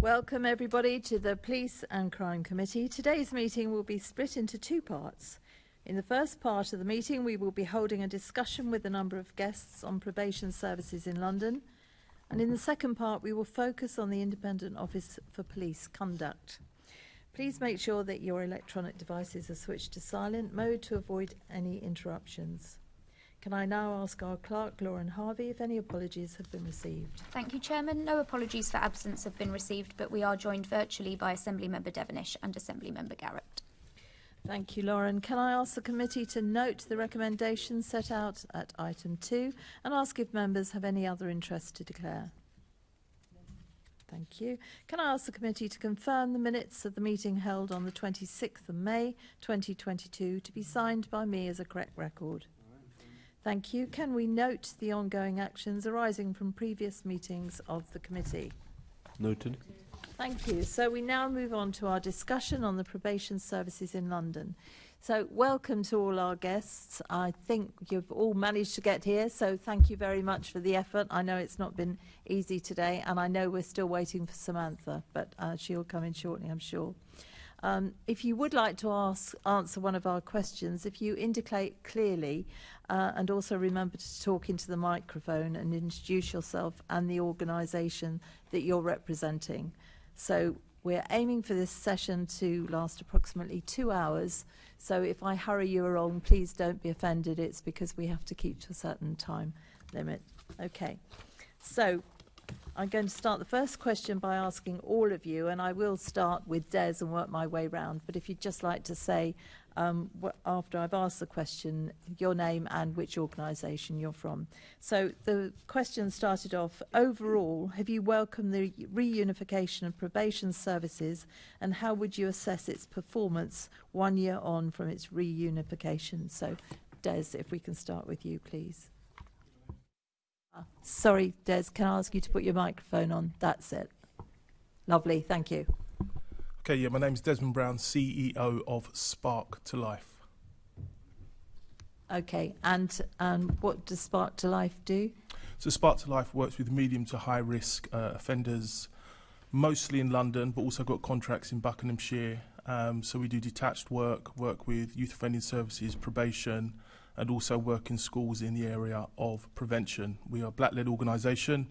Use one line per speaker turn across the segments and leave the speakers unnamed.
Welcome everybody to the Police and Crime Committee. Today's meeting will be split into two parts. In the first part of the meeting, we will be holding a discussion with a number of guests on probation services in London. And in the second part, we will focus on the Independent Office for Police Conduct. Please make sure that your electronic devices are switched to silent mode to avoid any interruptions. Can I now ask our clerk, Lauren Harvey, if any apologies have been received?
Thank you, Chairman. No apologies for absence have been received, but we are joined virtually by Assembly Member Devenish and Assembly Member Garrett.
Thank you, Lauren. Can I ask the committee to note the recommendations set out at item 2 and ask if members have any other interest to declare? Thank you. Can I ask the committee to confirm the minutes of the meeting held on the 26th of May 2022 to be signed by me as a correct record? Thank you. Can we note the ongoing actions arising from previous meetings of the committee?
Noted.
Thank you. So we now move on to our discussion on the probation services in London. So welcome to all our guests. I think you've all managed to get here, so thank you very much for the effort. I know it's not been easy today, and I know we're still waiting for Samantha, but she'll come in shortly, I'm sure. If you would like to answer one of our questions, if you indicate clearly and also remember to talk into the microphone and introduce yourself and the organisation that you're representing. So we're aiming for this session to last approximately 2 hours. So if I hurry you along, please don't be offended. It's because we have to keep to a certain time limit. Okay. So I'm going to start the first question by asking all of you, and I will start with Des and work my way round. But if you'd just like to say, after I've asked the question, your name and which organisation you're from. So the question started off, overall, have you welcomed the reunification of probation services, and how would you assess its performance 1 year on from its reunification? So Des, if we can start with you, please. Sorry, Des, can I ask you to put your microphone on? That's it. Lovely, thank you.
Okay, yeah, my name's Dez Brown, CEO of Spark to Life.
Okay, and what does Spark to Life do?
So Spark to Life works with medium to high risk offenders, mostly in London, but also got contracts in Buckinghamshire. So we do detached work with youth offending services, probation, and also work in schools in the area of prevention. We are a black-led organisation.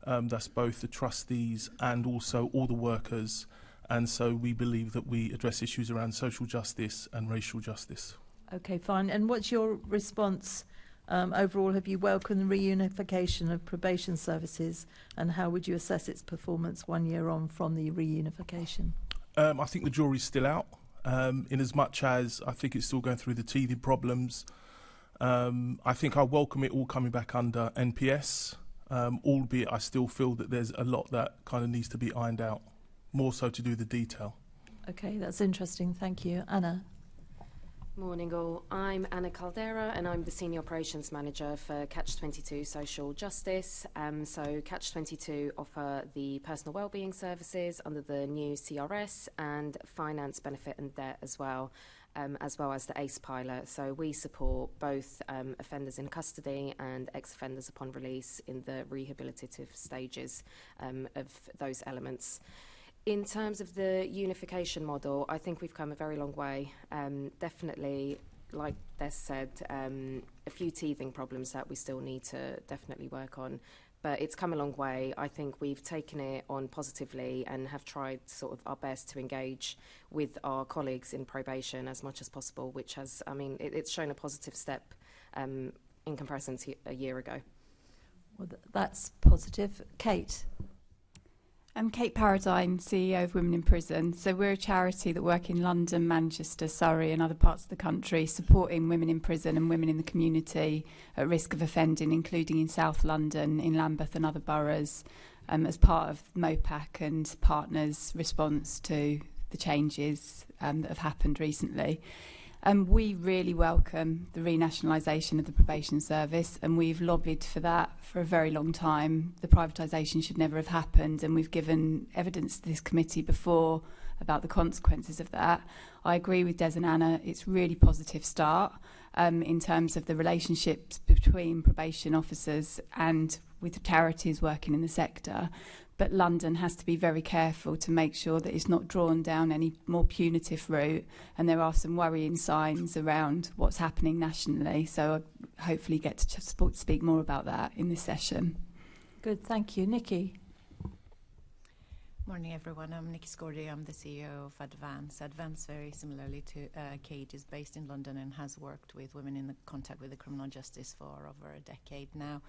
That's both the trustees and also all the workers. And so we believe that we address issues around social justice and racial justice. Okay,
fine. And what's your response overall? Have you welcomed the reunification of probation services, and how would you assess its performance 1 year on from the reunification?
I think the jury's still out, in as much as I think it's still going through the teething problems. I think I welcome it all coming back under NPS, albeit I still feel that there's a lot that kind of needs to be ironed out, more so to do the detail.
Okay, that's interesting. Thank you. Anna.
Morning all. I'm Anna Caldeira and I'm the Senior Operations Manager for Catch-22 Social Justice. So Catch-22 offer the personal wellbeing services under the new CRS and finance, benefit and debt as well as the ACE pilot. So we support both offenders in custody and ex-offenders upon release in the rehabilitative stages of those elements. In terms of the unification model, I think we've come a very long way. Definitely, like Des said, a few teething problems that we still need to definitely work on. But it's come a long way. I think we've taken it on positively and have tried sort of our best to engage with our colleagues in probation as much as possible, which has, I mean, it's shown a positive step in comparison to a year ago.
Well, that's positive. Kate.
I'm Kate Paradine, CEO of Women in Prison. So we're a charity that work in London, Manchester, Surrey and other parts of the country, supporting women in prison and women in the community at risk of offending, including in South London, in Lambeth and other boroughs, as part of Mopak and partners' response to the changes that have happened recently. We really welcome the renationalisation of the probation service, and we've lobbied for that for a very long time. The privatisation should never have happened, and we've given evidence to this committee before about the consequences of that. I agree with Des and Anna, it's a really positive start in terms of the relationships between probation officers and with charities working in the sector. but London has to be very careful to make sure that it's not drawn down any more punitive route, and there are some worrying signs around what's happening nationally, so I'll hopefully get to speak more about that in this session.
Good, thank you. Niki.
Morning, everyone. I'm Niki Scordi. I'm the CEO of Advance. Advance, very similarly to Kate, is based in London and has worked with women in contact with the criminal justice for over a decade now.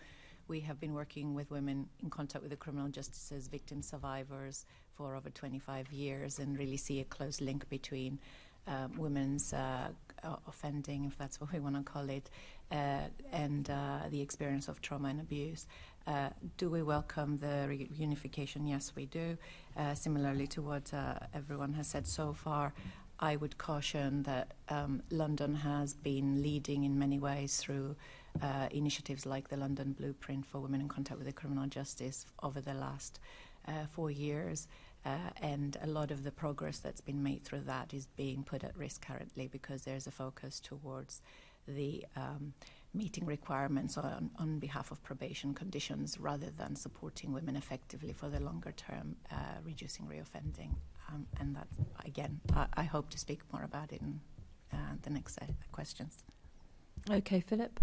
We have been working with women in contact with the criminal justice as victim survivors for over 25 years and really see a close link between women's offending, if that's what we want to call it, and the experience of trauma and abuse. Do we welcome the reunification? Yes, we do. Similarly to what everyone has said so far, I would caution that London has been leading in many ways through initiatives like the London Blueprint for Women in Contact with the Criminal Justice over the last 4 years. And a lot of the progress that's been made through that is being put at risk currently because there's a focus towards the meeting requirements on behalf of probation conditions rather than supporting women effectively for the longer term, reducing reoffending. And that, again, I hope to speak more about it in the next questions.
Okay, Philip.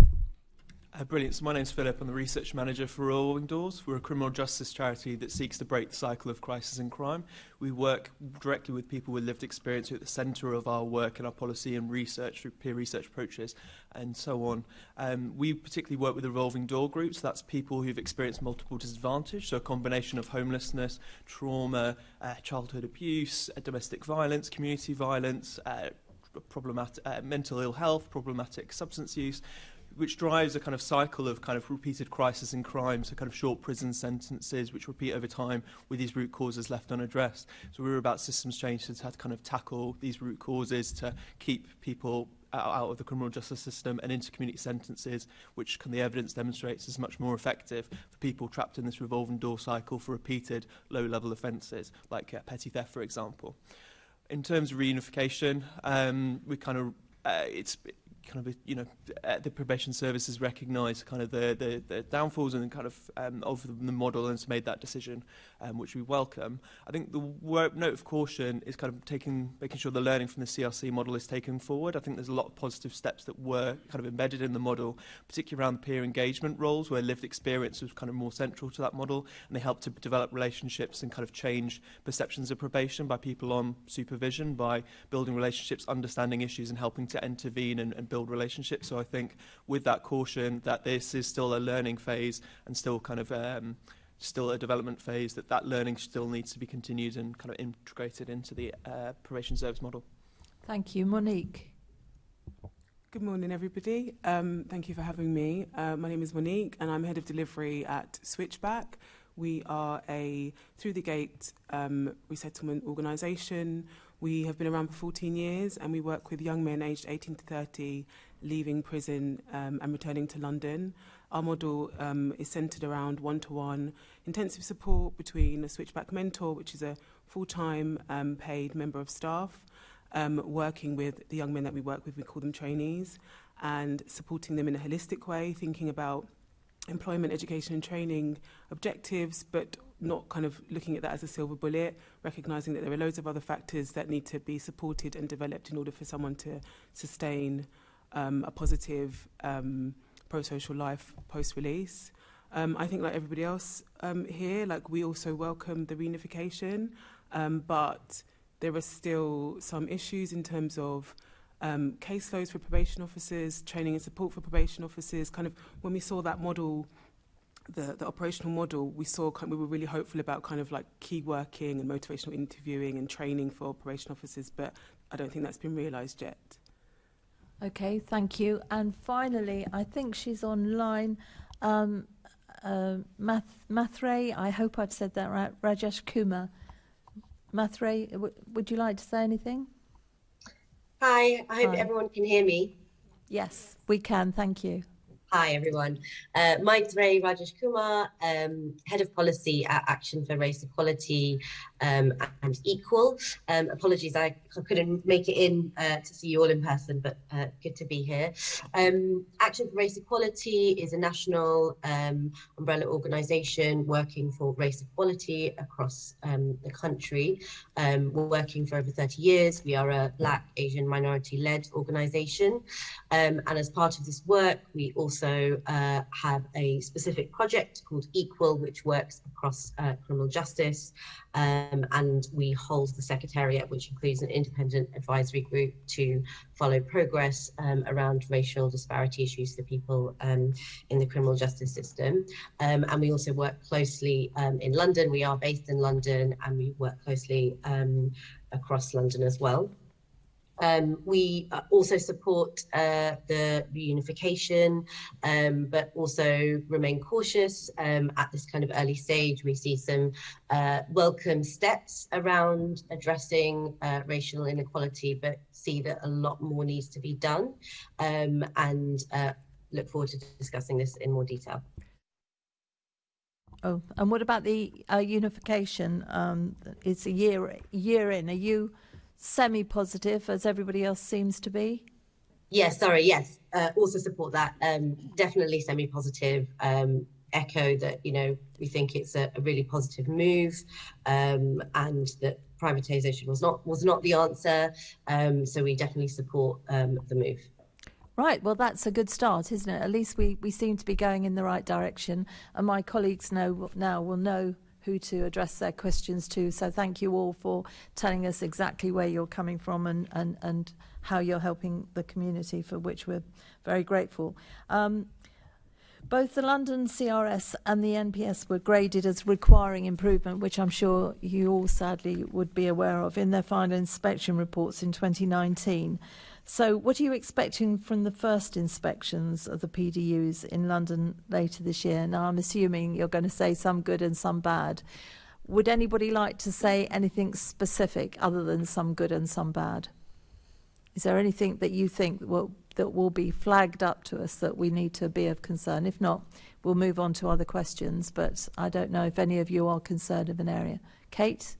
Brilliant. So my name's Philip. I'm the research manager for Revolving Doors. We're a criminal justice charity that seeks to break the cycle of crisis and crime. We work directly with people with lived experience who are at the centre of our work and our policy and research through peer research approaches and so on. We particularly work with the Revolving Door groups. That's people who've experienced multiple disadvantage, so a combination of homelessness, trauma, childhood abuse, domestic violence, community violence, problematic mental ill health, problematic substance use, which drives a kind of cycle of kind of repeated crisis and crime, so kind of short prison sentences which repeat over time with these root causes left unaddressed. So we were about systems change to kind of tackle these root causes to keep people out of the criminal justice system and into community sentences, which the evidence demonstrates is much more effective for people trapped in this revolving door cycle for repeated low-level offences, like petty theft, for example. In terms of reunification, we kind of it's kind of, you know, the probation services recognise kind of the downfalls and kind of the model and has made that decision, which we welcome. I think the note of caution is kind of making sure the learning from the CRC model is taken forward. I think there's a lot of positive steps that were kind of embedded in the model, particularly around peer engagement roles, where lived experience was kind of more central to that model, and they helped to develop relationships and kind of change perceptions of probation by people on supervision, by building relationships, understanding issues, and helping to intervene and build relationships. So I think with that caution that this is still a learning phase and still kind of still a development phase, that learning still needs to be continued and kind of integrated into the probation service model.
Thank you. Monique.
Good morning, everybody. Thank you for having me. My name is Monique and I'm Head of Delivery at Switchback. We are a through-the-gate resettlement organisation. We have been around for 14 years and we work with young men aged 18 to 30 leaving prison and returning to London. Our model is centred around one-to-one intensive support between a Switchback mentor, which is a full-time paid member of staff, working with the young men that we work with, we call them trainees, and supporting them in a holistic way, thinking about employment, education and training objectives, but not kind of looking at that as a silver bullet, recognising that there are loads of other factors that need to be supported and developed in order for someone to sustain a positive pro-social life post-release. I think like everybody else here, like we also welcome the reunification, but there are still some issues in terms of caseloads for probation officers, training and support for probation officers. Kind of when we saw that model, the operational model, we were really hopeful about kind of like key working and motivational interviewing and training for probation officers, but I don't think that's been realised yet.
Okay, thank you. And finally, I think she's online, Mathray, I hope I've said that right, Rajesh Kumar. Mathray, would you like to say anything?
Hi, I hope everyone can hear me.
Yes, we can, thank you.
Hi, everyone. Maithray Rajesh Kumar, Head of Policy at Action for Race Equality and Equal. Apologies, I I couldn't make it in to see you all in person, but good to be here. Action for Race Equality is a national umbrella organisation working for race equality across the country. We're working for over 30 years. We are a Black, Asian, minority-led organisation. And as part of this work, we also have a specific project called Equal, which works across criminal justice. And we hold the Secretariat, which includes an independent advisory group to follow progress around racial disparity issues for people in the criminal justice system. And we also work closely in London. We are based in London, and we work closely across London as well. We also support the reunification, but also remain cautious at this kind of early stage. We see some welcome steps around addressing racial inequality, but see that a lot more needs to be done, and look forward to discussing this in more detail.
Oh, and what about the unification? It's a year in. Are you semi-positive, as everybody else seems to be?
Yes, sorry, yes. Also support that. Definitely semi-positive. Echo that, you know, we think it's a really positive move, and that privatisation was not the answer. So we definitely support the move.
Right, well, that's a good start, isn't it? At least we seem to be going in the right direction, and my colleagues will know who to address their questions to. So thank you all for telling us exactly where you're coming from and how you're helping the community, for which we're very grateful. Both the London CRS and the NPS were graded as requiring improvement, which I'm sure you all sadly would be aware of, in their final inspection reports in 2019. So what are you expecting from the first inspections of the PDUs in London later this year? Now, I'm assuming you're going to say some good and some bad. Would anybody like to say anything specific other than some good and some bad? Is there anything that you think that will be flagged up to us that we need to be of concern? If not, we'll move on to other questions, but I don't know if any of you are concerned of an area. Kate?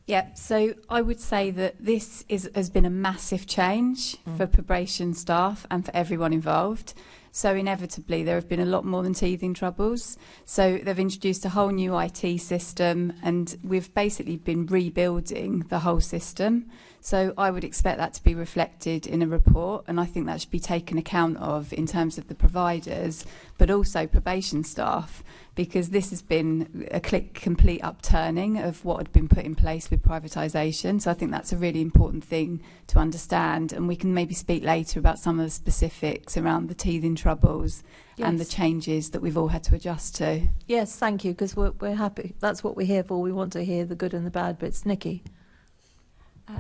Yeah, so I would say that this has been a massive change for probation staff and for everyone involved. So inevitably there have been a lot more than teething troubles. So they've introduced a whole new IT system, and we've basically been rebuilding the whole system. So I would expect that to be reflected in a report, and I think that should be taken account of in terms of the providers, but also probation staff, because this has been a complete upturning of what had been put in place with privatisation. So I think that's a really important thing to understand, and we can maybe speak later about some of the specifics around the teething troubles and the changes that we've all had to adjust to.
Yes, thank you, because we're happy. That's what we're here for. We want to hear the good and the bad bits. Niki?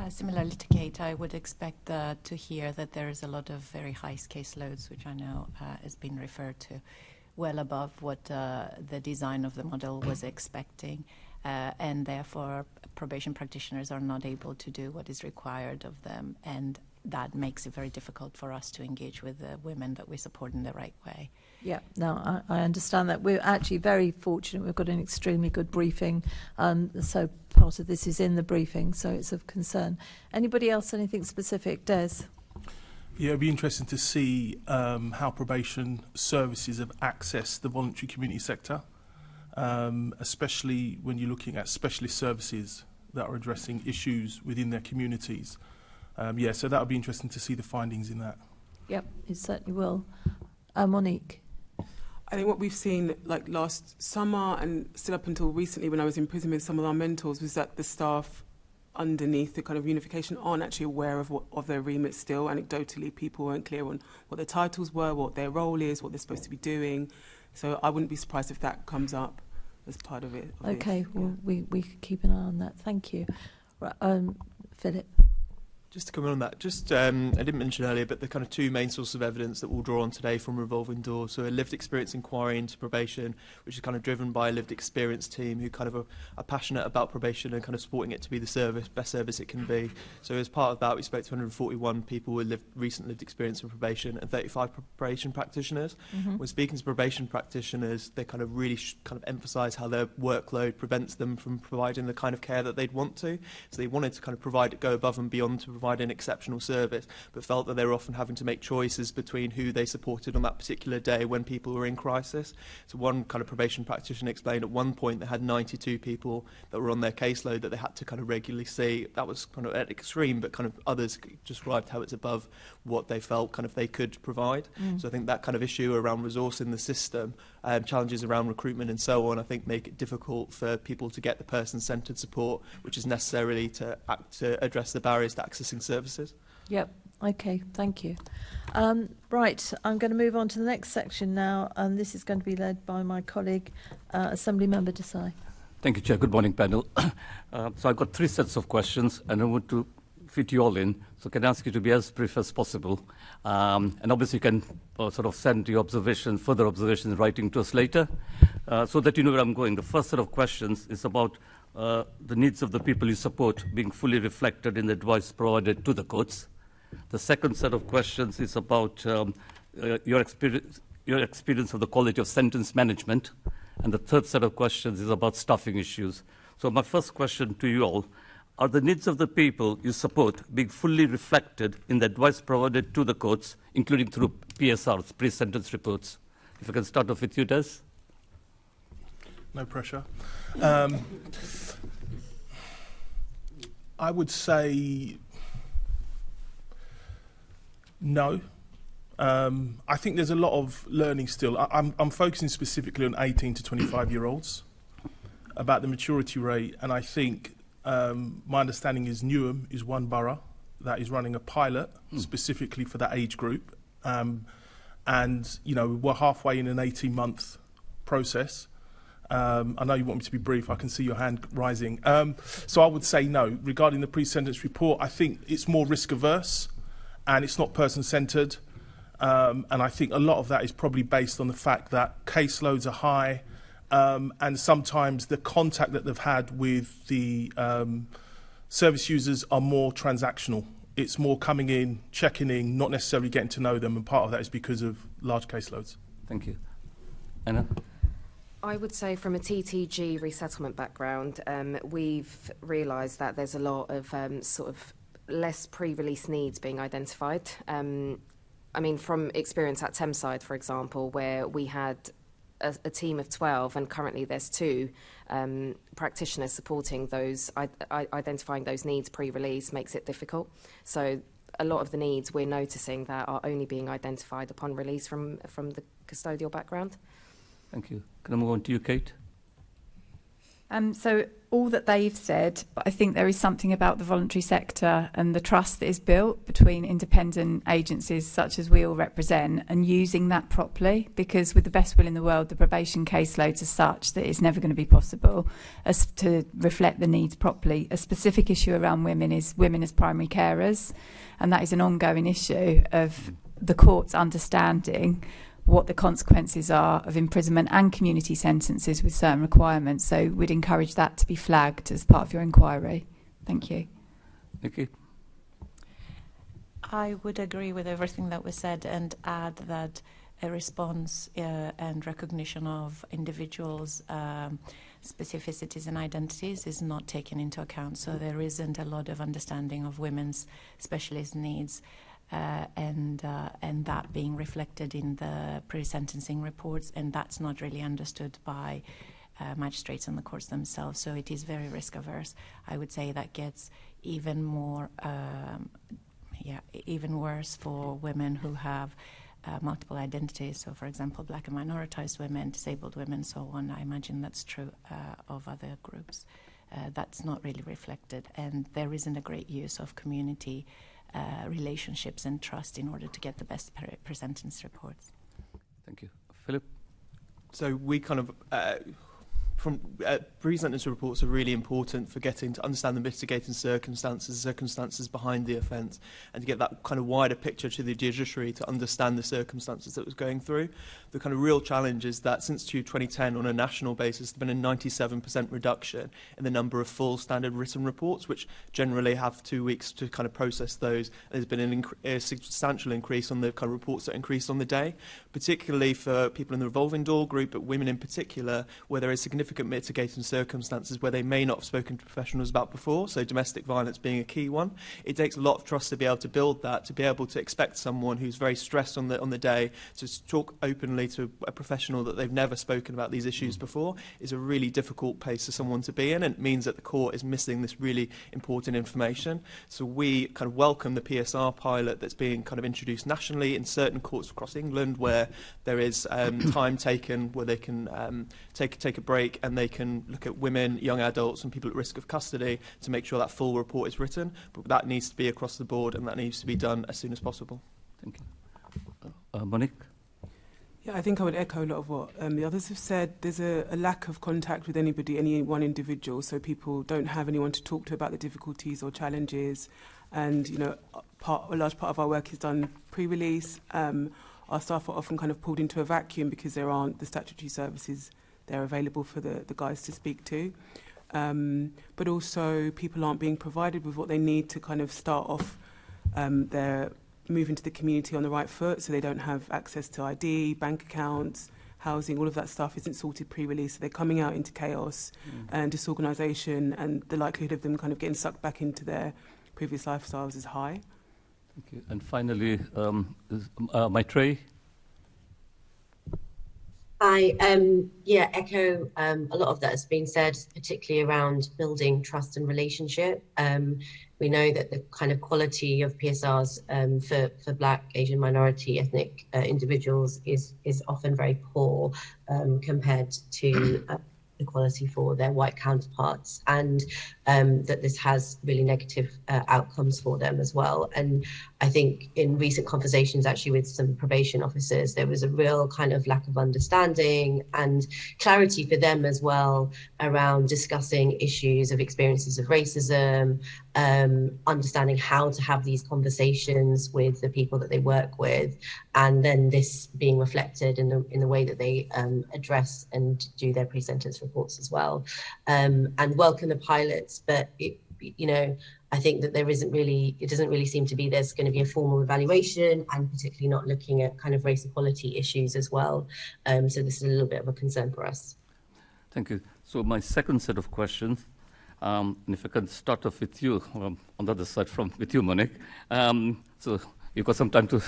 Similarly to Kate, I would expect to hear that there is a lot of very high caseloads, which I know has been referred to, well above what the design of the model was expecting, and therefore probation practitioners are not able to do what is required of them, and that makes it very difficult for us to engage with the women that we support in the right way.
Yeah, no, I understand that. We're actually very fortunate. We've got an extremely good briefing, so part of this is in the briefing, so it's of concern. Anybody else, anything specific? Des?
Yeah, it'd be interesting to see how probation services have accessed the voluntary community sector, especially when you're looking at specialist services that are addressing issues within their communities. So that would be interesting to see the findings in that.
Yep, it certainly will. Monique?
I think what we've seen, like last summer and still up until recently when I was in prison with some of our mentors, was that the staff underneath the kind of unification aren't actually aware of their remit still. Anecdotally, people weren't clear on what their titles were, what their role is, what they're supposed to be doing. So I wouldn't be surprised if that comes up as part of it.
Okay, well, we can keep an eye on that. Thank you. Philip?
Just to comment on that, I didn't mention earlier, but the kind of two main sources of evidence that we'll draw on today from Revolving Door. So a lived experience inquiry into probation, which is kind of driven by a lived experience team who kind of are passionate about probation and kind of supporting it to be the best service it can be. So as part of that, we spoke to 141 people with recent lived experience in probation and 35 probation practitioners.
Mm-hmm.
When speaking to probation practitioners, they kind of really kind of emphasise how their workload prevents them from providing the kind of care that they'd want to. So they wanted to kind of go above and beyond to provide an exceptional service, but felt that they were often having to make choices between who they supported on that particular day when people were in crisis. So one kind of probation practitioner explained at one point they had 92 people that were on their caseload that they had to kind of regularly see. That was kind of at extreme, but kind of others described how it's above what they felt kind of they could provide. So I think that kind of issue around resourcing the system, challenges around recruitment and so on, I think make it difficult for people to get the person-centred support which is necessarily to address the barriers to accessing services.
Yep. Okay, thank you. Right, I'm going to move on to the next section now, and this is going to be led by my colleague, Assembly Member Desai.
Thank you, Chair. Good morning, panel. So I've got 3 sets of questions, and I want to fit you all in. So can I ask you to be as brief as possible? And obviously you can sort of send your further observations in writing to us later, so that you know where I'm going. The first set of questions is about the needs of the people you support being fully reflected in the advice provided to the courts. The second set of questions is about your experience of the quality of sentence management. And the third set of questions is about staffing issues. So my first question to you all, are the needs of the people you support being fully reflected in the advice provided to the courts, including through PSRs, pre-sentence reports? If I can start off with you, Dez.
No pressure. I would say no. I think there's a lot of learning still. I'm focusing specifically on 18 to 25-year-olds about the maturity rate, and I think my understanding is Newham is one borough that is running a pilot specifically for that age group, and you know we're halfway in an 18-month process. I know you want me to be brief. I can see your hand rising. So I would say no. Regarding the pre-sentence report, I think it's more risk-averse and it's not person-centred. And I think a lot of that is probably based on the fact that caseloads are high, and sometimes the contact that they've had with the service users are more transactional. It's more coming in, checking in, not necessarily getting to know them, and part of that is because of large caseloads.
Thank you. Anna?
I would say from a TTG resettlement background, we've realised that there's a lot of sort of less pre-release needs being identified. I mean, from experience at Thameside, for example, where we had a team of 12 and currently there's 2 practitioners supporting those, identifying those needs pre-release makes it difficult. So a lot of the needs we're noticing that are only being identified upon release from the custodial background.
Thank you. Can I move on to you, Kate?
So all that they've said, but I think there is something about the voluntary sector and the trust that is built between independent agencies such as we all represent, and using that properly, because with the best will in the world, the probation caseloads are such that it's never going to be possible as to reflect the needs properly. A specific issue around women is women as primary carers, and that is an ongoing issue of the courts understanding what the consequences are of imprisonment and community sentences with certain requirements. So we'd encourage that to be flagged as part of your inquiry. Thank you.
Niki?
I would agree with everything that was said and add that a response and recognition of individuals' specificities and identities is not taken into account. So there isn't a lot of understanding of women's specialist needs. And that being reflected in the pre-sentencing reports, and that's not really understood by magistrates and the courts themselves. So it is very risk-averse. I would say that gets even more, even worse for women who have multiple identities. So, for example, black and minoritized women, disabled women, so on. I imagine that's true of other groups. That's not really reflected, and there isn't a great use of community relationships and trust in order to get the best pre-sentence reports.
Thank you. Philip?
So we kind of, pre-sentence reports are really important for getting to understand the mitigating circumstances behind the offence, and to get that kind of wider picture to the judiciary to understand the circumstances that it was going through. The kind of real challenge is that since 2010, on a national basis, there's been a 97% reduction in the number of full standard written reports, which generally have 2 weeks to kind of process those. There's been a substantial increase on the kind of reports that increased on the day, particularly for people in the revolving door group, but women in particular, where there is significant mitigating circumstances where they may not have spoken to professionals about before, so domestic violence being a key one. It takes a lot of trust to be able to build that, to be able to expect someone who's very stressed on the day to talk openly to a professional that they've never spoken about these issues before is a really difficult place for someone to be in, and it means that the court is missing this really important information. So we kind of welcome the PSR pilot that's being kind of introduced nationally in certain courts across England, where there is time taken where they can take a break and they can look at women, young adults and people at risk of custody to make sure that full report is written. But that needs to be across the board, and that needs to be done as soon as possible.
Thank you. Monique?
Yeah, I think I would echo a lot of what the others have said. There's a lack of contact with anybody, any one individual, so people don't have anyone to talk to about the difficulties or challenges. And, you know, a large part of our work is done pre-release. Our staff are often kind of pulled into a vacuum because there aren't the statutory services there available for the guys to speak to. But also people aren't being provided with what they need to kind of start off their move into the community on the right foot, so they don't have access to ID, bank accounts, housing, all of that stuff isn't sorted pre-release. So they're coming out into chaos and disorganisation, and the likelihood of them kind of getting sucked back into their previous lifestyles is high.
Thank you. And finally, Maitreyi?
I echo a lot of that has been said, particularly around building trust and relationship. We know that the kind of quality of PSRs for Black, Asian, minority, ethnic individuals is often very poor compared to the quality for their white counterparts, and that this has really negative outcomes for them as well. And I think in recent conversations actually with some probation officers, there was a real kind of lack of understanding and clarity for them as well around discussing issues of experiences of racism, understanding how to have these conversations with the people that they work with, and then this being reflected in the way that they address and do their pre-sentence reports as well. And welcome the pilots, but I think that it doesn't really seem to be there's going to be a formal evaluation, and particularly not looking at kind of race equality issues as well. So this is a little bit of a concern for us.
Thank you. So my second set of questions, and if I can start off with you, on the other side with you, Monique. So you've got some time to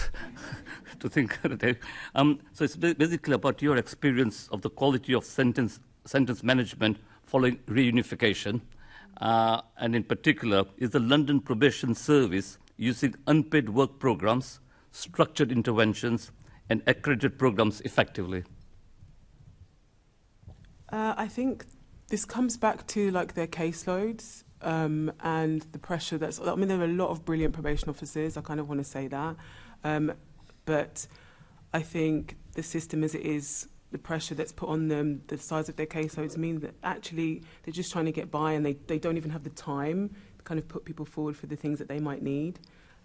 think. So it's basically about your experience of the quality of sentence management following reunification. And in particular, is the London Probation Service using unpaid work programs, structured interventions, and accredited programs effectively?
I think this comes back to like their caseloads and the pressure there are a lot of brilliant probation officers, I kind of want to say that. But I think the system as it is, the pressure that's put on them, the size of their caseloads mean that actually they're just trying to get by, and they don't even have the time to kind of put people forward for the things that they might need.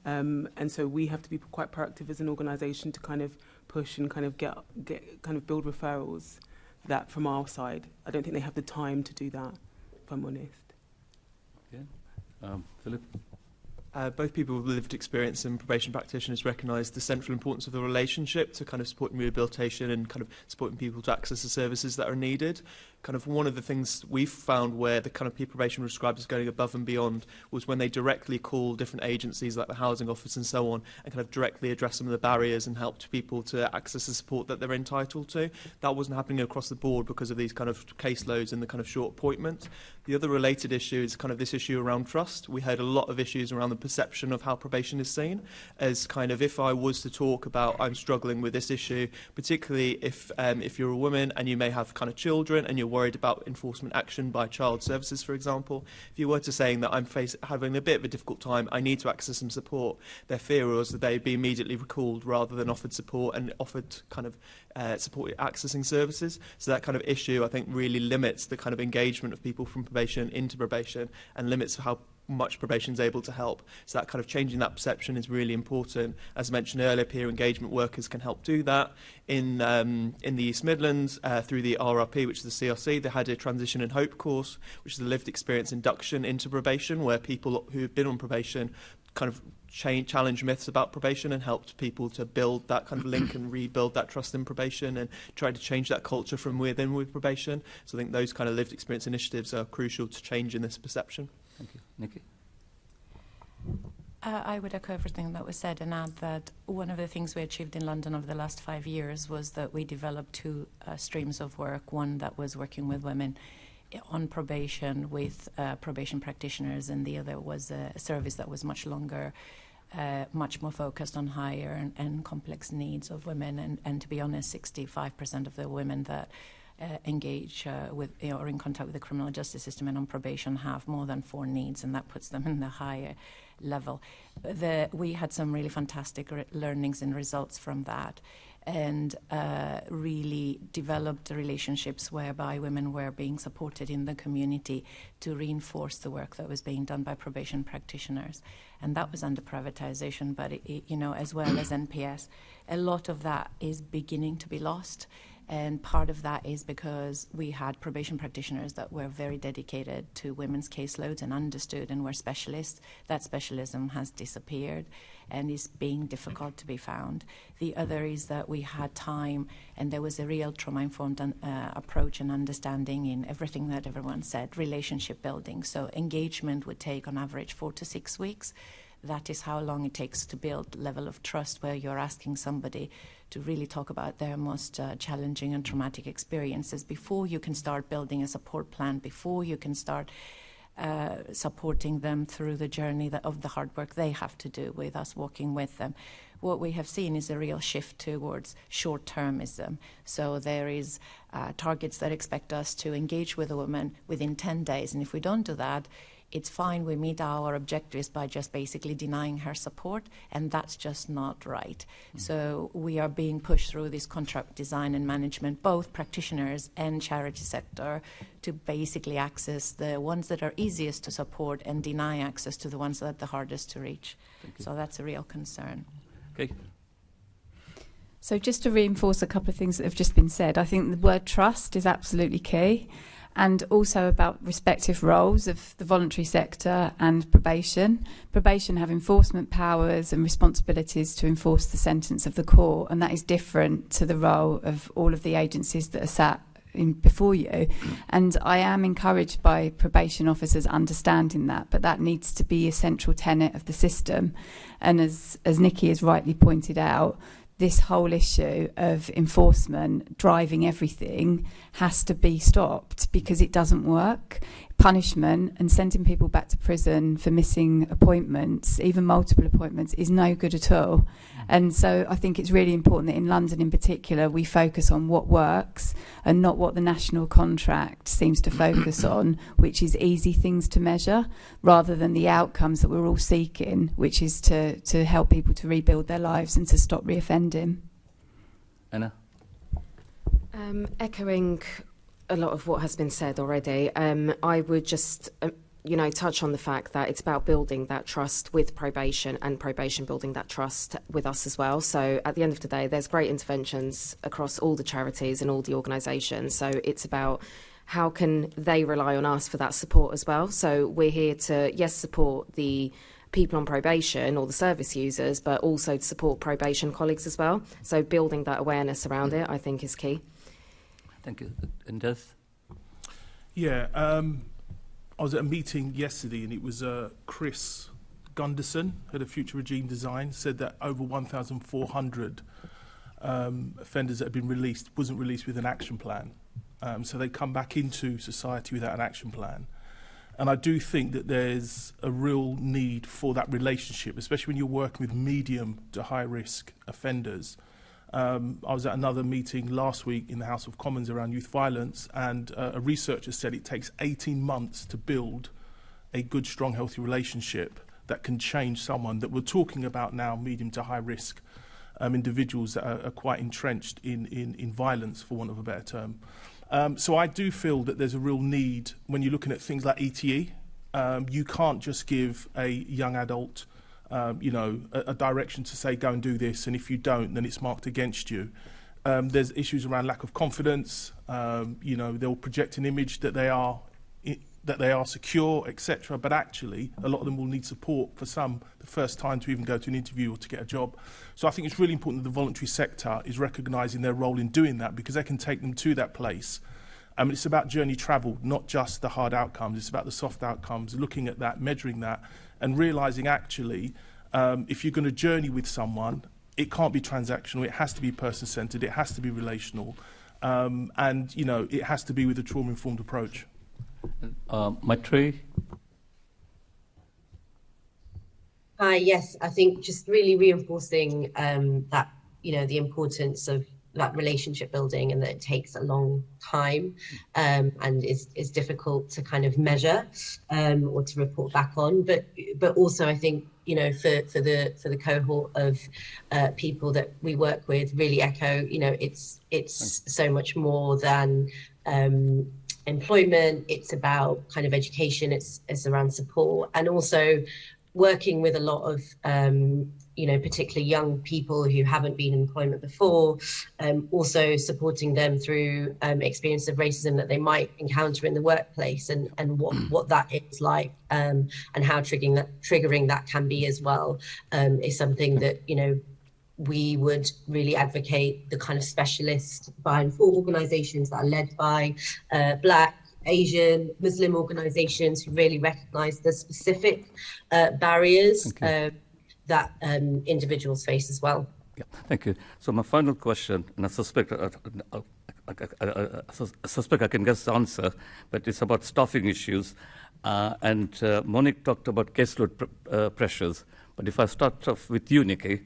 And so we have to be quite proactive as an organisation to kind of push and kind of get kind of build referrals that from our side. I don't think they have the time to do that, if I'm honest.
Okay. Philip?
Both people with lived experience and probation practitioners recognise the central importance of the relationship to kind of supporting rehabilitation and kind of supporting people to access the services that are needed. Kind of one of the things we've found where the kind of people probation was described as going above and beyond was when they directly call different agencies like the housing office and so on, and kind of directly address some of the barriers and helped people to access the support that they're entitled to. That wasn't happening across the board because of these kind of caseloads and the kind of short appointments. The other related issue is kind of this issue around trust. We heard a lot of issues around the perception of how probation is seen as kind of, if I was to talk about I'm struggling with this issue, particularly if you're a woman and you may have kind of children and you're worried about enforcement action by child services, for example. If you were to saying that I'm having a bit of a difficult time, I need to access some support, their fear was that they'd be immediately recalled rather than offered support and offered kind of support accessing services. So that kind of issue, I think, really limits the kind of engagement of people from probation into probation and limits how much probation is able to help. So that kind of changing that perception is really important. As mentioned earlier, peer engagement workers can help do that. In the East Midlands, through the RRP, which is the CRC, they had a Transition and Hope course, which is a lived experience induction into probation, where people who have been on probation kind of challenge myths about probation and helped people to build that kind of link and rebuild that trust in probation and try to change that culture from within with probation. So I think those kind of lived experience initiatives are crucial to changing this perception.
Thank you. Niki?
I would echo everything that was said and add that one of the things we achieved in London over the last 5 years was that we developed two streams of work, one that was working with women on probation with probation practitioners, and the other was a service that was much longer, much more focused on higher and complex needs of women. And to be honest, 65% of the women that engage with or in contact with the criminal justice system and on probation have more than 4 needs, and that puts them in the higher level. We had some really fantastic learnings and results from that, and really developed relationships whereby women were being supported in the community to reinforce the work that was being done by probation practitioners. And that was under privatization, but as well as NPS, a lot of that is beginning to be lost. And part of that is because we had probation practitioners that were very dedicated to women's caseloads and understood and were specialists. That specialism has disappeared and is being difficult to be found. The other is that we had time and there was a real trauma-informed approach and understanding in everything that everyone said, relationship building. So engagement would take on average 4 to 6 weeks. That is how long it takes to build level of trust where you're asking somebody to really talk about their most challenging and traumatic experiences before you can start building a support plan, before you can start supporting them through the journey of the hard work they have to do with us walking with them. What we have seen is a real shift towards short-termism. So there is targets that expect us to engage with a woman within 10 days, and if we don't do that, it's fine, we meet our objectives by just basically denying her support, and that's just not right. So we are being pushed through this contract design and management, both practitioners and charity sector, to basically access the ones that are easiest to support and deny access to the ones that are the hardest to reach. So that's a real concern.
Okay.
So just to reinforce a couple of things that have just been said, I think the word trust is absolutely key. And also about respective roles of the voluntary sector and probation. Probation have enforcement powers and responsibilities to enforce the sentence of the court, and that is different to the role of all of the agencies that are sat in before you. And I am encouraged by probation officers understanding that, but that needs to be a central tenet of the system. And as Niki has rightly pointed out, this whole issue of enforcement driving everything has to be stopped because it doesn't work. Punishment and sending people back to prison for missing appointments, even multiple appointments, is no good at all. And so I think it's really important that in London in particular we focus on what works and not what the national contract seems to focus on, which is easy things to measure, rather than the outcomes that we're all seeking, which is to help people to rebuild their lives and to stop reoffending.
Anna?
Echoing a lot of what has been said already, I would just touch on the fact that it's about building that trust with probation and probation building that trust with us as well. So at the end of the day, there's great interventions across all the charities and all the organisations. So it's about how can they rely on us for that support as well. So we're here to, yes, support the people on probation or the service users, but also to support probation colleagues as well. So building that awareness around it, I think, is key.
Thank you. And Dez?
Yeah, I was at a meeting yesterday and it was Chris Gunderson, head of Future Regime Design, said that over 1,400 offenders that had been released wasn't released with an action plan. So they come back into society without an action plan. And I do think that there's a real need for that relationship, especially when you're working with medium to high risk offenders. I was at another meeting last week in the House of Commons around youth violence, and a researcher said it takes 18 months to build a good, strong, healthy relationship that can change someone. That we're talking about now, medium to high risk individuals that are quite entrenched in violence, for want of a better term. So I do feel that there's a real need, when you're looking at things like ETE, you can't just give a young adult a direction to say, go and do this, and if you don't, then it's marked against you. There's issues around lack of confidence. They'll project an image that they are secure, etc. But actually, a lot of them will need support for some the first time to even go to an interview or to get a job. So I think it's really important that the voluntary sector is recognising their role in doing that, because they can take them to that place. It's about journey travelled, not just the hard outcomes. It's about the soft outcomes, looking at that, measuring that, and realising actually, if you're going to journey with someone, it can't be transactional. It has to be person-centred. It has to be relational, and it has to be with a trauma-informed approach.
Maitreyi?
Yes, I think just really reinforcing that, the importance of that relationship building, and that it takes a long time and is difficult to kind of measure or to report back on. But also, I think, for the cohort of people that we work with, really echo, it's so much more than employment. It's about kind of education. It's around support, and also working with a lot of particularly young people who haven't been in employment before, also supporting them through experience of racism that they might encounter in the workplace, and what that is like, and how triggering that can be as well, is something that we would really advocate the kind of specialist buy and for organisations that are led by Black, Asian, Muslim organisations who really recognise the specific barriers that individuals face as well.
Yeah, thank you. So my final question, and I suspect I can guess the answer, but it's about staffing issues. And Monique talked about caseload pressures. But if I start off with you, Niki,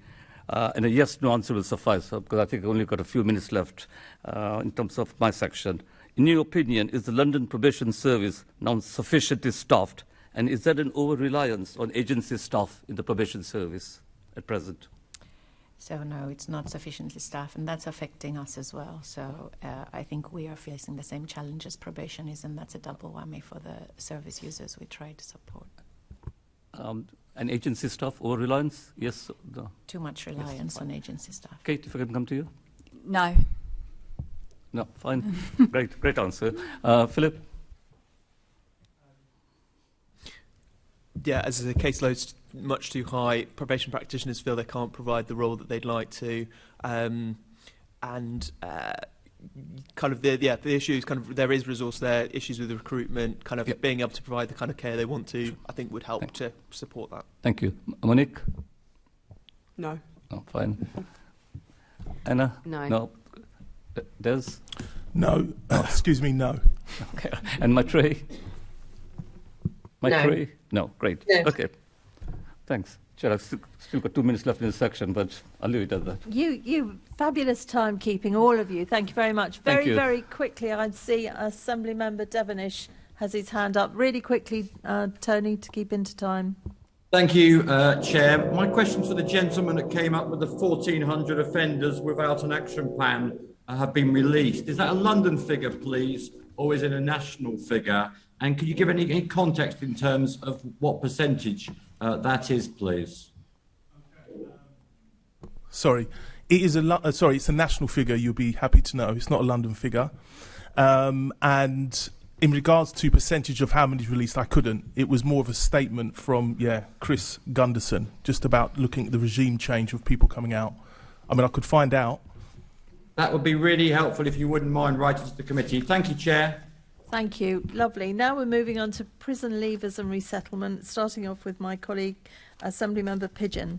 and a yes/no answer will suffice, because I think I've only got a few minutes left in terms of my section. In your opinion, is the London Probation Service now sufficiently staffed, and is there an over-reliance on agency staff in the probation service at present?
So no, it's not sufficiently staffed, and that's affecting us as well. So I think we are facing the same challenges probation is, and that's a double whammy for the service users we try to support.
And agency staff over-reliance? Yes? No?
Too much reliance on agency staff.
Kate, if I can come to you.
No.
No, fine. Great answer. Philip?
Yeah, as the caseload's much too high, probation practitioners feel they can't provide the role that they'd like to, and kind of the issues, kind of there is resource there, issues with the recruitment, kind of being able to provide the kind of care they want to, I think would help to support that.
Thank you. Monique?
No.
Oh, fine. Anna?
No.
No. Dez?
No. Excuse me, no.
Okay. And Maitreyi? Maitreyi? No. Great.
No.
Okay. Thanks. Chair, I've still got 2 minutes left in this section, but I'll leave it at that.
You fabulous timekeeping, all of you. Thank you very much.
Thank you.
Very quickly, I'd see Assembly Member Devenish has his hand up. Really quickly, Tony, to keep into time.
Thank you, Chair. My question's for the gentleman that came up with the 1,400 offenders without an action plan have been released. Is that a London figure, please, or is it a national figure? And can you give any context in terms of what percentage that is, please?
Sorry, it's a national figure. You'll be happy to know it's not a London figure. And in regards to percentage of how many is released, I couldn't. It was more of a statement from Chris Gunderson, just about looking at the regime change of people coming out. I mean, I could find out.
That would be really helpful if you wouldn't mind writing to the committee. Thank you, Chair.
Thank you. Lovely. Now we're moving on to prison leavers and resettlement, starting off with my colleague, Assemblymember Pigeon.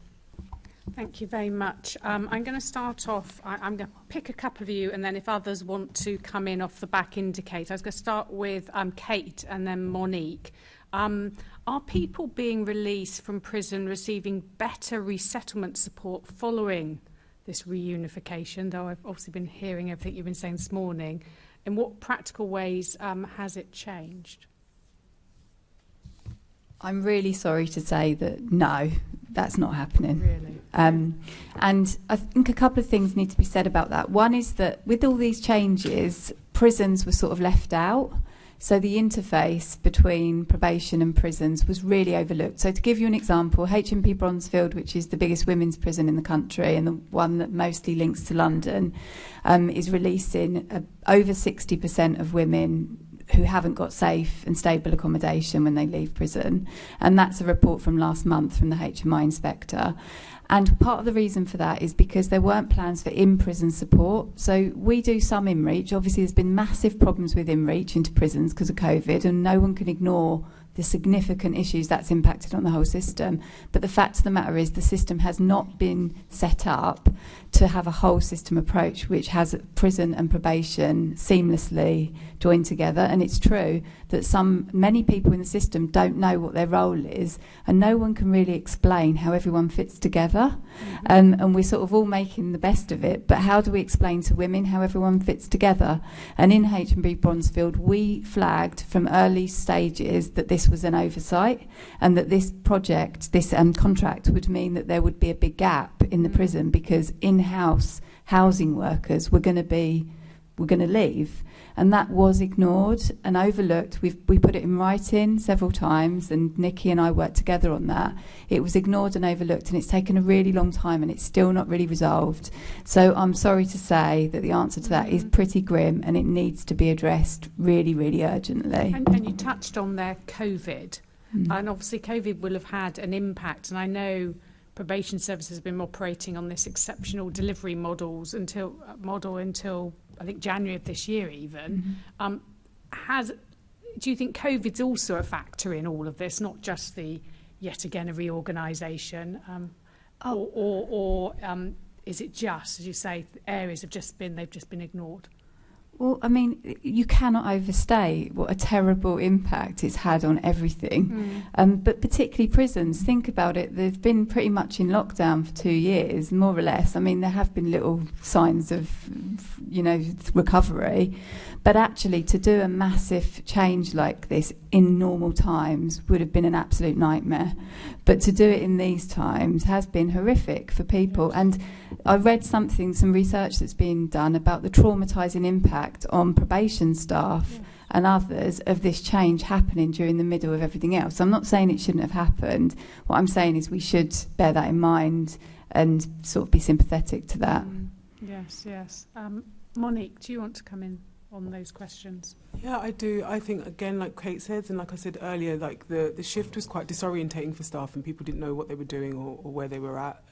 Thank you very much. I'm going to start off, I'm going to pick a couple of you, and then if others want to come in off the back, indicate. I was going to start with Kate and then Monique. Are people being released from prison receiving better resettlement support following this reunification, though I've obviously been hearing everything you've been saying this morning. In what practical ways has it changed?
I'm really sorry to say that no, that's not happening.
Really?
And I think a couple of things need to be said about that. One is that with all these changes, prisons were sort of left out. So the interface between probation and prisons was really overlooked. So to give you an example, HMP Bronzefield, which is the biggest women's prison in the country and the one that mostly links to London, is releasing over 60% of women who haven't got safe and stable accommodation when they leave prison. And that's a report from last month from the HMI inspector. And part of the reason for that is because there weren't plans for in-prison support. So we do some in-reach. Obviously, there's been massive problems with in-reach into prisons because of COVID, and no one can ignore the significant issues that's impacted on the whole system. But the fact of the matter is the system has not been set up to have a whole system approach which has prison and probation seamlessly joined together. And it's true that many people in the system don't know what their role is, and no one can really explain how everyone fits together. And we're sort of all making the best of it, but how do we explain to women how everyone fits together? And in HMP Bronzefield, we flagged from early stages that this was an oversight, and that this project, this contract, would mean that there would be a big gap in the prison because in-house housing workers were going to leave. And that was ignored and overlooked. We put it in writing several times, and Niki and I worked together on that. It was ignored and overlooked, and it's taken a really long time, and it's still not really resolved. So I'm sorry to say that the answer to that is pretty grim, and it needs to be addressed really, really urgently.
And you touched on there COVID, and obviously COVID will have had an impact, and I know probation services have been operating on this exceptional delivery model until I think January of this year even. Do you think COVID's also a factor in all of this, not just yet again a reorganisation, or is it just, as you say, areas they've just been ignored?
Well, I mean, you cannot overstate what a terrible impact it's had on everything. But particularly prisons, think about it. They've been pretty much in lockdown for 2 years, more or less. I mean, there have been little signs of, recovery. But actually, to do a massive change like this in normal times would have been an absolute nightmare. But to do it in these times has been horrific for people. And I read some research that's been done about the traumatising impact on probation staff and others of this change happening during the middle of everything else. I'm not saying it shouldn't have happened. What I'm saying is we should bear that in mind and sort of be sympathetic to that.
Yes. Monique, do you want to come in on those questions?
Yeah, I do. I think, again, like Kate said, and like I said earlier, like the shift was quite disorientating for staff, and people didn't know what they were doing or where they were at,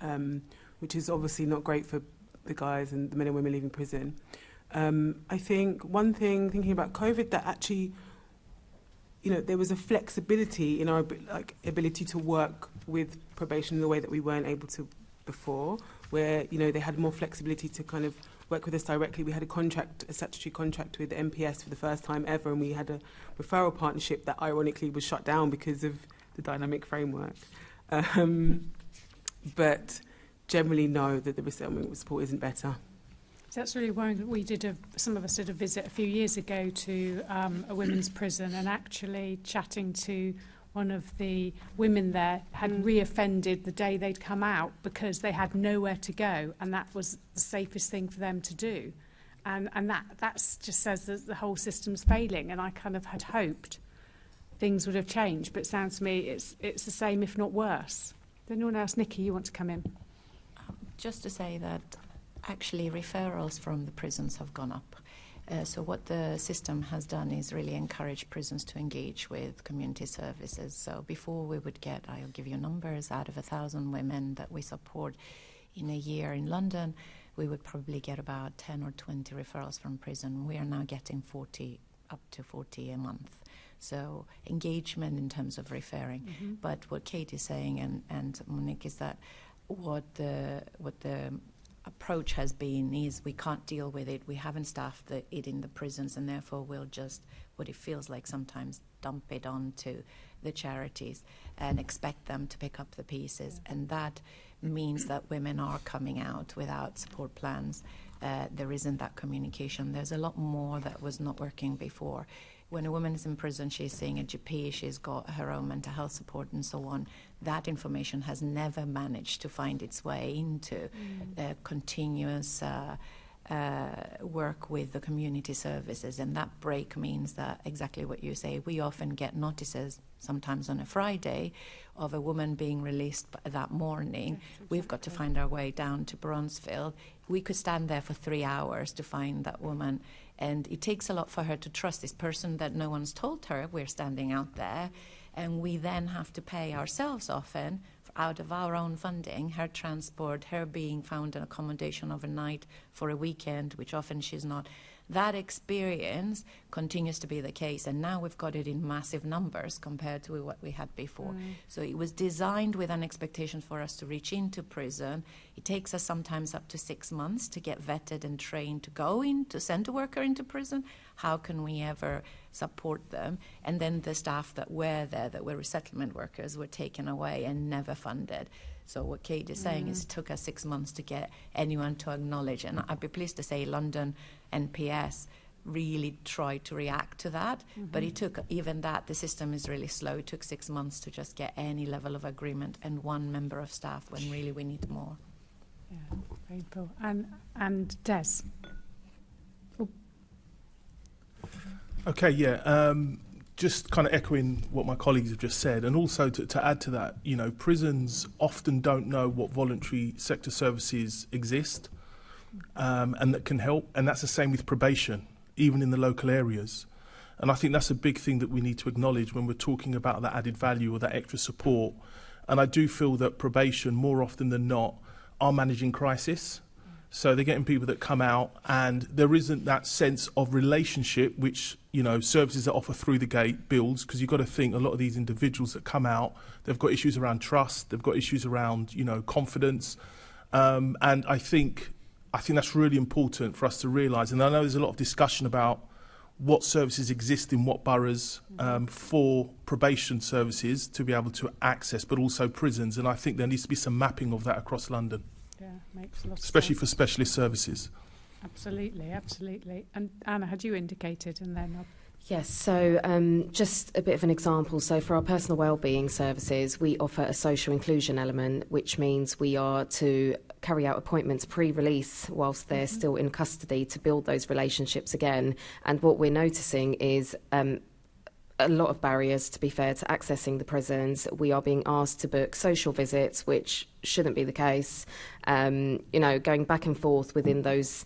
which is obviously not great for the guys and the men and women leaving prison. I think one thing, thinking about COVID, that actually, there was a flexibility in our ability to work with probation in the way that we weren't able to before, where, they had more flexibility to kind of work with us directly. We had a statutory contract with the MPS for the first time ever, and we had a referral partnership that ironically was shut down because of the dynamic framework. But generally know that the resettlement support isn't better.
So that's really worrying. We some of us did a visit a few years ago to a women's prison, and actually chatting to one of the women there had reoffended the day they'd come out because they had nowhere to go, and that was the safest thing for them to do. And that just says that the whole system's failing, and I kind of had hoped things would have changed, but it sounds to me it's the same, if not worse. Does anyone else? Niki, you want to come in?
Just to say that actually referrals from the prisons have gone up. So what the system has done is really encourage prisons to engage with community services. So before we would get, I'll give you numbers, out of 1,000 women that we support in a year in London, we would probably get about 10 or 20 referrals from prison. We are now getting 40, up to 40 a month. So engagement in terms of referring. But what Kate is saying and Monique is that what the approach has been is we can't deal with it. We haven't staffed it in the prisons, and therefore we'll just, what it feels like sometimes, dump it onto the charities and expect them to pick up the pieces. And that means that women are coming out without support plans. There isn't that communication. There's a lot more that was not working before. When a woman is in prison, she's seeing a GP, she's got her own mental health support and so on. That information has never managed to find its way into continuous work with the community services, and that break means that exactly what you say. We often get notices, sometimes on a Friday, of a woman being released that morning. We've got to find our way down to Bronzefield. We could stand there for 3 hours to find that woman, and it takes a lot for her to trust this person that no one's told her we're standing out there, and we then have to pay ourselves often out of our own funding, her transport, her being found in accommodation overnight for a weekend, which often she's not. That experience continues to be the case, and now we've got it in massive numbers compared to what we had before. So it was designed with an expectation for us to reach into prison. It takes us sometimes up to 6 months to get vetted and trained to go in, to send a worker into prison. How can we ever support them? And then the staff that were there, that were resettlement workers, were taken away and never funded. So what Kate is saying is it took us 6 months to get anyone to acknowledge. And I'd be pleased to say London NPS really tried to react to that. But it took, even that, the system is really slow. It took 6 months to just get any level of agreement and one member of staff when really we need more.
Yeah, very cool. And Dez.
Okay, yeah. Just kind of echoing what my colleagues have just said, and also to add to that, you know, prisons often don't know what voluntary sector services exist and that can help, and that's the same with probation, even in the local areas. And I think that's a big thing that we need to acknowledge when we're talking about that added value or that extra support. And I do feel that probation, more often than not, are managing crisis. So they're getting people that come out, and there isn't that sense of relationship which, you know, services that offer through the gate builds, because you've got to think a lot of these individuals that come out, they've got issues around trust, they've got issues around, you know, confidence. And I think that's really important for us to realise. And I know there's a lot of discussion about what services exist in what boroughs for probation services to be able to access, but also prisons. And I think there needs to be some mapping of that across London.
Yeah, makes a lot of
especially
sense.
For specialist services.
Absolutely, absolutely. And Anna, had you indicated, and then
Yes, so just a bit of an example. So for our personal wellbeing services, we offer a social inclusion element, which means we are to carry out appointments pre-release whilst they're still in custody to build those relationships again. And what we're noticing is a lot of barriers, to be fair, to accessing the prisons. We are being asked to book social visits, which shouldn't be the case. You know, going back and forth within those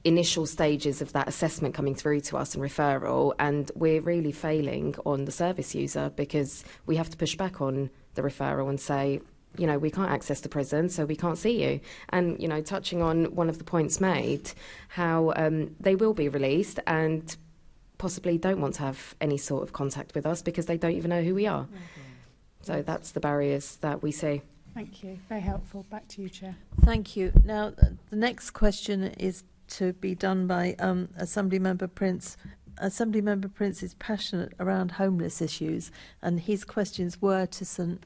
initial stages of that assessment coming through to us and referral, and we're really failing on the service user because we have to push back on the referral and say, you know, we can't access the prison, so we can't see you. And, you know, touching on one of the points made, how they will be released and possibly don't want to have any sort of contact with us because they don't even know who we are. So that's the barriers that we see.
Thank you. Very helpful. Back to you, Chair.
Thank you. Now, the next question is to be done by Assemblymember Prince. Assemblymember Prince is passionate around homeless issues, and his questions were to St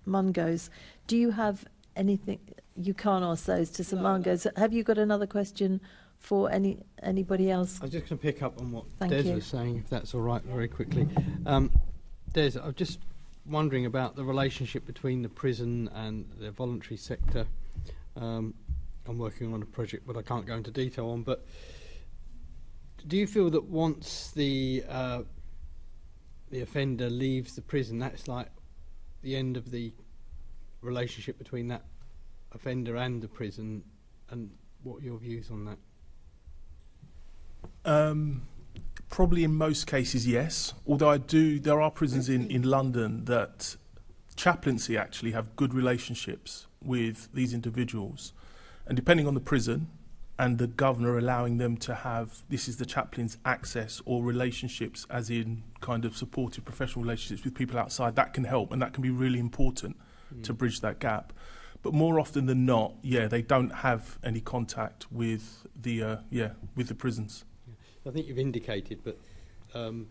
Mungo's. Do you have anything? You can't ask those to St Mungo's. Have you got another question for anybody else?
I was just going to pick up on what
Thank
Des
you.
was saying, if that's all right, very quickly. Des, I'm just wondering about the relationship between the prison and the voluntary sector. I'm working on a project but I can't go into detail on, but do you feel that once the offender leaves the prison, that's like the end of the relationship between that offender and the prison, and what are your views on that?
Probably in most cases, yes. Although there are prisons in London that chaplaincy actually have good relationships with these individuals. And depending on the prison and the governor allowing them to have, this is the chaplain's access or relationships, as in kind of supportive professional relationships with people outside, that can help, and that can be really important to bridge that gap. But more often than not, yeah, they don't have any contact with the prisons.
I think you've indicated, but do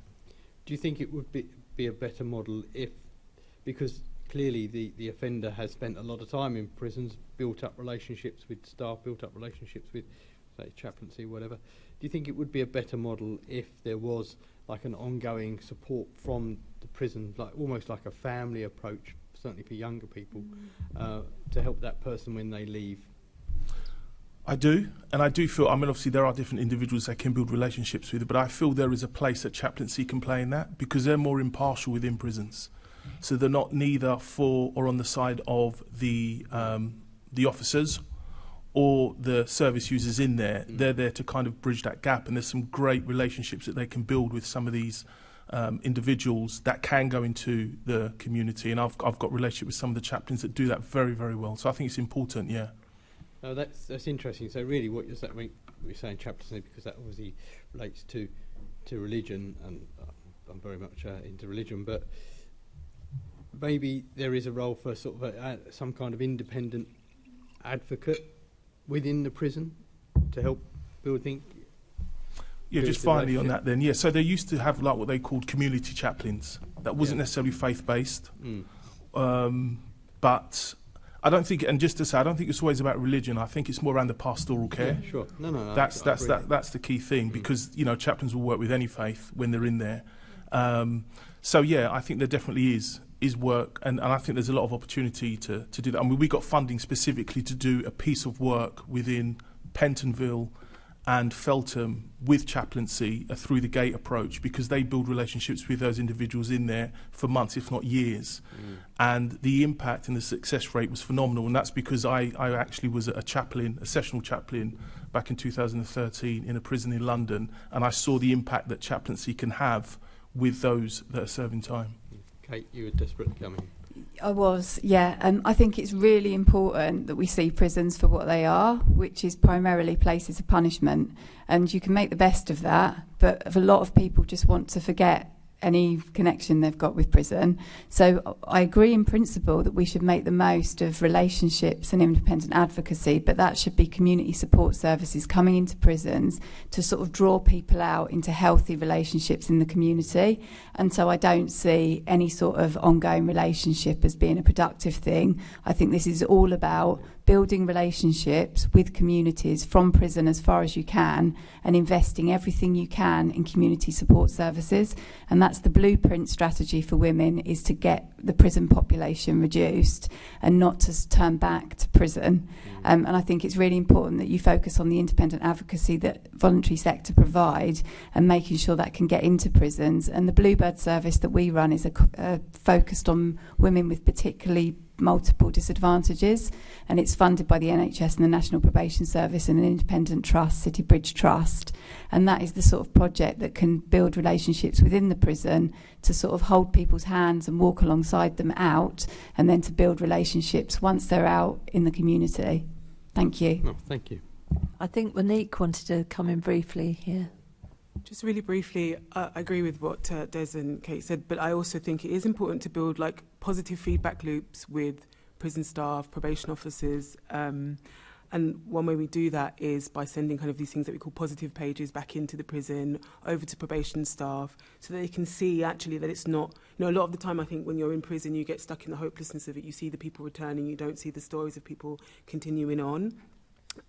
you think it would be a better model if, because clearly the offender has spent a lot of time in prisons, built up relationships with staff, built up relationships with, say, chaplaincy, whatever. Do you think it would be a better model if there was like an ongoing support from the prison, like almost like a family approach, certainly for younger people, to help that person when they leave?
I do, and I do feel, I mean, obviously there are different individuals they can build relationships with, but I feel there is a place that chaplaincy can play in that, because they're more impartial within prisons. So they're not neither for or on the side of the officers or the service users in there. They're there to kind of bridge that gap, and there's some great relationships that they can build with some of these individuals that can go into the community, and I've got relationship with some of the chaplains that do that very, very well. So I think it's important, yeah.
Oh, that's interesting. So really what you're saying, we're saying chaplaincy because that obviously relates to religion, and I'm very much into religion, but maybe there is a role for sort of some kind of independent advocate within the prison to help build things.
Yeah, just finally on that then. Yeah, so they used to have like what they called community chaplains. That wasn't necessarily faith-based. But I don't think, and just to say, I don't think it's always about religion. I think it's more around the pastoral care.
Yeah, sure. No.
That's the key thing, because, you know, chaplains will work with any faith when they're in there. So yeah, I think there definitely is work, and I think there's a lot of opportunity to do that. I mean, we got funding specifically to do a piece of work within Pentonville and Feltham with chaplaincy, a through the gate approach, because they build relationships with those individuals in there for months, if not years. And the impact and the success rate was phenomenal, and that's because I actually was a chaplain, a sessional chaplain, back in 2013 in a prison in London, and I saw the impact that chaplaincy can have with those that are serving time.
Kate, you were desperate to come in.
I was, yeah. I think it's really important that we see prisons for what they are, which is primarily places of punishment. And you can make the best of that, but a lot of people just want to forget any connection they've got with prison. So I agree in principle that we should make the most of relationships and independent advocacy, but that should be community support services coming into prisons to sort of draw people out into healthy relationships in the community. And so I don't see any sort of ongoing relationship as being a productive thing. I think this is all about building relationships with communities from prison as far as you can, and investing everything you can in community support services. And that's the blueprint strategy for women, is to get the prison population reduced and not to turn back to prison. And I think it's really important that you focus on the independent advocacy that voluntary sector provide, and making sure that can get into prisons. And the Bluebird service that we run is focused on women with particularly multiple disadvantages, and it's funded by the NHS and the National Probation Service and an independent trust, City Bridge Trust. And that is the sort of project that can build relationships within the prison to sort of hold people's hands and walk alongside them out, and then to build relationships once they're out in the community. Thank you.
Oh, thank you.
I think Monique wanted to come in briefly here.
Just really briefly, I agree with what Des and Kate said, but I also think it is important to build like positive feedback loops with prison staff, probation officers, and one way we do that is by sending kind of these things that we call positive pages back into the prison, over to probation staff, so that they can see actually that it's not, you know, a lot of the time I think when you're in prison you get stuck in the hopelessness of it. You see the people returning, you don't see the stories of people continuing on,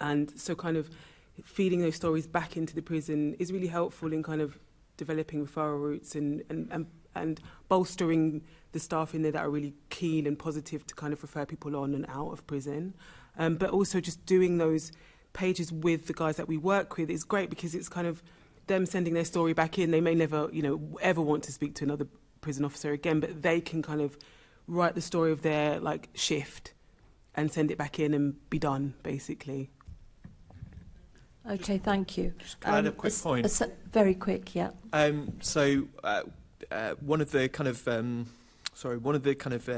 and so kind of feeding those stories back into the prison is really helpful in kind of developing referral routes and bolstering the staff in there that are really keen and positive to kind of refer people on and out of prison. But also just doing those pages with the guys that we work with is great, because it's kind of them sending their story back in. They may never, you know, ever want to speak to another prison officer again, but they can kind of write the story of their like shift and send it back in and be done, basically.
Okay, thank you.
Can I add a quick point?
Very quick, yeah.
One of the kind of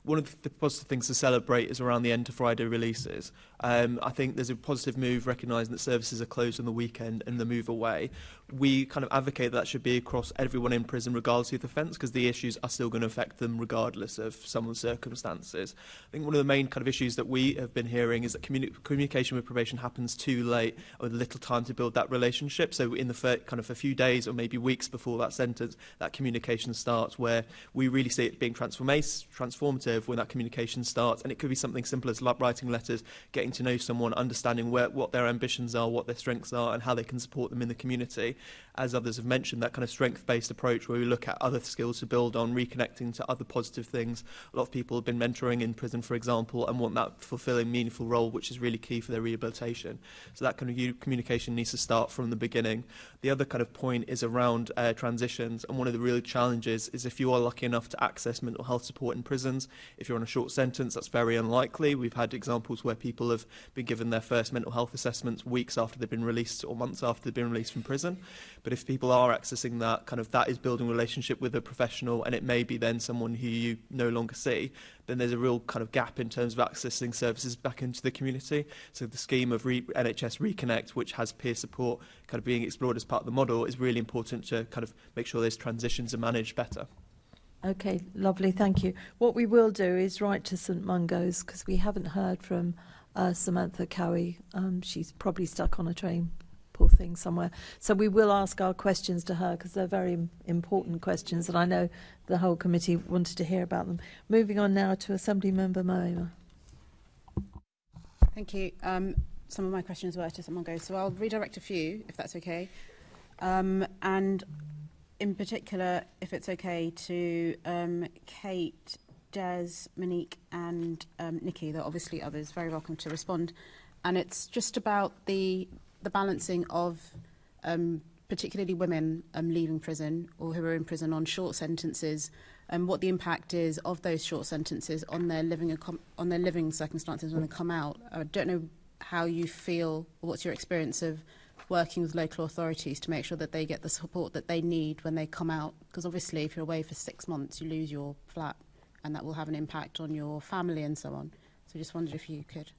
one of the positive things to celebrate is around the end to Friday releases. I think there's a positive move recognising that services are closed on the weekend and the move away. We kind of advocate that should be across everyone in prison regardless of the offence, because the issues are still going to affect them regardless of someone's circumstances. I think one of the main kind of issues that we have been hearing is that communication with probation happens too late, or with little time to build that relationship. So in the kind of a few days or maybe weeks before that sentence, that communication starts, where we really see it being transformative when that communication starts. And it could be something simple as writing letters, getting to know someone, understanding what their ambitions are, what their strengths are, and how they can support them in the community. As others have mentioned, that kind of strength-based approach where we look at other skills to build on, reconnecting to other positive things. A lot of people have been mentoring in prison, for example, and want that fulfilling, meaningful role, which is really key for their rehabilitation. So that kind of communication needs to start from the beginning. The other kind of point is around transitions, and one of the real challenges is if you are lucky enough to access mental health support in prisons. If you're on a short sentence, that's very unlikely. We've had examples where people have been given their first mental health assessments weeks after they've been released or months after they've been released from prison. But if people are accessing that, that is building a relationship with a professional, and it may be then someone who you no longer see, then there's a real kind of gap in terms of accessing services back into the community. So the scheme of NHS Reconnect, which has peer support kind of being explored as part of the model, is really important to kind of make sure those transitions are managed better.
Okay, lovely, thank you. What we will do is write to St Mungo's, because we haven't heard from Samantha Cowie. She's probably stuck on a train, poor thing, somewhere. So we will ask our questions to her, because they're very important questions, and I know the whole committee wanted to hear about them. Moving on now to Assembly Member Moema.
Thank you. Some of my questions were to St Mungo's, so I'll redirect a few, if that's okay. And in particular, if it's okay, to Kate, Dez, Monique and Niki, though obviously others very welcome to respond. And it's just about the balancing of particularly women leaving prison or who are in prison on short sentences, and what the impact is of those short sentences on their living circumstances when they come out. I don't know how you feel, or what's your experience of working with local authorities to make sure that they get the support that they need when they come out, because obviously if you're away for 6 months you lose your flat, and that will have an impact on your family and so on. So I just wondered if you could.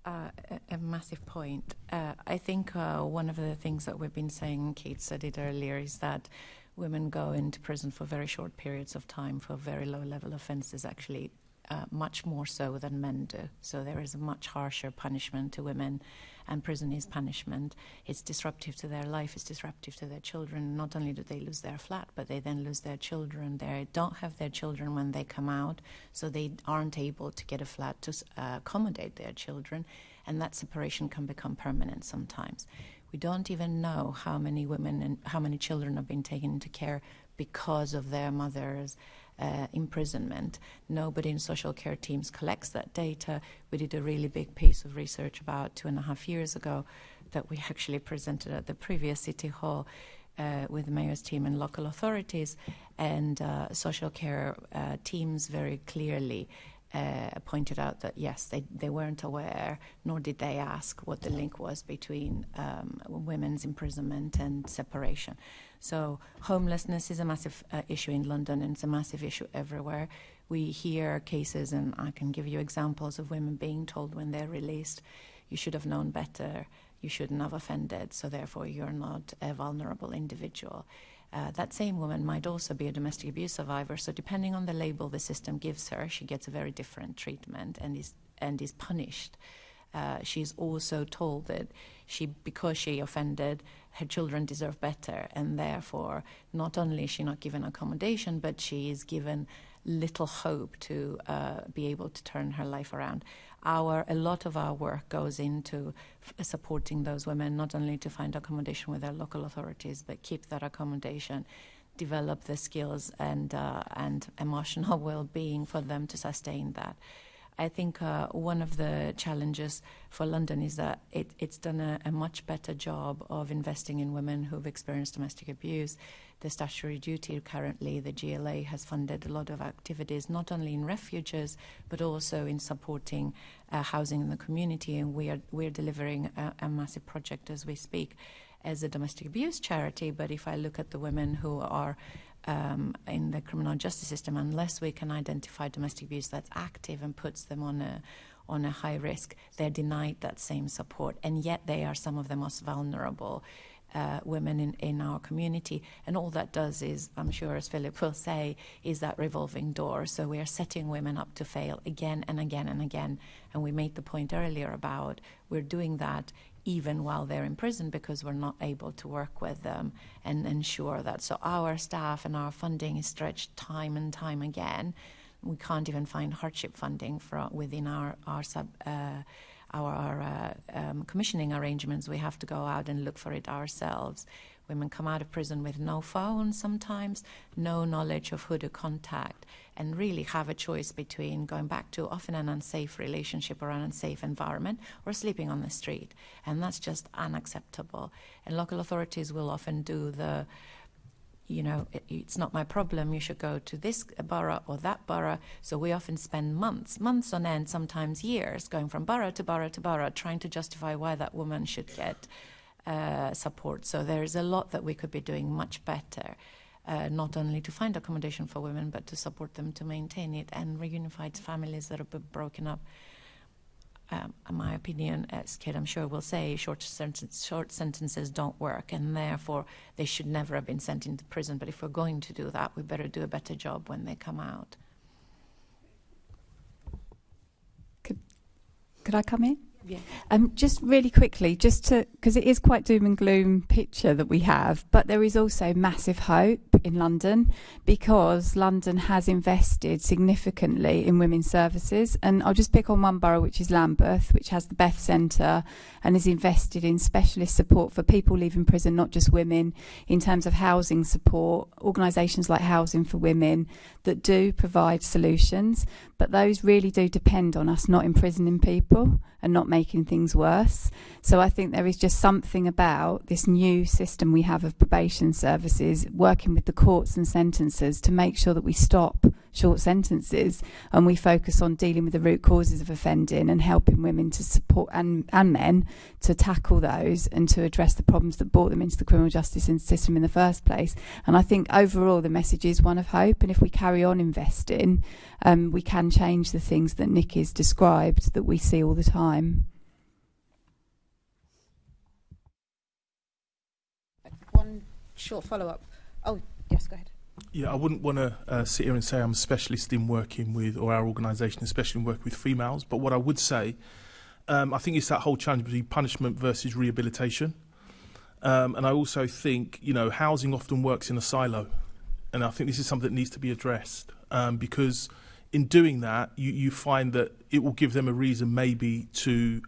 A massive point. I think one of the things that we've been saying, Kate said it earlier, is that women go into prison for very short periods of time for very low-level offences, actually much more so than men do. So there is a much harsher punishment to women, and prison is punishment. It's disruptive to their life, it's disruptive to their children. Not only do they lose their flat, but they then lose their children. They don't have their children when they come out, so they aren't able to get a flat to accommodate their children, and that separation can become permanent sometimes. We don't even know how many women and how many children have been taken into care because of their mother's imprisonment. Nobody in social care teams collects that data. We did a really big piece of research about 2.5 years ago that we actually presented at the previous City Hall with the Mayor's team and local authorities, and social care teams very clearly pointed out that yes, they weren't aware, nor did they ask what the link was between women's imprisonment and separation. So homelessness is a massive issue in London, and it's a massive issue everywhere. We hear cases, and I can give you examples of women being told when they're released, you should have known better, you shouldn't have offended, so therefore you're not a vulnerable individual. That same woman might also be a domestic abuse survivor, so depending on the label the system gives her, she gets a very different treatment and is punished. She's also told that because she offended, her children deserve better, and therefore not only is she not given accommodation, but she is given little hope to be able to turn her life around. A lot of our work goes into supporting those women, not only to find accommodation with their local authorities, but keep that accommodation, develop the skills and emotional well-being for them to sustain that. I think one of the challenges for London is that it's done a much better job of investing in women who've experienced domestic abuse. The statutory duty currently, the GLA has funded a lot of activities, not only in refuges, but also in supporting housing in the community, and we're delivering a massive project as we speak as a domestic abuse charity. But if I look at the women who are in the criminal justice system, unless we can identify domestic abuse that's active and puts them on a high risk, they're denied that same support, and yet they are some of the most vulnerable women in our community. And all that does is, I'm sure as Philip will say, is that revolving door. So we are setting women up to fail again and again and again. And we made the point earlier about we're doing that even while they're in prison because we're not able to work with them and ensure that. So our staff and our funding is stretched time and time again. We can't even find hardship funding within our commissioning arrangements. We have to go out and look for it ourselves. Women come out of prison with no phone sometimes, no knowledge of who to contact, and really have a choice between going back to often an unsafe relationship or an unsafe environment or sleeping on the street. And that's just unacceptable. And local authorities will often do it's not my problem, you should go to this borough or that borough. So we often spend months on end, sometimes years, going from borough to borough to borough, trying to justify why that woman should get support. So there's a lot that we could be doing much better, not only to find accommodation for women, but to support them to maintain it and reunify families that have been broken up. In my opinion, as Kate I'm sure will say, short sentences don't work, and therefore they should never have been sent into prison. But if we're going to do that, we better do a better job when they come out.
Could I come in?
Yeah.
Just really quickly, because it is quite doom and gloom picture that we have, but there is also massive hope in London because London has invested significantly in women's services. And I'll just pick on one borough, which is Lambeth, which has the Beth Centre and has invested in specialist support for people leaving prison, not just women, in terms of housing support, organisations like Housing for Women that do provide solutions. But those really do depend on us not imprisoning people and not making things worse. So I think there is just something about this new system we have of probation services, working with the courts and sentencers to make sure that we stop short sentences and we focus on dealing with the root causes of offending and helping women to support and men to tackle those and to address the problems that brought them into the criminal justice system in the first place. And I think overall the message is one of hope, and if we carry on investing, we can change the things that Niki's described that we see all the time.
One short follow-up. Oh, yes, go ahead.
Yeah, I wouldn't want to sit here and say I'm a specialist in working with, or our organisation, especially in working with females. But what I would say, I think it's that whole challenge between punishment versus rehabilitation. And I also think, housing often works in a silo. And I think this is something that needs to be addressed because in doing that, you find that it will give them a reason maybe to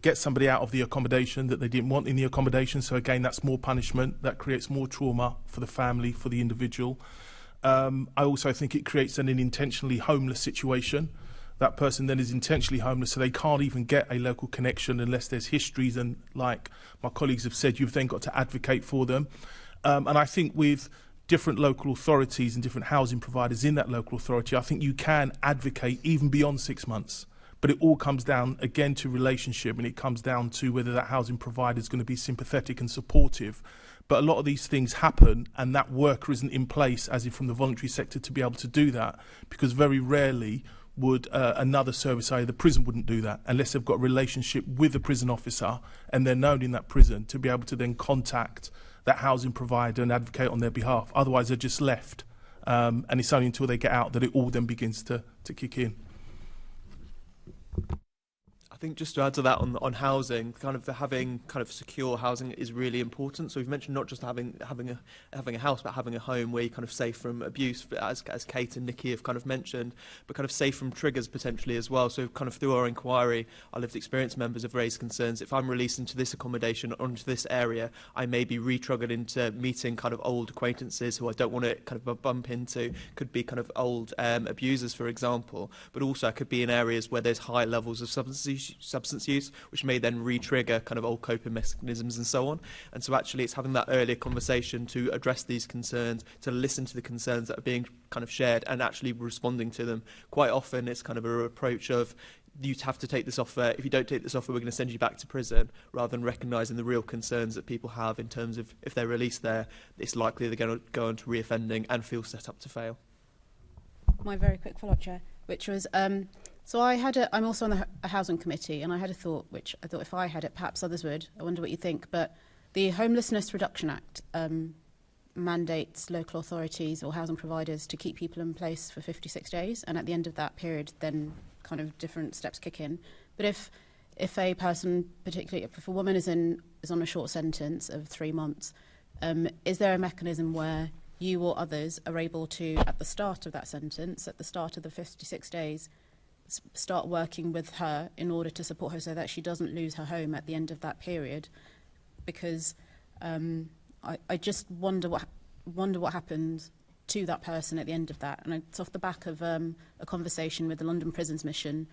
get somebody out of the accommodation that they didn't want in the accommodation. So again, that's more punishment. That creates more trauma for the family, for the individual. I also think it creates an intentionally homeless situation. That person then is intentionally homeless, so they can't even get a local connection unless there's histories. And like my colleagues have said, you've then got to advocate for them. And I think with different local authorities and different housing providers in that local authority, I think you can advocate even beyond 6 months. But it all comes down, again, to relationship, and it comes down to whether that housing provider is going to be sympathetic and supportive. But a lot of these things happen, and that worker isn't in place, as in from the voluntary sector, to be able to do that, because very rarely would another service, i.e. the prison, wouldn't do that unless they've got a relationship with the prison officer and they're known in that prison to be able to then contact that housing provider and advocate on their behalf. Otherwise, they're just left. And it's only until they get out that it all then begins to kick in.
I think just to add to that on housing, having secure housing is really important. So we've mentioned not just having a house, but having a home where you're safe from abuse, as Kate and Niki have mentioned, but safe from triggers potentially as well. So through our inquiry, our lived experience members have raised concerns. If I'm released into this accommodation, onto this area, I may be re-triggered into meeting old acquaintances who I don't want to bump into. Could be old abusers, for example, but also I could be in areas where there's high levels of substance use, which may then re-trigger old coping mechanisms and so on. And so actually it's having that earlier conversation to address these concerns, to listen to the concerns that are being shared and actually responding to them. Quite often it's a approach of, you have to take this offer. If you don't take this offer, we're going to send you back to prison, rather than recognising the real concerns that people have in terms of if they're released there, it's likely they're going to go on to reoffending and feel set up to fail.
My very quick follow-up, Chair, which was, so I'm also on a housing committee, and I had a thought, which I thought if I had it, perhaps others would. I wonder what you think. But the Homelessness Reduction Act mandates local authorities or housing providers to keep people in place for 56 days, and at the end of that period, then kind of different steps kick in. But if a person, particularly if a woman is on a short sentence of 3 months, is there a mechanism where you or others are able to, at the start of that sentence, at the start of the 56 days, start working with her in order to support her so that she doesn't lose her home at the end of that period? Because I just wonder what happens to that person at the end of that. And it's off the back of a conversation with the London Prisons Mission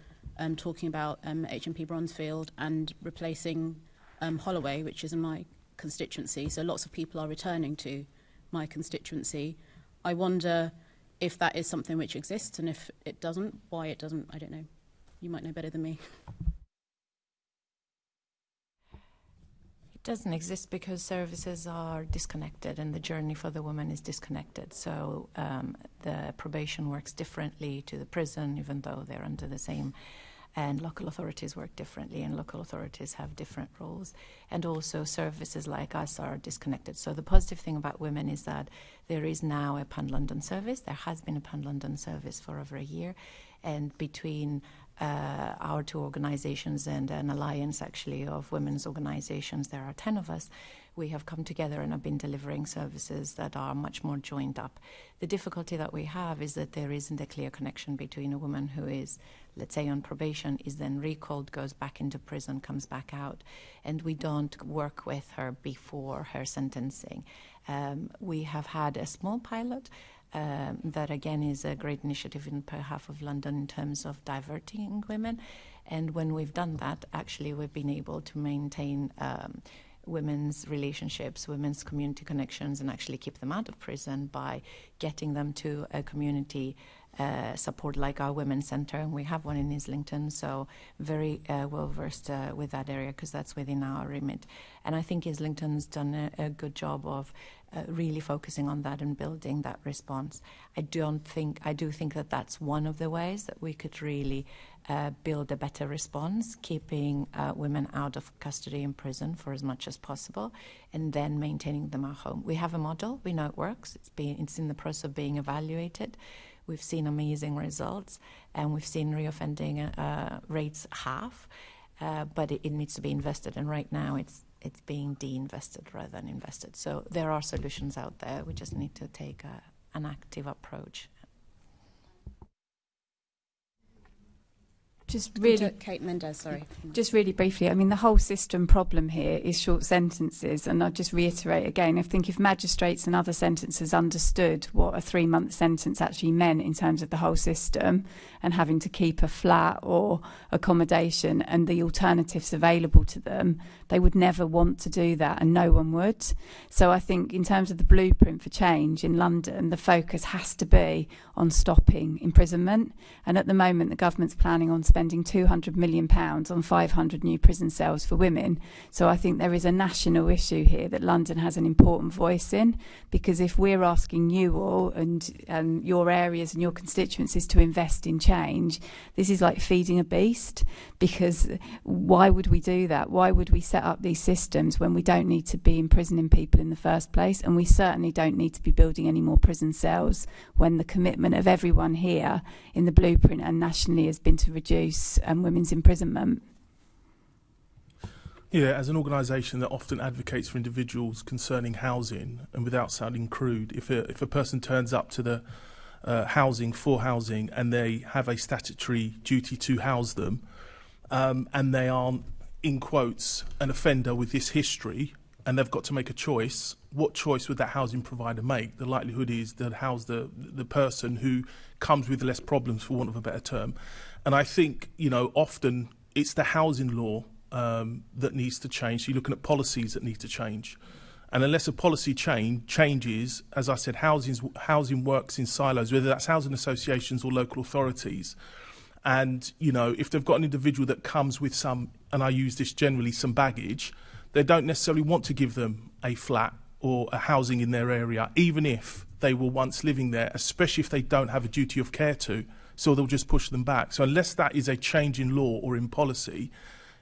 talking about HMP Bronzefield and replacing Holloway, which is in my constituency. So lots of people are returning to my constituency. I wonder if that is something which exists, and if it doesn't, why it doesn't, I don't know. You might know better than me.
It doesn't exist because services are disconnected and the journey for the woman is disconnected. So the probation works differently to the prison, even though they're under the same, and local authorities work differently, and local authorities have different roles. And also services like us are disconnected. So the positive thing about women is that there is now a Pan-London service. There has been a Pan-London service for over a year. And between our two organisations and an alliance actually of women's organisations, there are 10 of us, we have come together and have been delivering services that are much more joined up. The difficulty that we have is that there isn't a clear connection between a woman who is, let's say, on probation, is then recalled, goes back into prison, comes back out, and we don't work with her before her sentencing. We have had a small pilot that again is a great initiative in behalf of London in terms of diverting women, and when we've done that, actually we've been able to maintain women's relationships, women's community connections, and actually keep them out of prison by getting them to a community support like our Women's Centre, and we have one in Islington, so very well versed with that area because that's within our remit. And I think Islington's done a good job of really focusing on that and building that response. I do think that that's one of the ways that we could really build a better response, keeping women out of custody in prison for as much as possible, and then maintaining them at home. We have a model. We know it works. It's in the process of being evaluated. We've seen amazing results, and we've seen reoffending rates half, but it needs to be invested. And right now, it's being de-invested rather than invested. So there are solutions out there. We just need to take an active approach.
Just really,
Kate Mendez, sorry.
Just really briefly, I mean, the whole system problem here is short sentences, and I'll just reiterate again, I think if magistrates and other sentencers understood what a 3-month sentence actually meant in terms of the whole system and having to keep a flat or accommodation and the alternatives available to them, they would never want to do that, and no one would. So I think in terms of the blueprint for change in London, the focus has to be on stopping imprisonment, and at the moment the government's planning on spending £200 million on 500 new prison cells for women. So I think there is a national issue here that London has an important voice in, because if we're asking you all and your areas and your constituencies to invest in change, this is like feeding a beast, because why would we do that? Why would we set up these systems when we don't need to be imprisoning people in the first place? And we certainly don't need to be building any more prison cells when the commitment of everyone here in the blueprint and nationally has been to reduce women's imprisonment.
Yeah, as an organisation that often advocates for individuals concerning housing, and without sounding crude, if a person turns up to the housing and they have a statutory duty to house them, and they aren't, in quotes, an offender with this history, and they've got to make a choice, what choice would that housing provider make? The likelihood is they'll house the person who comes with less problems, for want of a better term. And I think, often it's the housing law that needs to change. So you're looking at policies that need to change. And unless a policy changes, as I said, housing works in silos, whether that's housing associations or local authorities. And, you know, if they've got an individual that comes with some, and I use this generally, some baggage, they don't necessarily want to give them a flat or a housing in their area, even if they were once living there, especially if they don't have a duty of care to. So they'll just push them back. So unless that is a change in law or in policy,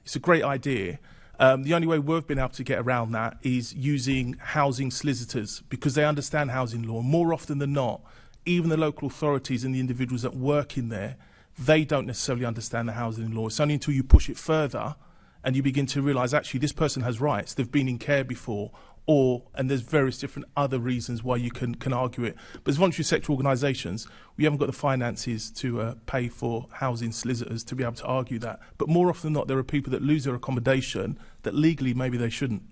it's a great idea. The only way we've been able to get around that is using housing solicitors, because they understand housing law. More often than not, even the local authorities and the individuals that work in there, they don't necessarily understand the housing law. It's only until you push it further and you begin to realise, actually, this person has rights. They've been in care before, and there's various different other reasons why you can argue it. But as voluntary sector organisations, we haven't got the finances to pay for housing solicitors to be able to argue that. But more often than not, there are people that lose their accommodation that legally maybe they shouldn't.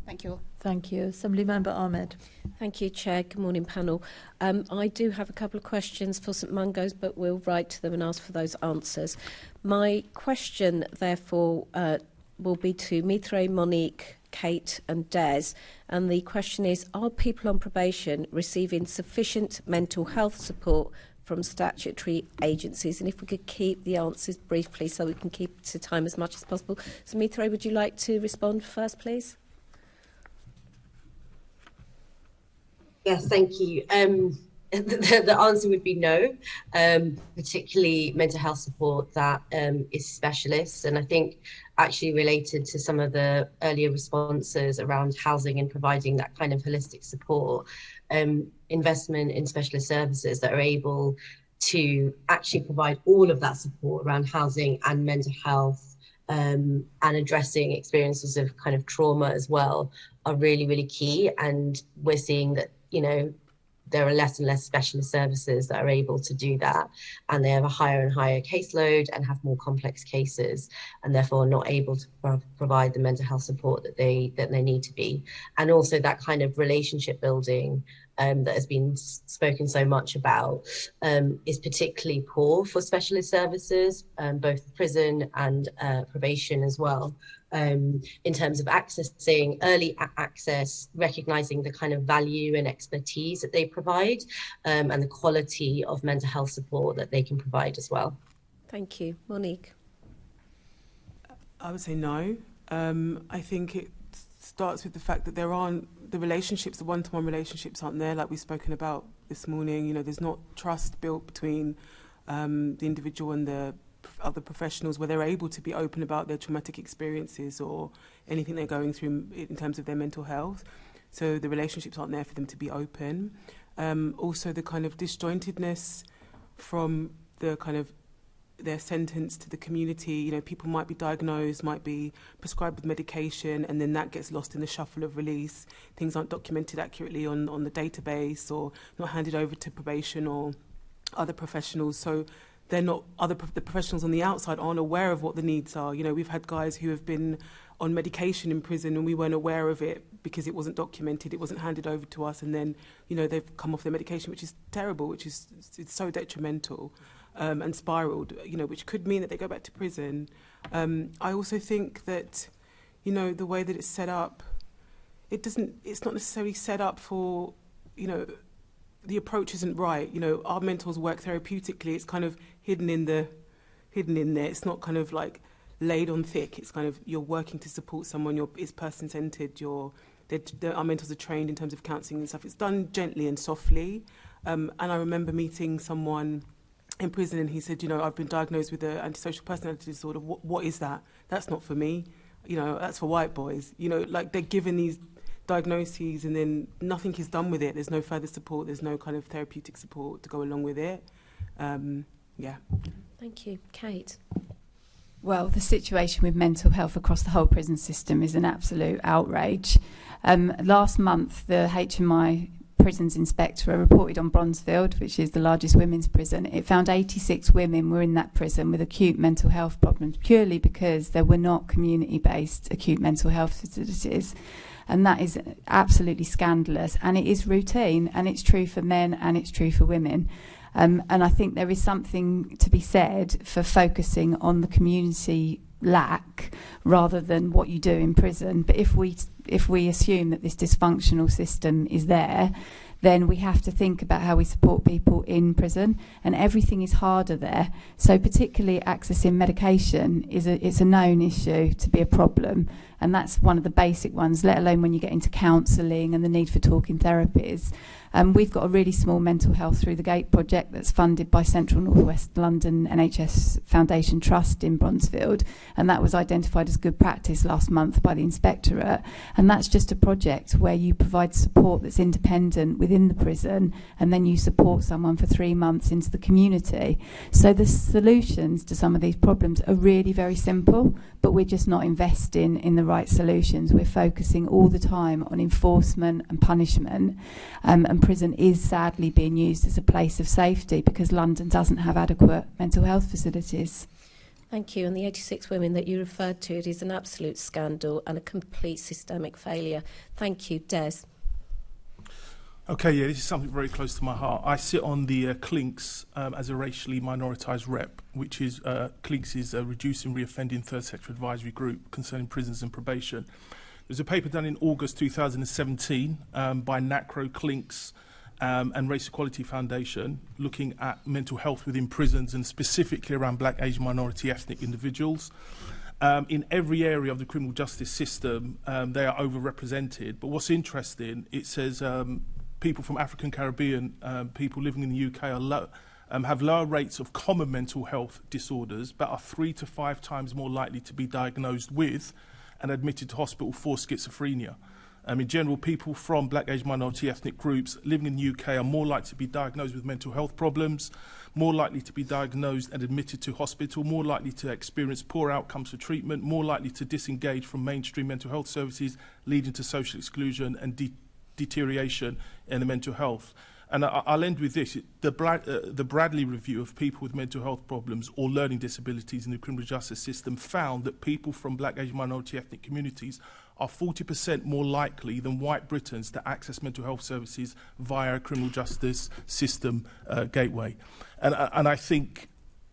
Thank you.
Thank you. Assembly Member Ahmed.
Thank you, Chair. Good morning, panel. I do have a couple of questions for St Mungo's, but we'll write to them and ask for those answers. My question, therefore, will be to Mithre, Monique, Kate and Dez. And the question is, are people on probation receiving sufficient mental health support from statutory agencies? And if we could keep the answers brief, please, so we can keep to time as much as possible. So Mithre, would you like to respond first, please?
Yes, thank you. The answer would be no, particularly mental health support that is specialist. And I think actually related to some of the earlier responses around housing and providing that kind of holistic support, investment in specialist services that are able to actually provide all of that support around housing and mental health, and addressing experiences of kind of trauma as well are really, really key. And we're seeing that, you know, there are less and less specialist services that are able to do that, and they have a higher and higher caseload and have more complex cases, and therefore not able to provide the mental health support that they need to be. And also that kind of relationship building that has been spoken so much about is particularly poor for specialist services, both prison and probation as well. In terms of accessing early access, recognising the kind of value and expertise that they provide, and the quality of mental health support that they can provide as well.
Thank you. Monique?
I would say no. I think it starts with the fact that there aren't the relationships, the one-to-one relationships aren't there, like we've spoken about this morning. You know, there's not trust built between the individual and the other professionals, where they're able to be open about their traumatic experiences or anything they're going through in terms of their mental health. So the relationships aren't there for them to be open. Also the kind of disjointedness from the kind of their sentence to the community. You know, people might be diagnosed, might be prescribed with medication, and then that gets lost in the shuffle of release. Things aren't documented accurately on the database, or not handed over to probation or other professionals. So they're not, the professionals on the outside aren't aware of what the needs are. You know, we've had guys who have been on medication in prison and we weren't aware of it because it wasn't documented, it wasn't handed over to us, and then, you know, they've come off their medication, which is terrible, it's so detrimental, and spiraled, you know, which could mean that they go back to prison. I also think that, you know, the way that it's set up, it's not necessarily set up for, you know, the approach isn't right. You know, our mentors work therapeutically. It's kind of hidden in there. It's not kind of like laid on thick. It's kind of, you're working to support someone. It's person-centered. Our mentors are trained in terms of counselling and stuff. It's done gently and softly. And I remember meeting someone in prison, and he said, you know, I've been diagnosed with an antisocial personality disorder. What is that? That's not for me. You know, that's for white boys. You know, like they're given these diagnoses and then nothing is done with it. There's no further support. There's no kind of therapeutic support to go along with it. Yeah.
Thank you. Kate?
Well, the situation with mental health across the whole prison system is an absolute outrage. Last month, the HMI Prisons Inspectorate reported on Bronzefield, which is the largest women's prison. It found 86 women were in that prison with acute mental health problems, purely because there were not community-based acute mental health facilities. And that is absolutely scandalous. And it is routine, and it's true for men and it's true for women. And I think there is something to be said for focusing on the community lack rather than what you do in prison. But if we assume that this dysfunctional system is there, then we have to think about how we support people in prison, and everything is harder there. So particularly accessing medication it's a known issue to be a problem, and that's one of the basic ones, let alone when you get into counselling and the need for talking therapies. We've got a really small mental health through the gate project that's funded by Central North West London NHS Foundation Trust in Bronzefield, and that was identified as good practice last month by the Inspectorate. And that's just a project where you provide support that's independent within the prison, and then you support someone for 3 months into the community. So the solutions to some of these problems are really very simple, but we're just not investing in the right solutions. We're focusing all the time on enforcement and punishment, and prison is sadly being used as a place of safety because London doesn't have adequate mental health facilities.
Thank you. And the 86 women that you referred to, it is an absolute scandal and a complete systemic failure. Thank you. Des.
Okay, yeah, this is something very close to my heart. I sit on the CLINKS as a racially minoritized rep, which is CLINKS is a Reducing Reoffending Third Sector Advisory Group concerning prisons and probation. There's a paper done in August 2017 by NACRO, CLINKS and Race Equality Foundation looking at mental health within prisons and specifically around black, Asian, minority, ethnic individuals. In every area of the criminal justice system, they are overrepresented. But what's interesting, it says people from African Caribbean, people living in the UK have lower rates of common mental health disorders, but are 3 to 5 times more likely to be diagnosed with and admitted to hospital for schizophrenia. In general, people from black, Asian, minority ethnic groups living in the UK are more likely to be diagnosed with mental health problems, more likely to be diagnosed and admitted to hospital, more likely to experience poor outcomes for treatment, more likely to disengage from mainstream mental health services, leading to social exclusion and deterioration in the mental health. And I'll end with this. The Bradley Review of people with mental health problems or learning disabilities in the criminal justice system found that people from black, Asian, minority ethnic communities are 40% more likely than white Britons to access mental health services via a criminal justice system gateway. And I think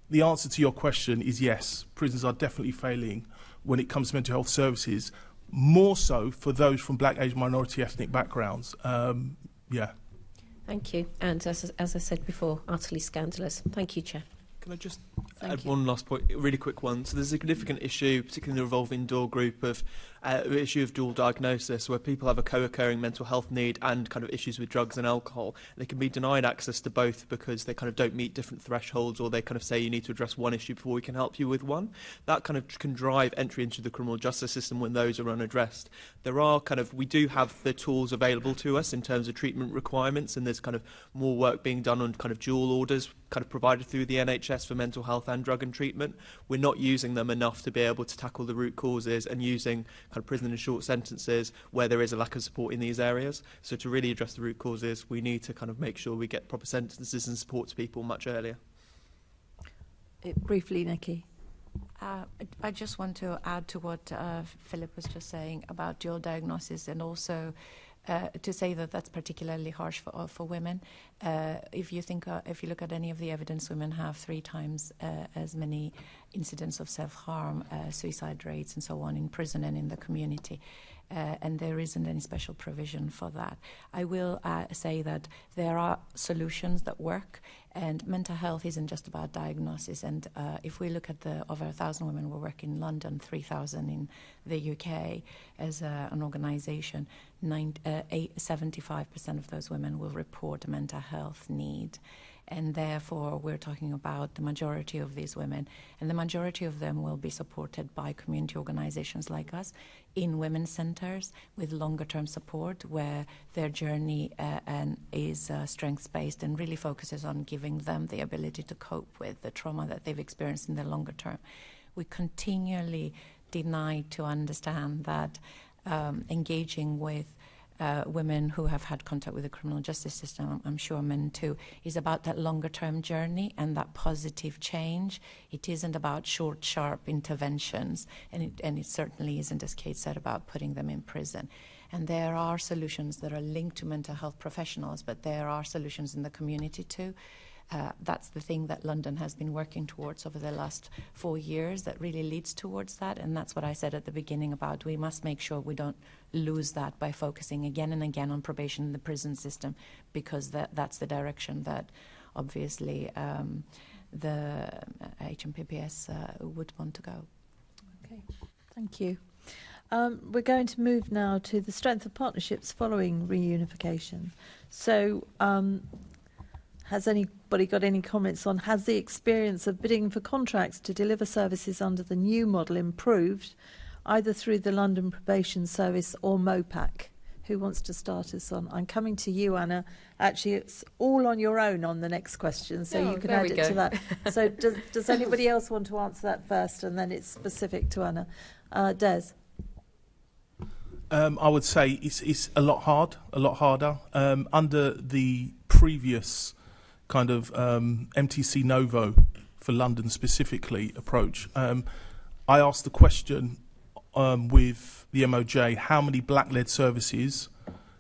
the answer to your question is yes, prisons are definitely failing when it comes to mental health services, more so for those from black, Asian, minority ethnic backgrounds. Yeah.
Thank you. And as I said before, utterly scandalous. Thank you, Chair.
Can I just add one last point, a really quick one? So there's a significant issue, particularly in the Revolving Door group, of issue of dual diagnosis, where people have a co-occurring mental health need and kind of issues with drugs and alcohol. They can be denied access to both because they kind of don't meet different thresholds, or they kind of say you need to address one issue before we can help you with one. That kind of can drive entry into the criminal justice system when those are unaddressed. There are we do have the tools available to us in terms of treatment requirements, and there's kind of more work being done on kind of dual orders kind of provided through the NHS for mental health and drug and treatment. We're not using them enough to be able to tackle the root causes, and using kind of prison and short sentences where there is a lack of support in these areas. So to really address the root causes, we need to kind of make sure we get proper sentences and support to people much earlier.
Briefly, Niki.
I just want to add to what Philip was just saying about dual diagnosis, and also to say that that's particularly harsh for women. If you look at any of the evidence, women have 3 times as many incidents of self-harm, suicide rates, and so on in prison and in the community. And there isn't any special provision for that. I will say that there are solutions that work, and mental health isn't just about diagnosis. And if we look at the over 1,000 women who work in London, 3,000 in the UK as an organisation, 75% of those women will report a mental health need. And therefore, we're talking about the majority of these women, and the majority of them will be supported by community organizations like us in women's centres with longer-term support, where their journey is strengths-based and really focuses on giving them the ability to cope with the trauma that they've experienced in the longer term. We continually deny to understand that engaging with women who have had contact with the criminal justice system, I'm sure men too, is about that longer-term journey and that positive change. It isn't about short, sharp interventions, and it certainly isn't, as Kate said, about putting them in prison. And there are solutions that are linked to mental health professionals, but there are solutions in the community too. That's the thing that London has been working towards over the last 4 years that really leads towards that. And that's what I said at the beginning about we must make sure we don't lose that by focusing again and again on probation in the prison system, because that's the direction that obviously the HMPPS would want to go.
Okay, thank you. We're going to move now to the strength of partnerships following reunification. So has anybody got any comments on, has the experience of bidding for contracts to deliver services under the new model improved, either through the London Probation Service or Mopak? Who wants to start us on? I'm coming to you, Anna. Actually, it's all on your own on the next question, so you can add it to that. So does anybody else want to answer that first, and then it's specific to Anna? Dez?
I would say it's a lot harder. Under the previous kind of MTC Novo for London specifically approach, I asked the question with the MOJ, how many black-led services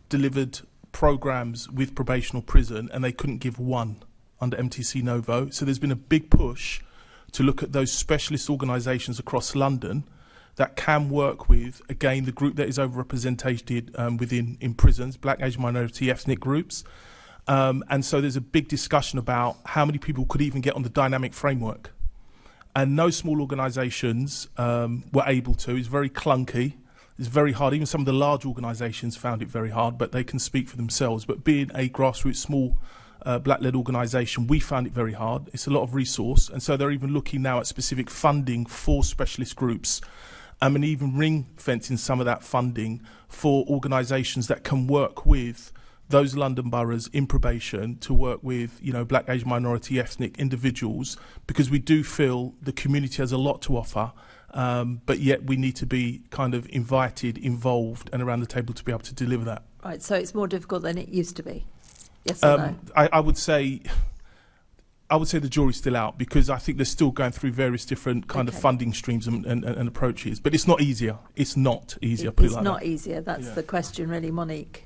delivered programs with probation or prison, and they couldn't give one under MTC Novo. So there's been a big push to look at those specialist organisations across London that can work with, again, the group that is overrepresented within prisons, black, Asian, minority, ethnic groups. And so there's a big discussion about how many people could even get on the dynamic framework. And no small organisations were able to. It's very clunky. It's very hard. Even some of the large organisations found it very hard, but they can speak for themselves. But being a grassroots, small, black-led organisation, we found it very hard. It's a lot of resource. And so they're even looking now at specific funding for specialist groups, and even ring-fencing some of that funding for organisations that can work with those London boroughs in probation to work with, black, Asian, minority, ethnic individuals, because we do feel the community has a lot to offer, but yet we need to be kind of invited, involved, and around the table to be able to deliver that.
Right, so it's more difficult than it used to be. Yes or no?
I would say the jury's still out, because I think they're still going through various different kind of funding streams and approaches. But it's not easier. It's not easier.
It's not easier. That's the question, really, Monique.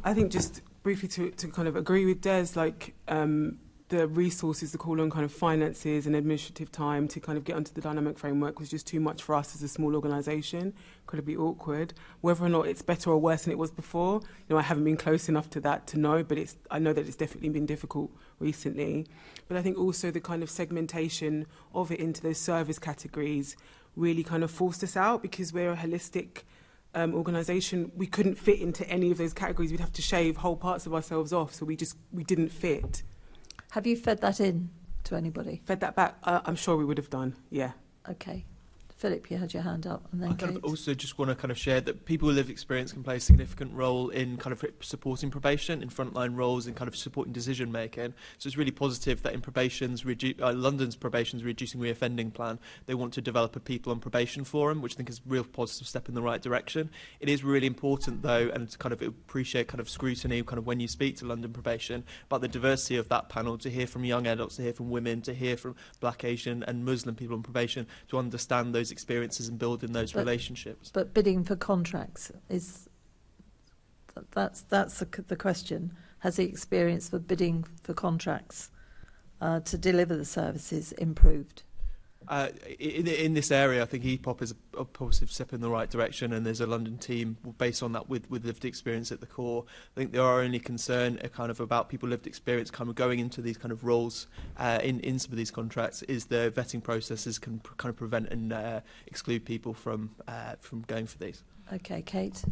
I think just briefly to kind of agree with Des, like the resources, the call on kind of finances and administrative time to kind of get onto the dynamic framework was just too much for us as a small organisation. Incredibly awkward. Whether or not it's better or worse than it was before, I haven't been close enough to that to know, but I know that it's definitely been difficult recently. But I think also the kind of segmentation of it into those service categories really kind of forced us out, because we're a holistic organisation. We couldn't fit into any of those categories. We'd have to shave whole parts of ourselves off, so we didn't fit.
Have you fed that in to anybody?
Fed that back? I'm sure we would have done, yeah.
Okay. Philip, you had your hand up, and then
I kind of also just want to kind of share that people with lived experience can play a significant role in kind of supporting probation, in frontline roles, and kind of supporting decision making. So it's really positive that in London's probation's reducing reoffending plan, they want to develop a people on probation forum, which I think is a real positive step in the right direction. It is really important though, and to kind of appreciate kind of scrutiny, kind of when you speak to London probation, about the diversity of that panel, to hear from young adults, to hear from women, to hear from black, Asian, and Muslim people on probation, to understand those experiences and building those relationships.
But bidding for contracts that's the question. Has the experience for bidding for contracts to deliver the services improved?
In this area, I think EPOP is a positive step in the right direction, and there's a London team based on that with lived experience at the core. I think our only concern kind of about people lived experience kind of going into these kind of roles in some of these contracts is the vetting processes can kind of prevent and exclude people from going for these.
Okay, Kate.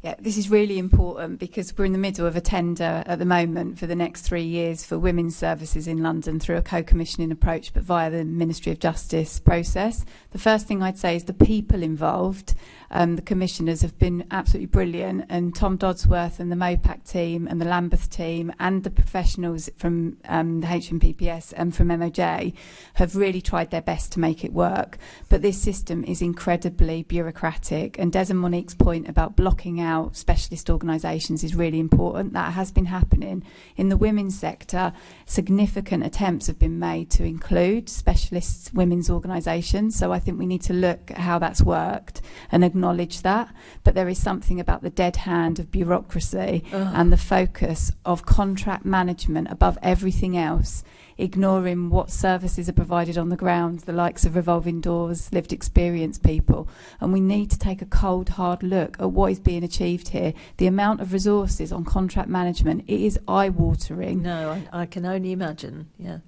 Yeah, this is really important because we're in the middle of a tender at the moment for the next 3 years for women's services in London through a co-commissioning approach, but via the Ministry of Justice process. The first thing I'd say is the people involved. The commissioners have been absolutely brilliant, and Tom Dodsworth and the Mopak team and the Lambeth team and the professionals from the HMPPS and from MOJ have really tried their best to make it work. But this system is incredibly bureaucratic, and Des and Monique's point about blocking out out specialist organisations is really important. That has been happening. In the women's sector, significant attempts have been made to include specialist women's organisations. So I think we need to look at how that's worked and acknowledge that. But there is something about the dead hand of bureaucracy and the focus of contract management above everything else, ignoring what services are provided on the ground, the likes of revolving doors, lived experience people. And we need to take a cold, hard look at what is being achieved here. The amount of resources on contract management, it is eye-watering.
No, I can only imagine, yeah.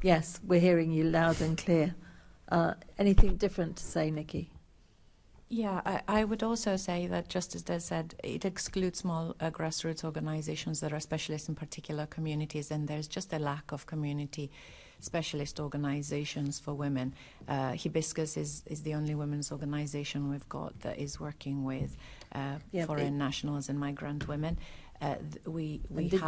Yes, we're hearing you loud and clear. Anything different to say, Niki?
Yeah, I would also say that, just as Dez said, it excludes small grassroots organizations that are specialists in particular communities, and there's just a lack of community specialist organizations for women. Hibiscus is the only women's organization we've got that is working with foreign nationals and migrant women. Do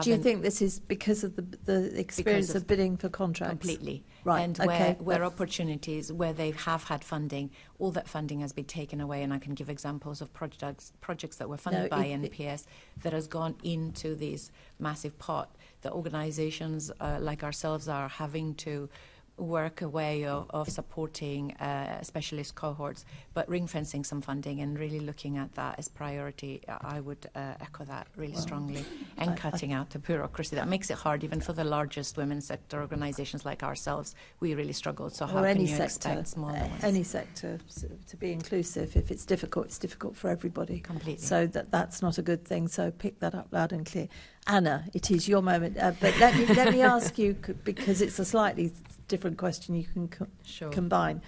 you think this is because of the experience of bidding for contracts? Completely.
Right.
And where opportunities, where they have had funding, all that funding has been taken away, and I can give examples of projects that were funded by NPS that has gone into this massive pot that organizations like ourselves are having to work a way of supporting specialist cohorts, but ring-fencing some funding and really looking at that as priority. I would echo that really strongly, and cutting out the bureaucracy that makes it hard even for the largest women's sector organisations like ourselves. We really struggle. So how can you expect smaller ones?
Any sector to be inclusive. If it's difficult for everybody.
Completely.
So that's not a good thing. So pick that up loud and clear. Anna, it is your moment. But let me ask you, because it's a slightly different question you can combine.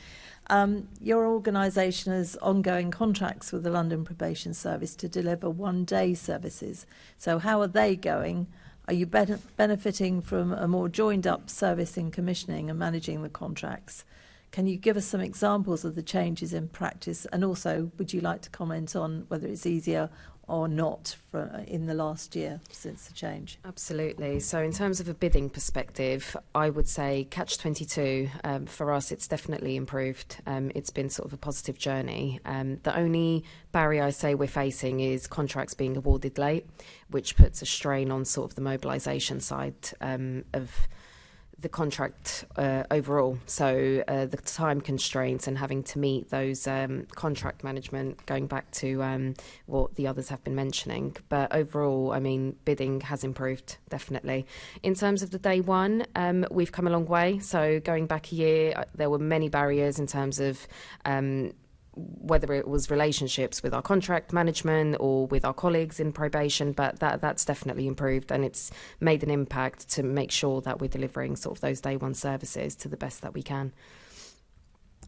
Your organisation has ongoing contracts with the London Probation Service to deliver one-day services. So how are they going? Are you benefiting from a more joined-up service in commissioning and managing the contracts? Can you give us some examples of the changes in practice? And also, would you like to comment on whether it's easier or not in the last year since the change?
Absolutely. So in terms of a bidding perspective, I would say Catch-22, for us, it's definitely improved. It's been sort of a positive journey. The only barrier I say we're facing is contracts being awarded late, which puts a strain on sort of the mobilisation side of the contract overall. So the time constraints and having to meet those contract management, going back to what the others have been mentioning. But overall, I mean, bidding has improved, definitely. In terms of the day one, we've come a long way. So going back a year, there were many barriers in terms of whether it was relationships with our contract management or with our colleagues in probation, but that's definitely improved, and it's made an impact to make sure that we're delivering sort of those day one services to the best that we can.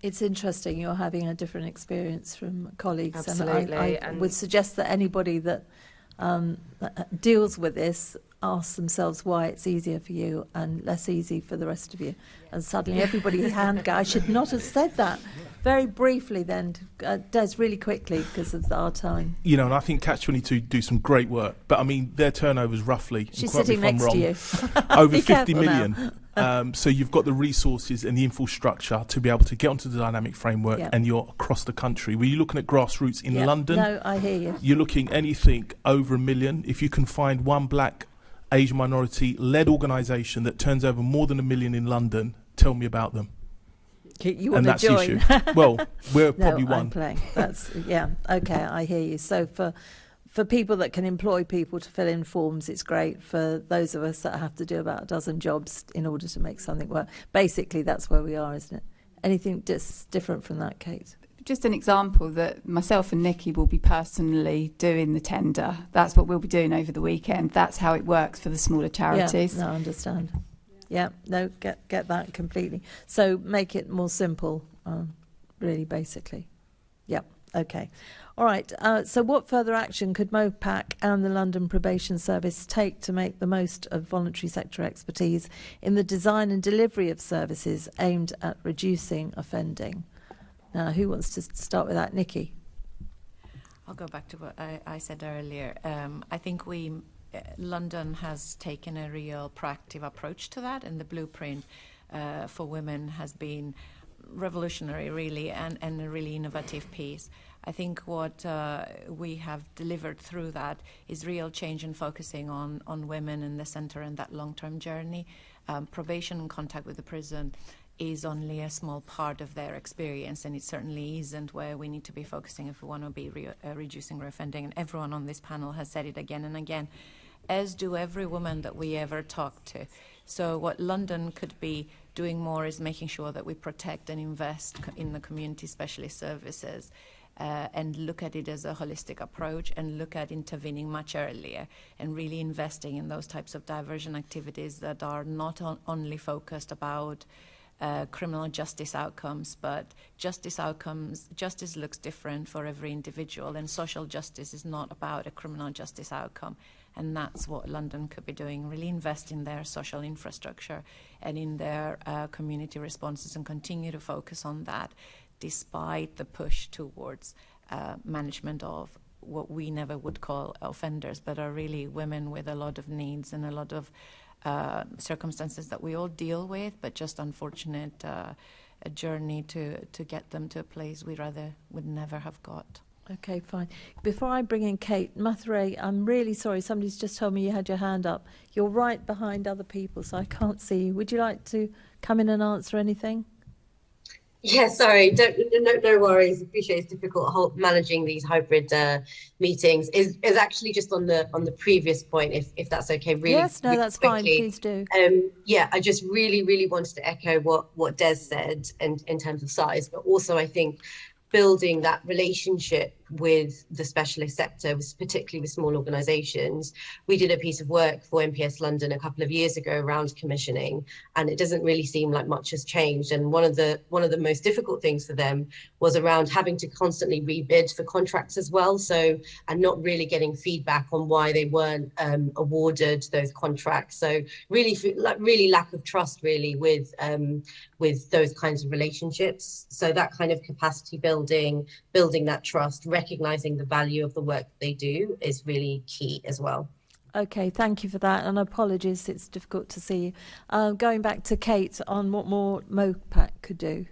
It's interesting you're having a different experience from colleagues.
Absolutely.
And I would suggest that anybody that deals with this ask themselves why it's easier for you and less easy for the rest of you. And suddenly everybody hand go. I should not have said that. Very briefly then, Des, really quickly because of our time.
You know, and I think Catch-22 do some great work, but I mean, their turnover's roughly,
she's sitting next to you,
over 50 million. So you've got the resources and the infrastructure to be able to get onto the dynamic framework, and you're across the country. When you're looking at grassroots in London,
no, I hear you.
You're looking anything over 1 million. If you can find one black Asian minority-led organisation that turns over more than 1 million in London, tell me about them.
You want to join?
The issue. Well, we're probably one.
I'm playing. That's okay. I hear you. So for people that can employ people to fill in forms, it's great. For those of us that have to do about a dozen jobs in order to make something work, basically that's where we are, isn't it? Anything different from that, Kate?
Just an example that myself and Niki will be personally doing the tender. That's what we'll be doing over the weekend. That's how it works for the smaller charities.
Yeah, no, I understand. Yeah, no, get that completely. So make it more simple, really, basically. Yeah, okay. All right, so what further action could Mopak and the London Probation Service take to make the most of voluntary sector expertise in the design and delivery of services aimed at reducing offending? Now, who wants to start with that? Niki?
I'll go back to what I said earlier. I think London has taken a real proactive approach to that, and the blueprint for women has been revolutionary, really, and a really innovative piece. I think what we have delivered through that is real change in focusing on women in the centre and that long-term journey. Probation and contact with the prison is only a small part of their experience, and it certainly isn't where we need to be focusing if we want to be reducing reoffending. And everyone on this panel has said it again and again, as do every woman that we ever talk to. So what London could be doing more is making sure that we protect and invest in the community specialist services, and look at it as a holistic approach, and look at intervening much earlier and really investing in those types of diversion activities that are not only focused about criminal justice outcomes, but justice looks different for every individual, and social justice is not about a criminal justice outcome. And that's what London could be doing, really invest in their social infrastructure and in their community responses, and continue to focus on that, despite the push towards management of what we never would call offenders, but are really women with a lot of needs and a lot of circumstances that we all deal with, but just unfortunate a journey to get them to a place we rather would never have got.
Okay, fine. Before I bring in Kate, Mathray, I'm really sorry. Somebody's just told me you had your hand up. You're right behind other people, so I can't see you. Would you like to come in and answer anything?
Yeah, sorry, no worries. Appreciate it's difficult managing these hybrid meetings. Is actually just on the previous point, if that's okay. Really,
yes, no, that's fine. Please do.
Yeah, I just really wanted to echo what Des said in terms of size, but also I think building that relationship with the specialist sector, particularly with small organisations. We did a piece of work for MPS London a couple of years ago around commissioning, and it doesn't really seem like much has changed. And one of the most difficult things for them was around having to constantly rebid for contracts as well. So, and not really getting feedback on why they weren't awarded those contracts. So really lack of trust really with those kinds of relationships. So that kind of capacity building that trust, recognizing the value of the work they do is really key as well.
Okay, thank you for that, and apologies, it's difficult to see you. Going back to Kate on what more Mopak could do.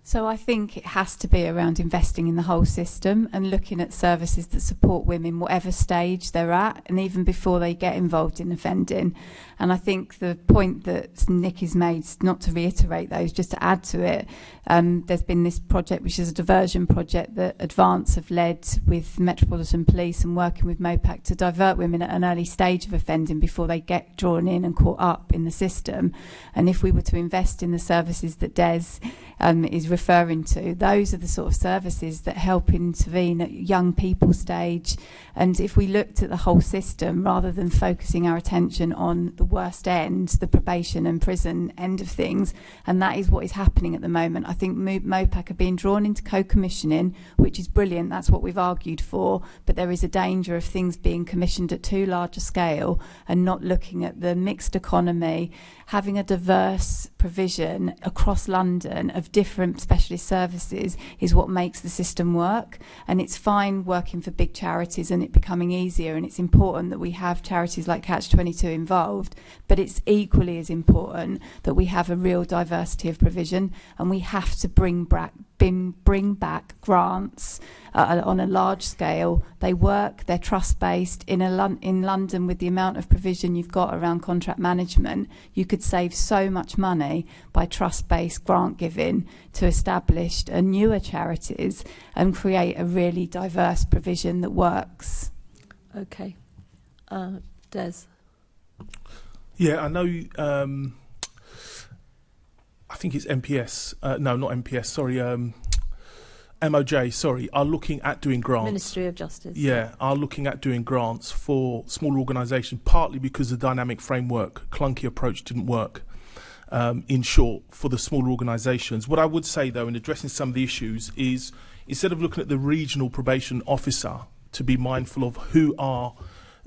So I think it has to be around investing in the whole system and looking at services that support women whatever stage they're at, and even before they get involved in offending. And I think the point that Niki's made, not to reiterate those, just to add to it, there's been this project, which is a diversion project that Advance have led with Metropolitan Police and working with Mopak to divert women at an early stage of offending before they get drawn in and caught up in the system. And if we were to invest in the services that Des is referring to, those are the sort of services that help intervene at young people stage. And if we looked at the whole system rather than focusing our attention on the worst end, the probation and prison end of things, and that is what is happening at the moment. I think Mopak are being drawn into co-commissioning, which is brilliant, that's what we've argued for, but there is a danger of things being commissioned at too large a scale and not looking at the mixed economy, having a diverse provision across London of different specialist services is what makes the system work. And it's fine working for big charities and it becoming easier, and it's important that we have charities like Catch-22 involved, but it's equally as important that we have a real diversity of provision, and we have to bring back grants on a large scale. They work, they're trust-based. In London, with the amount of provision you've got around contract management, you could save so much money by trust-based grant giving to established and newer charities and create a really diverse provision that works.
Okay. Des?
Yeah, I know... I think it's MPS, no, not MPS, sorry, MOJ, sorry, are looking at doing grants.
Ministry of Justice.
Yeah, are looking at doing grants for small organisations, partly because the dynamic framework, clunky approach didn't work, in short, for the smaller organisations. What I would say, though, in addressing some of the issues is, instead of looking at the regional probation officer to be mindful of who are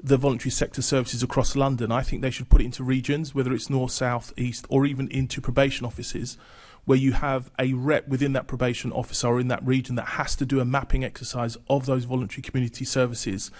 the voluntary sector services across London, I think they should put it into regions, whether it's north, south, east, or even into probation offices, where you have a rep within that probation officer or in that region that has to do a mapping exercise of those voluntary community services.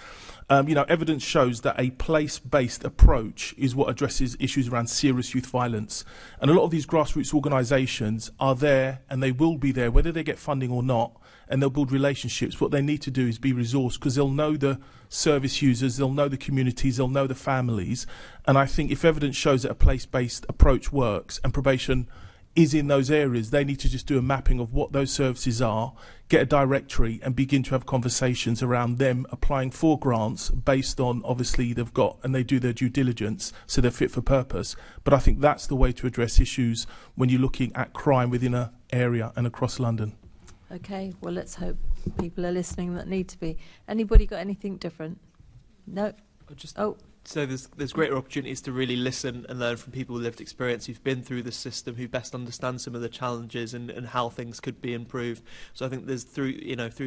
Evidence shows that a place-based approach is what addresses issues around serious youth violence. And a lot of these grassroots organisations are there, and they will be there, whether they get funding or not, and they'll build relationships. What they need to do is be resourced, because they'll know the service users, they'll know the communities, they'll know the families. And I think if evidence shows that a place-based approach works and probation is in those areas, they need to just do a mapping of what those services are, get a directory and begin to have conversations around them applying for grants based on, obviously, they've got, and they do their due diligence, so they're fit for purpose. But I think that's the way to address issues when you're looking at crime within an area and across London.
Okay, well, let's hope people are listening that need to be. Anybody got anything different? No?
So there's greater opportunities to really listen and learn from people with lived experience who've been through the system, who best understand some of the challenges and how things could be improved. So I think there's through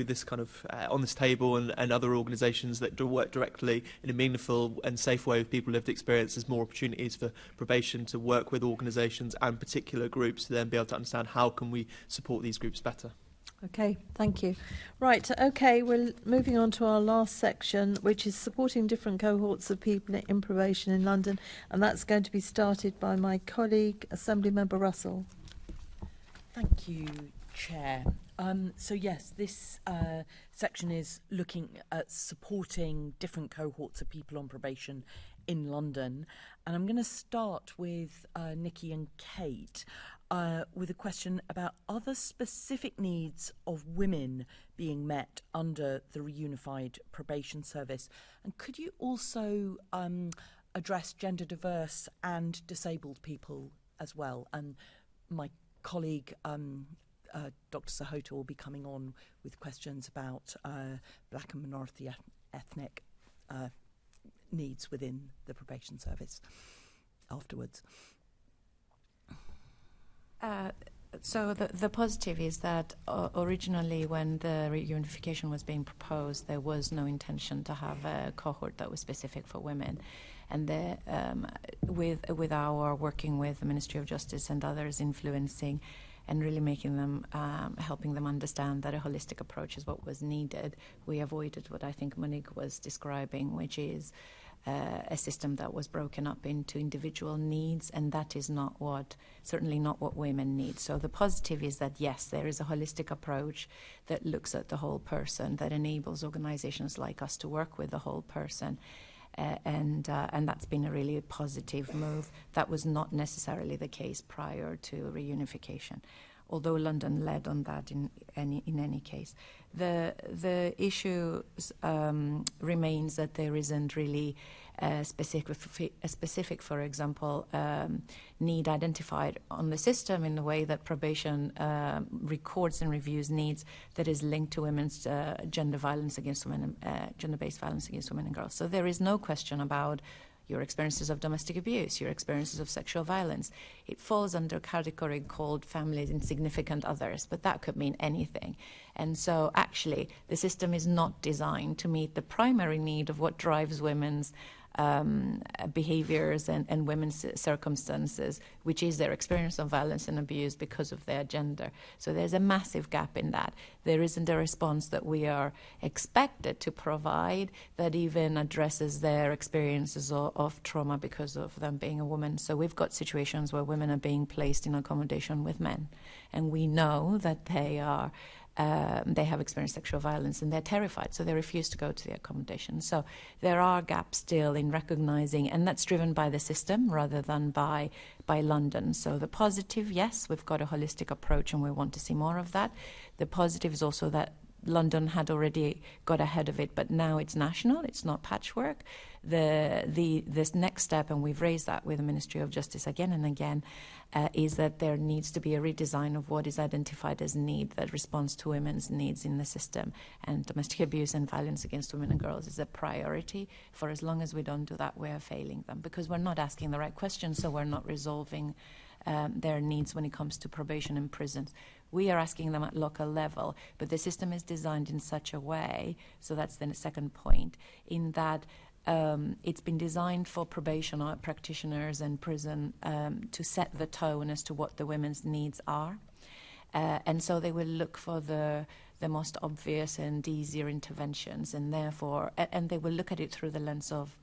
this kind of on this table and other organisations that work directly in a meaningful and safe way with people with lived experience, there's more opportunities for probation to work with organisations and particular groups to then be able to understand how can we support these groups better.
Okay, thank you. Right, okay, we're moving on to our last section, which is supporting different cohorts of people in probation in London, and that's going to be started by my colleague, Assembly Member Russell.
Thank you, Chair. So yes, this section is looking at supporting different cohorts of people on probation in London, and I'm going to start with Niki and Kate. With a question about other specific needs of women being met under the reunified probation service. And could you also address gender diverse and disabled people as well? And my colleague, Dr. Sahota, will be coming on with questions about black and minority ethnic needs within the probation service afterwards.
So the positive is that originally when the reunification was being proposed, there was no intention to have a cohort that was specific for women. And with our working with the Ministry of Justice and others influencing and really making them, helping them understand that a holistic approach is what was needed, we avoided what I think Monique was describing, which is a system that was broken up into individual needs, and that is certainly not what women need. So the positive is that, yes, there is a holistic approach that looks at the whole person, that enables organizations like us to work with the whole person. And that's been a really positive move. That was not necessarily the case prior to reunification, although London led on that in any case. The issue remains that there isn't really a specific, for example, need identified on the system in the way that probation records and reviews needs that is linked to women's gender-based violence against women and girls. So there is no question about your experiences of domestic abuse, your experiences of sexual violence. It falls under a category called families and significant others, but that could mean anything. And so actually, the system is not designed to meet the primary need of what drives women's behaviors and women's circumstances, which is their experience of violence and abuse because of their gender. So there's a massive gap in that. There isn't a response that we are expected to provide that even addresses their experiences of trauma because of them being a woman. So we've got situations where women are being placed in accommodation with men, and we know that they have experienced sexual violence and they're terrified, so they refuse to go to the accommodation. So there are gaps still in recognizing, and that's driven by the system rather than by London. So the positive, yes, we've got a holistic approach and we want to see more of that. The positive is also that London had already got ahead of it, but now it's national, it's not patchwork. This next step, and we've raised that with the Ministry of Justice again and again, is that there needs to be a redesign of what is identified as need that responds to women's needs in the system. And domestic abuse and violence against women and girls is a priority. For as long as we don't do that, we're failing them because we're not asking the right questions, so we're not resolving their needs when it comes to probation and prisons. We are asking them at local level, but the system is designed in such a way, so that's the second point, in that it's been designed for probation practitioners and prison to set the tone as to what the women's needs are. And so they will look for the most obvious and easier interventions, and therefore, and they will look at it through the lens of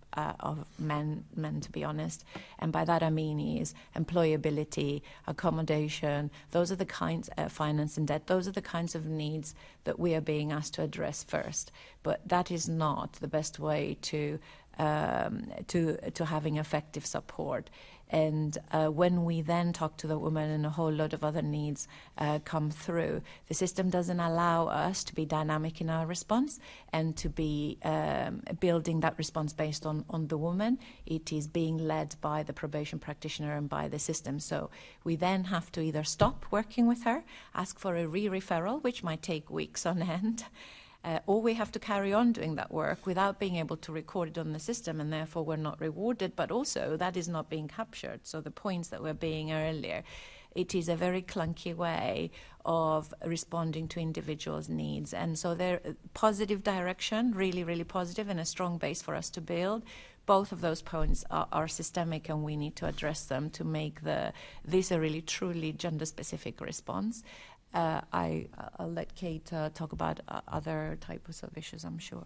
men, to be honest. And by that I mean is employability, accommodation. Those are the kinds of finance and debt. Those are the kinds of needs that we are being asked to address first. But that is not the best way to having effective support. And when we then talk to the woman and a whole lot of other needs come through, the system doesn't allow us to be dynamic in our response and to be building that response based on the woman. It is being led by the probation practitioner and by the system. So we then have to either stop working with her, ask for a re-referral, which might take weeks on end, or we have to carry on doing that work without being able to record it on the system, and therefore we're not rewarded, but also that is not being captured. So the points that were being earlier, it is a very clunky way of responding to individuals' needs. And so they're positive direction, really, really positive, and a strong base for us to build. Both of those points are systemic, and we need to address them to make this a really, truly gender-specific response. I'll let Kate talk about other types of issues, I'm sure.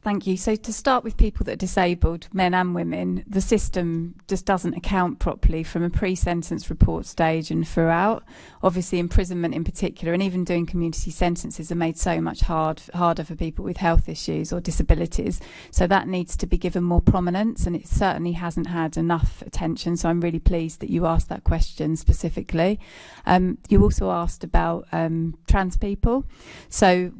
Thank you. So to start with people that are disabled, men and women, the system just doesn't account properly from a pre-sentence report stage and throughout. Obviously imprisonment in particular, and even doing community sentences are made so much harder for people with health issues or disabilities. So that needs to be given more prominence, and it certainly hasn't had enough attention. So I'm really pleased that you asked that question specifically. You also asked about trans people. So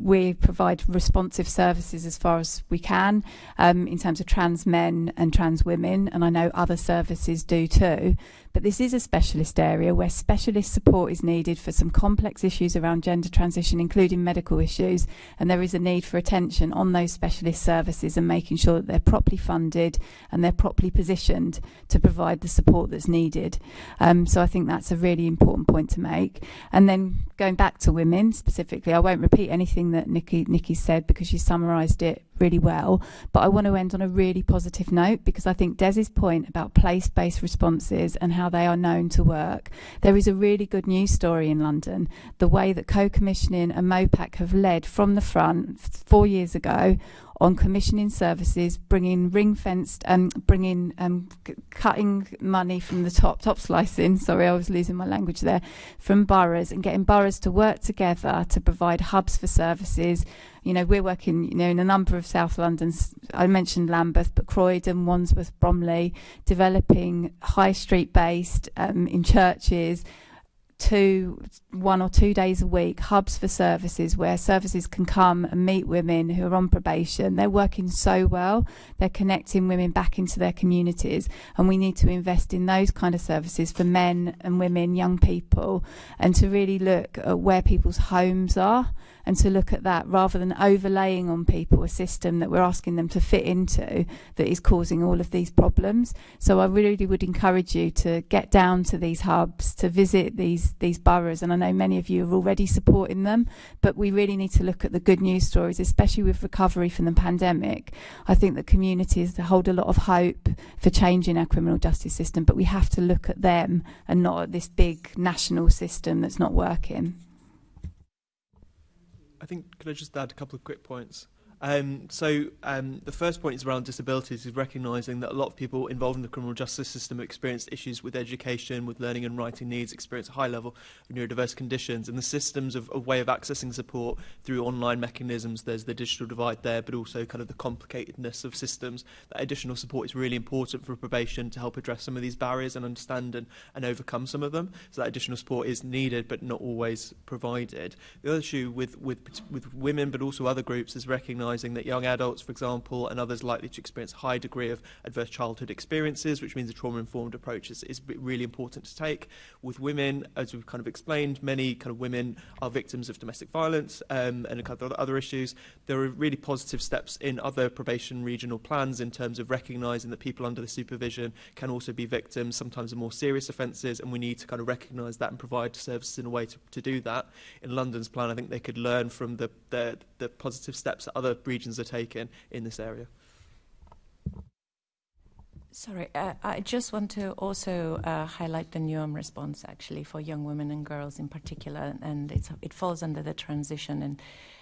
we provide responsive services as far as we can in terms of trans men and trans women, and I know other services do too. But this is a specialist area where specialist support is needed for some complex issues around gender transition, including medical issues, and there is a need for attention on those specialist services and making sure that they're properly funded and they're properly positioned to provide the support that's needed. So I think that's a really important point to make. And then going back to women specifically, I won't repeat anything that Niki said because she summarised it really well, but I want to end on a really positive note, because I think Dez's point about place-based responses and how they are known to work. There is a really good news story in London, the way that Co-Commissioning and Mopak have led from the front 4 years ago on commissioning services, bringing ring-fenced, cutting money from the top slicing, sorry, I was losing my language there, from boroughs, and getting boroughs to work together to provide hubs for services. You know, we're working, in a number of South Londons. I mentioned Lambeth, but Croydon, Wandsworth, Bromley, developing high street based in churches, 1 or 2 days a week, hubs for services where services can come and meet women who are on probation. They're working so well. They're connecting women back into their communities, and we need to invest in those kind of services for men and women, young people, and to really look at where people's homes are, and to look at that rather than overlaying on people a system that we're asking them to fit into that is causing all of these problems. So I really would encourage you to get down to these hubs, to visit these boroughs, and I know many of you are already supporting them, but we really need to look at the good news stories, especially with recovery from the pandemic. I think that communities hold a lot of hope for changing our criminal justice system, but we have to look at them and not at this big national system that's not working.
I think, could I just add a couple of quick points? The first point is around disabilities, is recognising that a lot of people involved in the criminal justice system have experienced issues with education, with learning and writing needs, experience a high level of neurodiverse conditions, and the systems of way of accessing support through online mechanisms. There's the digital divide there, but also kind of the complicatedness of systems. That additional support is really important for probation to help address some of these barriers and understand and overcome some of them. So that additional support is needed, but not always provided. The other issue with women, but also other groups, is recognising that young adults, for example, and others likely to experience a high degree of adverse childhood experiences, which means a trauma-informed approach is really important to take. With women, as we've kind of explained, many kind of women are victims of domestic violence and a couple of other issues. There are really positive steps in other probation regional plans in terms of recognising that people under the supervision can also be victims, sometimes of more serious offences, and we need to kind of recognise that and provide services in a way to do that. In London's plan, I think they could learn from the positive steps that other other regions are taking in this area.
Sorry, I just want to also highlight the NUM response actually for young women and girls in particular, and it falls under the transition,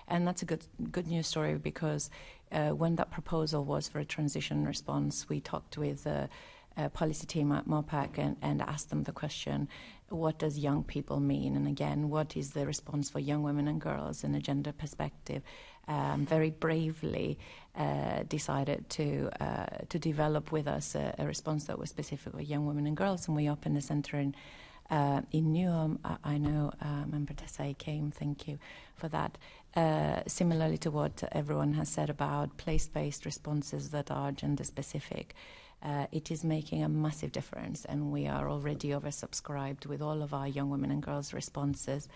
and that's a good news story because when that proposal was for a transition response, we talked with the policy team at Mopak and asked them the question, what does young people mean? And again, what is the response for young women and girls in a gender perspective? Very bravely decided to develop with us a response that was specific for young women and girls, and we opened a centre in Newham. I know Member Tessay came, thank you for that. Similarly to what everyone has said about place-based responses that are gender-specific, it is making a massive difference, and we are already oversubscribed with all of our young women and girls responses.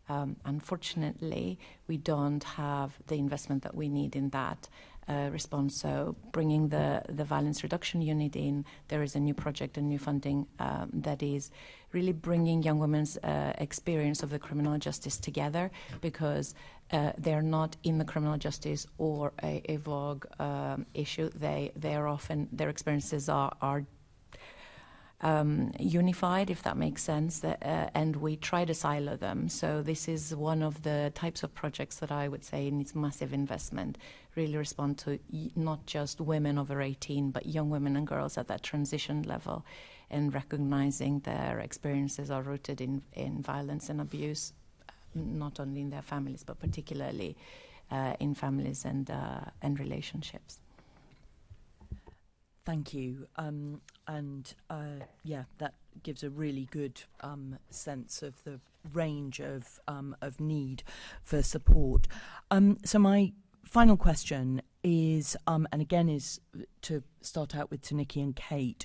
Unfortunately, we don't have the investment that we need in that response. So bringing the violence reduction unit in, there is a new project and new funding that is really bringing young women's experience of the criminal justice together, because they're not in the criminal justice or a vogue issue. They are often, their experiences are unified, if that makes sense, and we try to silo them. So this is one of the types of projects that I would say needs massive investment, really respond to not just women over 18, but young women and girls at that transition level, and recognizing their experiences are rooted in violence and abuse, not only in their families, but particularly in families and relationships.
Thank you. Yeah, that gives a really good sense of the range of need for support. So my final question is, and again is to start out with to Niki and Kate.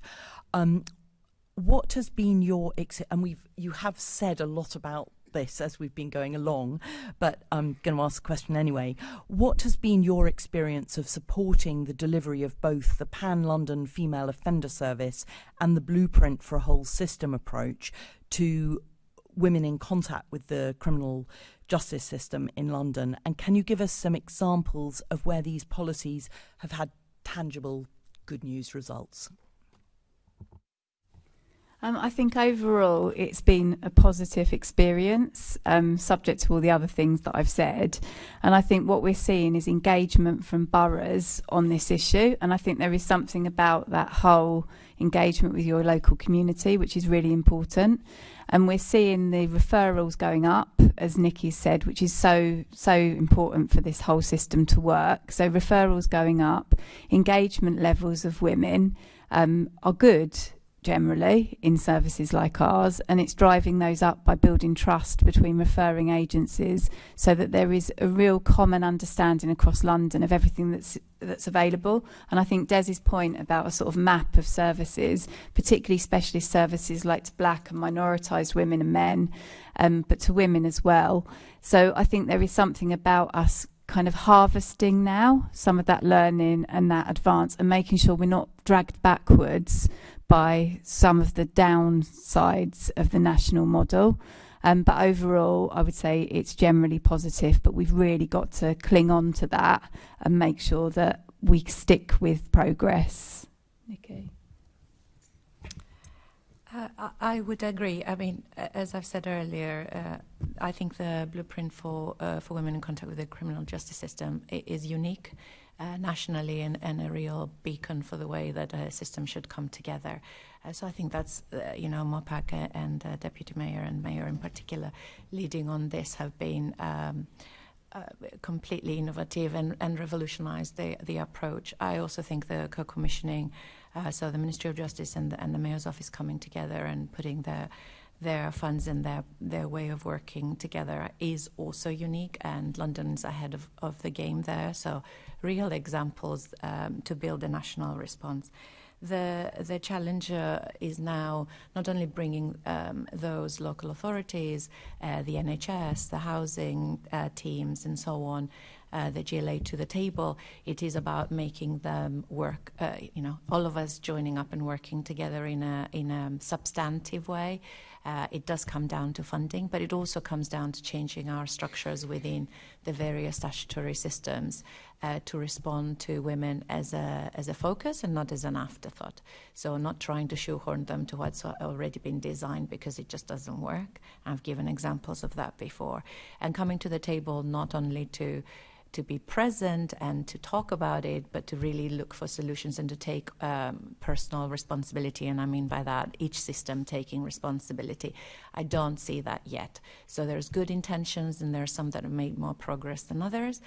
What has been your and you have said a lot about this as we've been going along, but I'm going to ask the question anyway. What has been your experience of supporting the delivery of both the Pan-London Female Offender Service and the Blueprint for a Whole System approach to women in contact with the criminal justice system in London? And can you give us some examples of where these policies have had tangible good news results?
I think overall it's been a positive experience, subject to all the other things that I've said. And I think what we're seeing is engagement from boroughs on this issue. And I think there is something about that whole engagement with your local community, which is really important. And we're seeing the referrals going up, as Niki said, which is so important for this whole system to work. So referrals going up, engagement levels of women are good generally in services like ours, and it's driving those up by building trust between referring agencies so that there is a real common understanding across London of everything that's available. And I think Dez's point about a sort of map of services, particularly specialist services like to black and minoritised women and men, but to women as well. So I think there is something about us kind of harvesting now some of that learning and that advance, and making sure we're not dragged backwards by some of the downsides of the national model. But overall, I would say it's generally positive, but we've really got to cling on to that and make sure that we stick with progress. Niki?
I would agree. I mean, as I've said earlier, I think the blueprint for women in contact with the criminal justice system is unique nationally and a real beacon for the way that a system should come together. So I think that's, Mopak and Deputy Mayor and Mayor in particular leading on this have been completely innovative and revolutionised the approach. I also think the co-commissioning, so the Ministry of Justice and the Mayor's Office coming together and putting their funds and their way of working together is also unique, and London's ahead of the game there. So real examples to build a national response. The challenge is now not only bringing those local authorities, the NHS, the housing teams and so on, the GLA to the table, it is about making them work, all of us joining up and working together in a substantive way. It does come down to funding, but it also comes down to changing our structures within the various statutory systems to respond to women as a focus and not as an afterthought. So not trying to shoehorn them to what's already been designed, because it just doesn't work. I've given examples of that before. And coming to the table not only to be present and to talk about it, but to really look for solutions and to take personal responsibility. And I mean by that, each system taking responsibility. I don't see that yet. So there's good intentions, and there are some that have made more progress than others.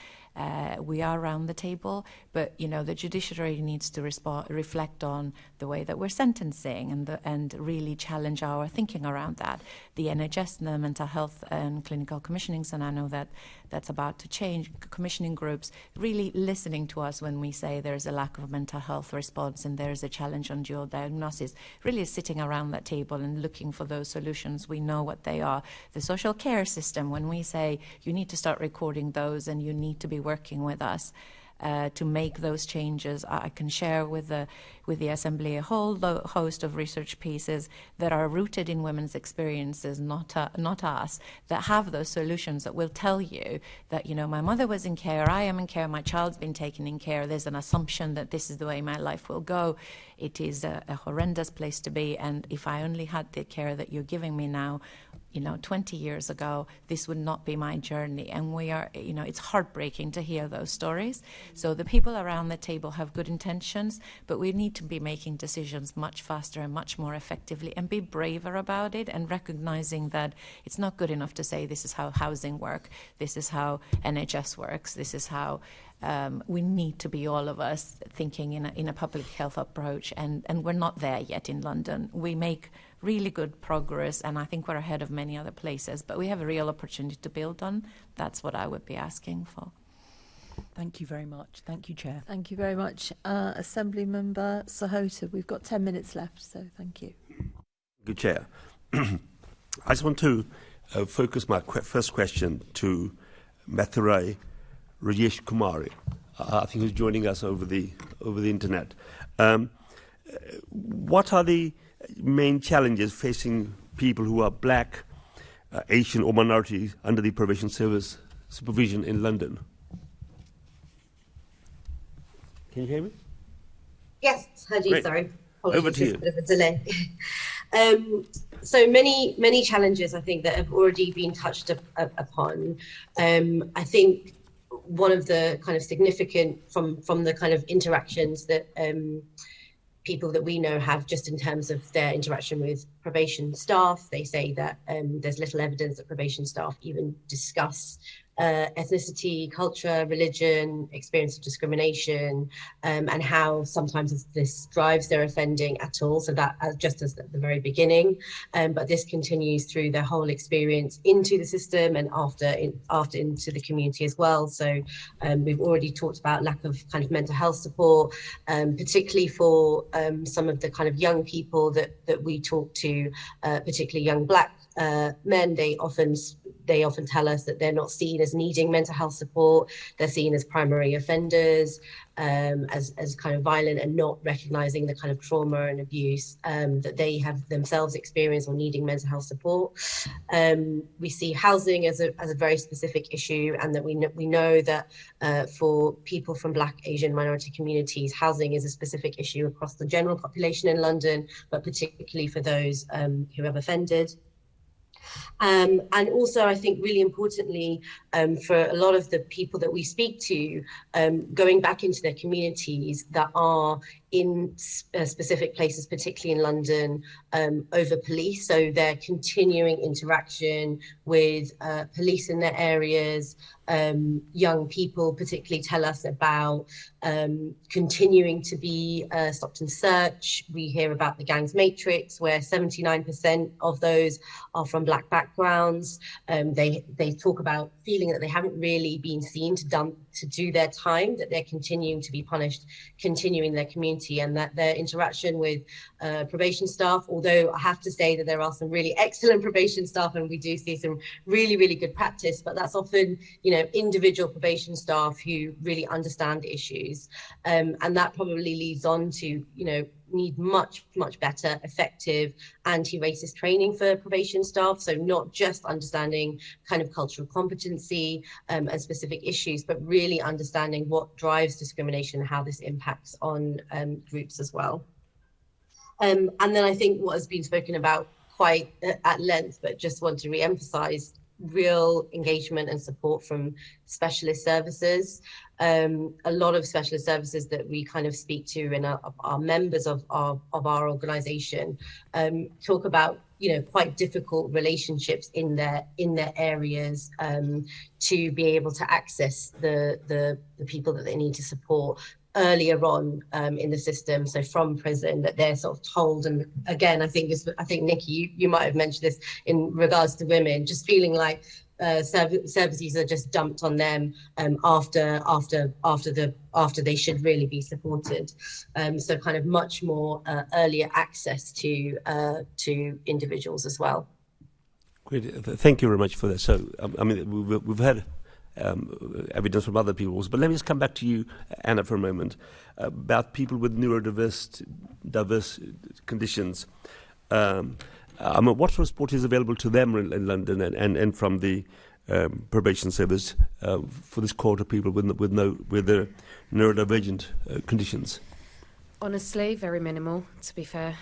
We are around the table, but the judiciary needs to reflect on the way that we're sentencing and really challenge our thinking around that. The NHS and the mental health and clinical commissionings, and I know that that's about to change, commissioning groups really listening to us when we say there's a lack of mental health response and there's a challenge on dual diagnosis, really sitting around that table and looking for those solutions. We know what they are. The social care system, when we say you need to start recording those and you need to be working with us to make those changes, I can share with the Assembly a whole host of research pieces that are rooted in women's experiences, not us, that have those solutions that will tell you that, my mother was in care, I am in care, my child's been taken in care, there's an assumption that this is the way my life will go. It is a horrendous place to be, and if I only had the care that you're giving me now, 20 years ago, this would not be my journey. And we are, it's heartbreaking to hear those stories. So the people around the table have good intentions, but we need to be making decisions much faster and much more effectively and be braver about it, and recognizing that it's not good enough to say this is how housing works, this is how NHS works, this is how we need to be, all of us, thinking in a public health approach, and we're not there yet in London. We make really good progress, and I think we're ahead of many other places, but we have a real opportunity to build on. That's what I would be asking for.
Thank you very much. Thank you, Chair.
Thank you very much. Assembly Member Sahota, we've got 10 minutes left, so thank you.
Good Chair. I just want to focus my first question to Mathurai Rajesh Kumari, I think who's joining us over the internet. What are the main challenges facing people who are black, Asian or minorities under the probation service supervision in London? Can you hear me?
Yes, heard you, sorry. Apologies,
over to you.
A bit of a delay. So many challenges, I think, that have already been touched upon. I think one of the kind of significant from the kind of interactions that people that we know have, just in terms of their interaction with probation staff, they say that there's little evidence that probation staff even discuss ethnicity, culture, religion, experience of discrimination, and how sometimes this drives their offending at all. So that just as at the very beginning, but this continues through their whole experience into the system and after into the community as well. So we've already talked about lack of kind of mental health support, particularly for some of the kind of young people that we talk to, particularly young black men. They often tell us that they're not seen as needing mental health support. They're seen as primary offenders, as kind of violent, and not recognizing the kind of trauma and abuse that they have themselves experienced or needing mental health support. We see housing as a very specific issue, and that we know that for people from Black, Asian, minority communities, housing is a specific issue across the general population in London, but particularly for those who have offended. And also, I think really importantly, for a lot of the people that we speak to, going back into their communities that are in specific places, particularly in London, over police. So their continuing interaction with police in their areas. Young people particularly tell us about continuing to be stopped and searched. We hear about the gangs matrix, where 79% of those are from Black backgrounds. They talk about feeling that they haven't really been seen to do their time, that they're continuing to be punished, continuing their community community, and that their interaction with probation staff, although I have to say that there are some really excellent probation staff and we do see some really, really good practice, but that's often, you know, individual probation staff who really understand issues. And that probably leads on to, you know, need much better, effective anti-racist training for probation staff. So not just understanding kind of cultural competency and specific issues, but really understanding what drives discrimination and how this impacts on groups as well. And then I think what has been spoken about quite at length, but just want to re-emphasize real engagement and support from specialist services. A lot of specialist services that we kind of speak to and are members of our organisation talk about, you know, quite difficult relationships in their areas to be able to access the people that they need to support earlier on in the system, so from prison, that they're sort of told. And again, I think Niki, you might have mentioned this in regards to women, just feeling like services are just dumped on them after they should really be supported. So kind of much more earlier access to individuals as well.
Great, thank you very much for that. So I mean, we've had evidence from other people, but let me just come back to you, Anna, for a moment, about people with neurodiverse conditions. What sort of support is available to them in London and from the probation service for this cohort of people with the neurodivergent conditions?
Honestly, very minimal, to be fair,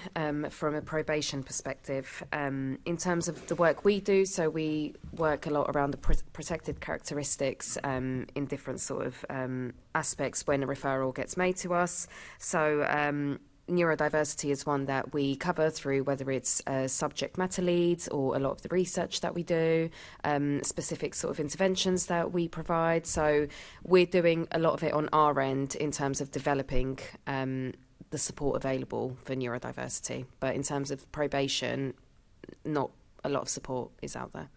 from a probation perspective. In terms of the work we do, so we work a lot around the protected characteristics in different sort of aspects when a referral gets made to us. So neurodiversity is one that we cover through whether it's subject matter leads or a lot of the research that we do, specific sort of interventions that we provide. So we're doing a lot of it on our end in terms of developing the support available for neurodiversity. But in terms of probation, not a lot of support is out there.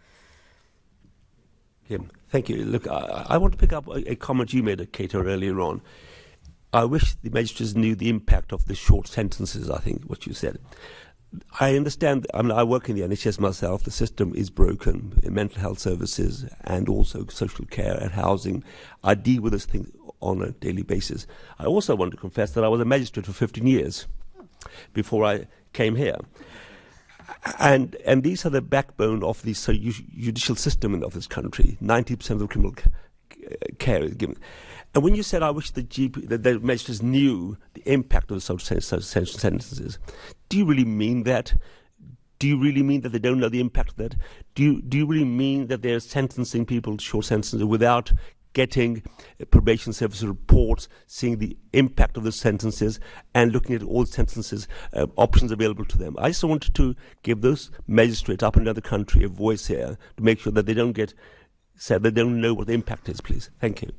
Yeah, thank you. Look, I want to pick up a comment you made, Kate, earlier on. I wish the magistrates knew the impact of the short sentences, I think, what you said. I understand, I mean, I work in the NHS myself. The system is broken in mental health services and also social care and housing. I deal with this thing on a daily basis. I also want to confess that I was a magistrate for 15 years before I came here. And these are the backbone of the judicial system of this country. 90% of the criminal care is given. And when you said, I wish the magistrates knew the impact of such sentences, do you really mean that? Do you really mean that they don't know the impact of that? Do you really mean that they're sentencing people to short sentences without getting probation service reports, seeing the impact of the sentences and looking at all the sentences, options available to them? I just wanted to give those magistrates up and down the country a voice here to make sure that they don't get said they don't know what the impact is, please. Thank you.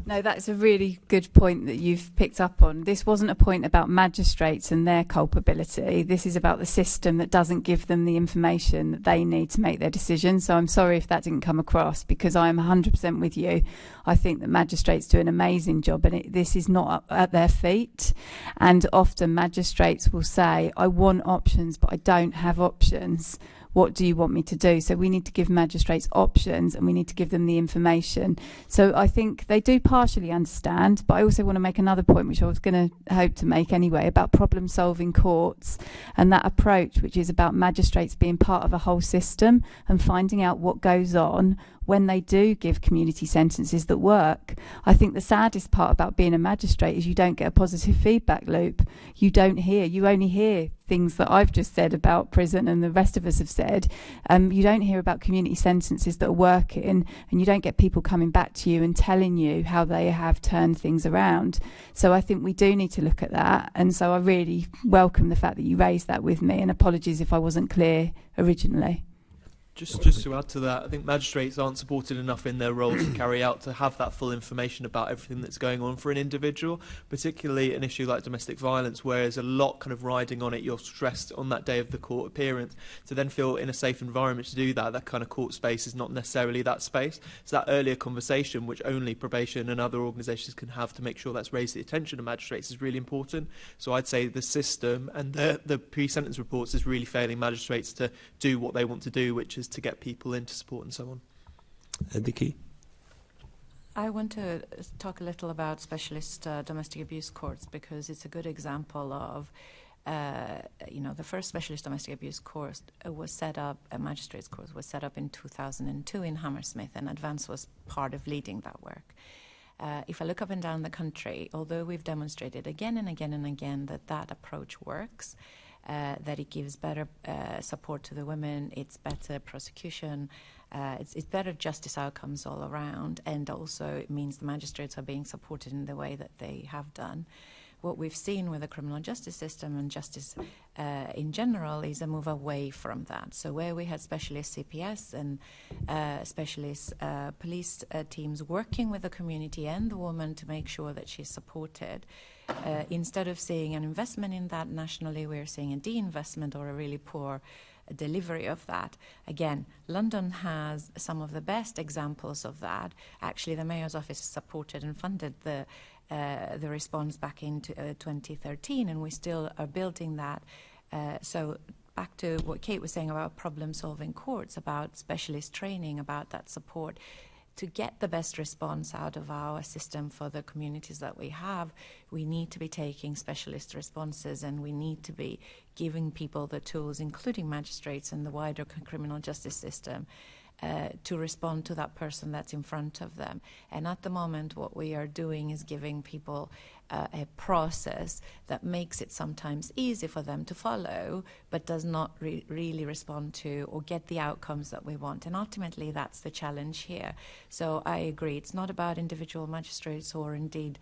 No, that's a really good point that you've picked up on. This wasn't a point about magistrates and their culpability. This is about the system that doesn't give them the information that they need to make their decisions. So I'm sorry if that didn't come across, because I am 100% with you. I think that magistrates do an amazing job, and this is not at their feet. And often magistrates will say, I want options, but I don't have options. What do you want me to do? So we need to give magistrates options and we need to give them the information. So I think they do partially understand, but I also want to make another point, which I was going to hope to make anyway, about problem-solving courts and that approach, which is about magistrates being part of a whole system and finding out what goes on when they do give community sentences that work. I think the saddest part about being a magistrate is you don't get a positive feedback loop. You only hear things that I've just said about prison and the rest of us have said. You don't hear about community sentences that are working, and you don't get people coming back to you and telling you how they have turned things around. So I think we do need to look at that. And so I really welcome the fact that you raised that with me, and apologies if I wasn't clear originally.
Just to add to that, I think magistrates aren't supported enough in their role to carry out, to have that full information about everything that's going on for an individual, particularly an issue like domestic violence, where there's a lot kind of riding on it. You're stressed on that day of the court appearance. To then feel in a safe environment to do that, that kind of court space is not necessarily that space. So that earlier conversation, which only probation and other organisations can have to make sure that's raised the attention of magistrates, is really important. So I'd say the system and the pre-sentence reports is really failing magistrates to do what they want to do, which is to get people into support and so on.
Niki?
I want to talk a little about specialist domestic abuse courts, because it's a good example of, the first specialist domestic abuse court was set up, a magistrates court was set up in 2002 in Hammersmith, and Advance was part of leading that work. If I look up and down the country, although we've demonstrated again and again and again that approach works, that it gives better support to the women, it's better prosecution, it's better justice outcomes all around, and also it means the magistrates are being supported in the way that they have done. What we've seen with the criminal justice system and justice in general is a move away from that. So where we had specialist CPS and specialist police teams working with the community and the woman to make sure that she's supported, instead of seeing an investment in that nationally, we're seeing a de-investment or a really poor delivery of that. Again, London has some of the best examples of that. Actually, the Mayor's Office supported and funded the response back in 2013, and we still are building that. So back to what Kate was saying about problem-solving courts, about specialist training, about that support. To get the best response out of our system for the communities that we have, we need to be taking specialist responses, and we need to be giving people the tools, including magistrates and the wider criminal justice system, to respond to that person that's in front of them. And at the moment, what we are doing is giving people a process that makes it sometimes easy for them to follow, but does not really respond to or get the outcomes that we want. And ultimately, that's the challenge here. So I agree, it's not about individual magistrates or indeed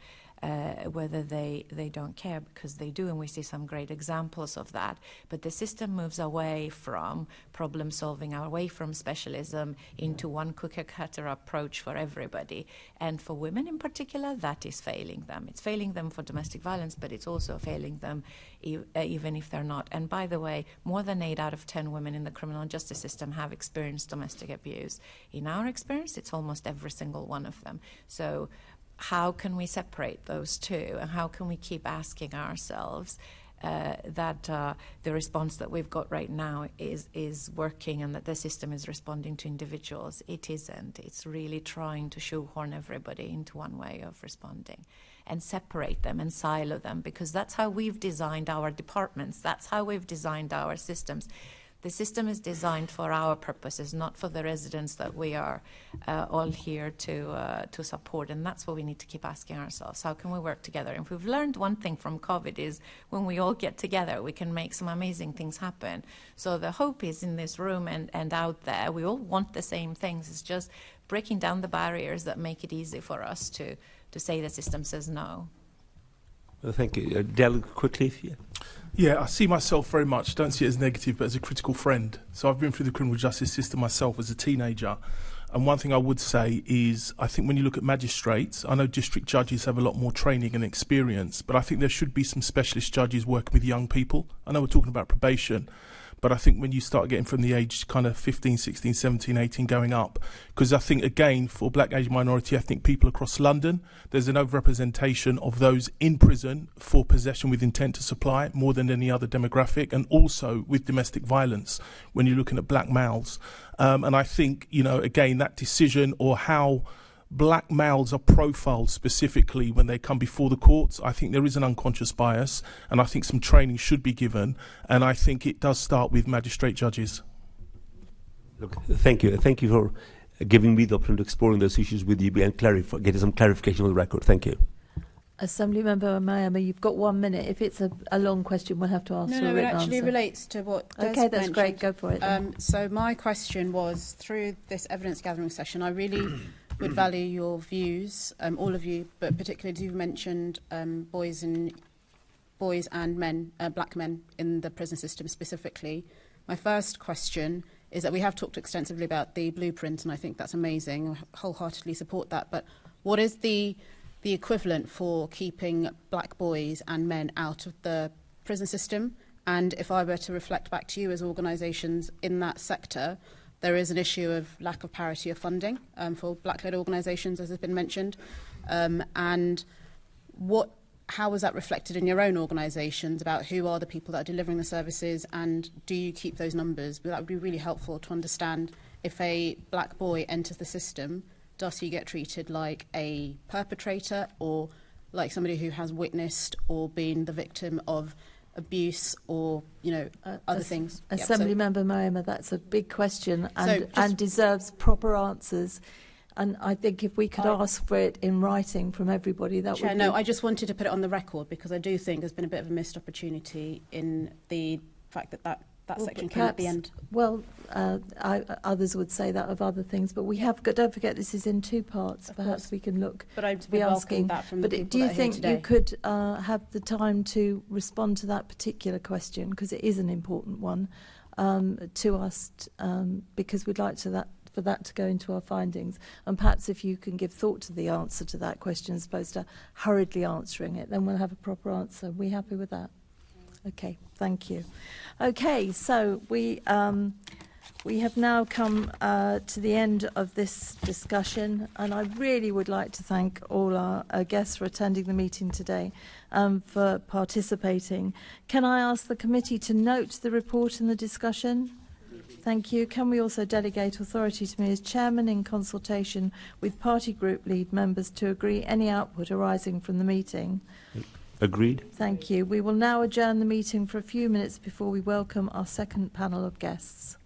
whether they don't care, because they do, and we see some great examples of that. But the system moves away from problem solving, away from specialism, into one cookie-cutter approach for everybody. And for women in particular, that is failing them. It's failing them for domestic violence, but it's also failing them even if they're not. And by the way, more than 8 out of 10 women in the criminal justice system have experienced domestic abuse. In our experience, it's almost every single one of them. So how can we separate those two, and how can we keep asking ourselves that the response that we've got right now is working, and that the system is responding to individuals? It isn't. It's really trying to shoehorn everybody into one way of responding and separate them and silo them, because that's how we've designed our departments. That's how we've designed our systems. The system is designed for our purposes, not for the residents that we are all here to support. And that's what we need to keep asking ourselves. How can we work together? And if we've learned one thing from COVID is when we all get together, we can make some amazing things happen. So the hope is in this room and out there. We all want the same things. It's just breaking down the barriers that make it easy for us to say the system says no.
Well, thank you. Del, quickly.
Yeah, I see myself very much, don't see it as negative, but as a critical friend. So I've been through the criminal justice system myself as a teenager. And one thing I would say is, I think when you look at magistrates, I know district judges have a lot more training and experience, but I think there should be some specialist judges working with young people. I know we're talking about probation, but I think when you start getting from the age kind of 15, 16, 17, 18 going up, because I think, again, for black, Asian, minority ethnic people across London, there's an overrepresentation of those in prison for possession with intent to supply more than any other demographic, and also with domestic violence when you're looking at black males. And I think, you know, again, that decision or how black males are profiled specifically when they come before the courts, I think there is an unconscious bias, and I think some training should be given, and I think it does start with magistrate judges.
Look, thank you. Thank you for giving me the opportunity to exploring those issues with you and getting some clarification on the record. Thank you.
Assembly Member Miami, you've got 1 minute. If it's a long question, we'll have to ask for a written answer.
No, it actually relates to what Des
Okay, that's
mentioned.
great. Go for it.
So my question was, through this evidence gathering session, I really would value your views, all of you, but particularly you've mentioned boys and men, black men in the prison system specifically. My first question is that we have talked extensively about the blueprint, and I think that's amazing. I wholeheartedly support that. But what is the equivalent for keeping black boys and men out of the prison system? And if I were to reflect back to you as organisations in that sector, there is an issue of lack of parity of funding for black-led organisations, as has been mentioned. And how is that reflected in your own organisations about who are the people that are delivering the services, and do you keep those numbers? But that would be really helpful to understand if a black boy enters the system, does he get treated like a perpetrator or like somebody who has witnessed or been the victim of abuse or, other things?
Assemblymember Moema, that's a big question and,
So
and deserves proper answers. And I think if we could ask for it in writing from everybody, that
Chair,
would be...
no, I just wanted to put it on the record because I do think there's been a bit of a missed opportunity in the fact that section came at the end.
Well, others would say that of other things, but we have got, don't forget this is in two parts. Perhaps we can look
but I
to be asking.
that from
but
the people
do you
that are here
think
today.
you could have the time to respond to that particular question, because it is an important one to us, because we'd like for that to go into our findings, and perhaps if you can give thought to the answer to that question as opposed to hurriedly answering it, then we'll have a proper answer. Are we happy with that? Okay, thank you. Okay, so we have now come to the end of this discussion, and I really would like to thank all our guests for attending the meeting today, for participating. Can I ask the committee to note the report and the discussion? Thank you. Can we also delegate authority to me as chairman in consultation with party group lead members to agree any output arising from the meeting?
Agreed.
Thank you. We will now adjourn the meeting for a few minutes before we welcome our second panel of guests.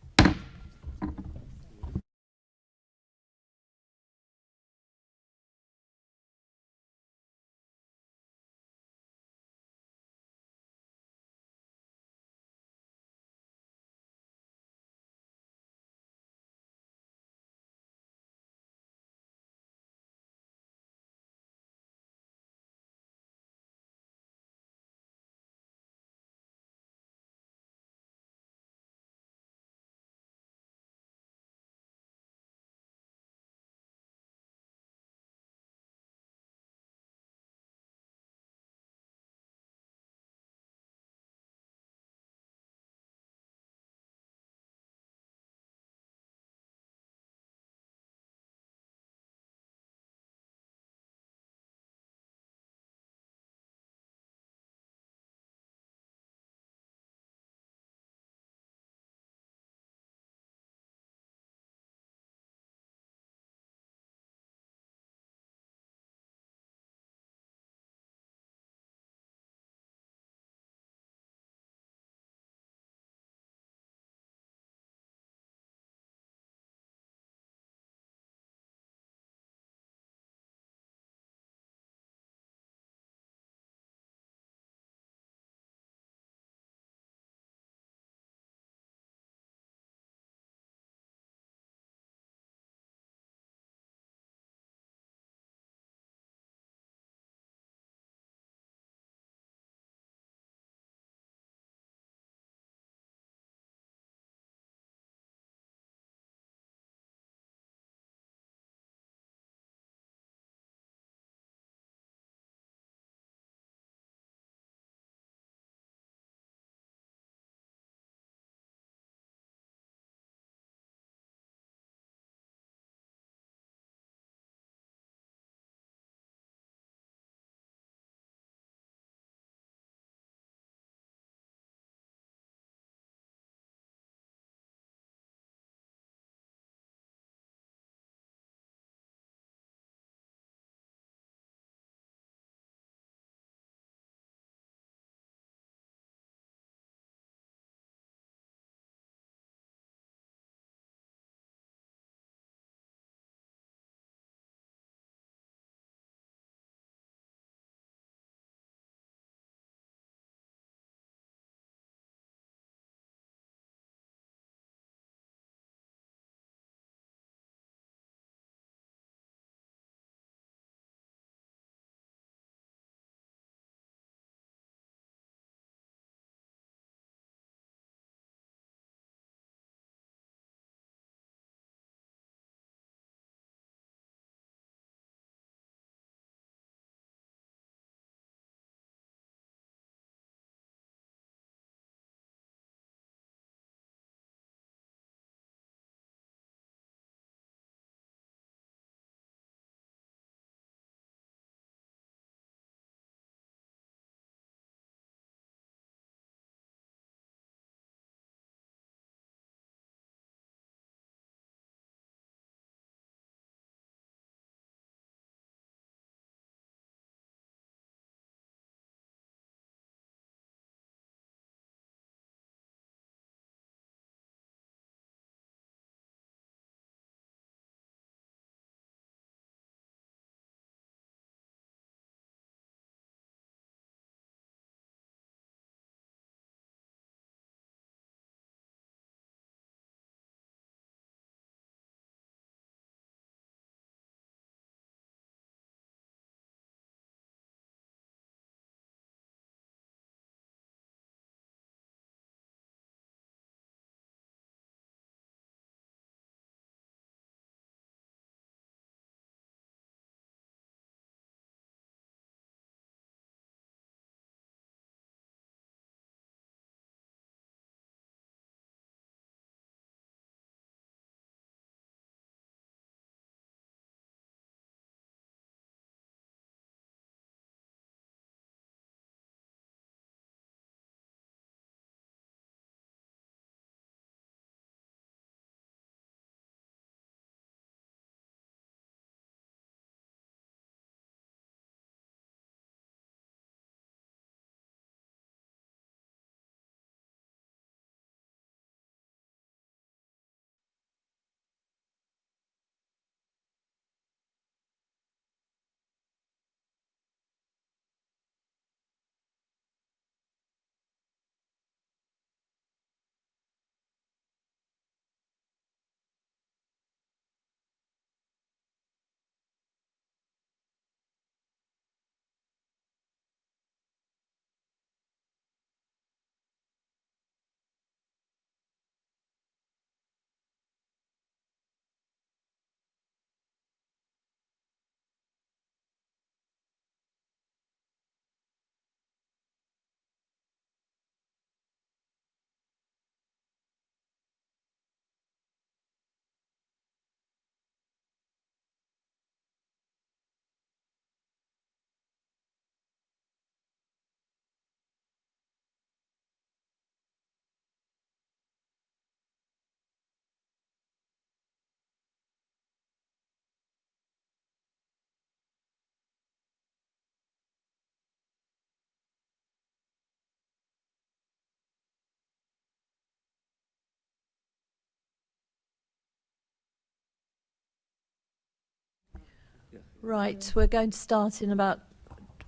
Right, we're going to start in about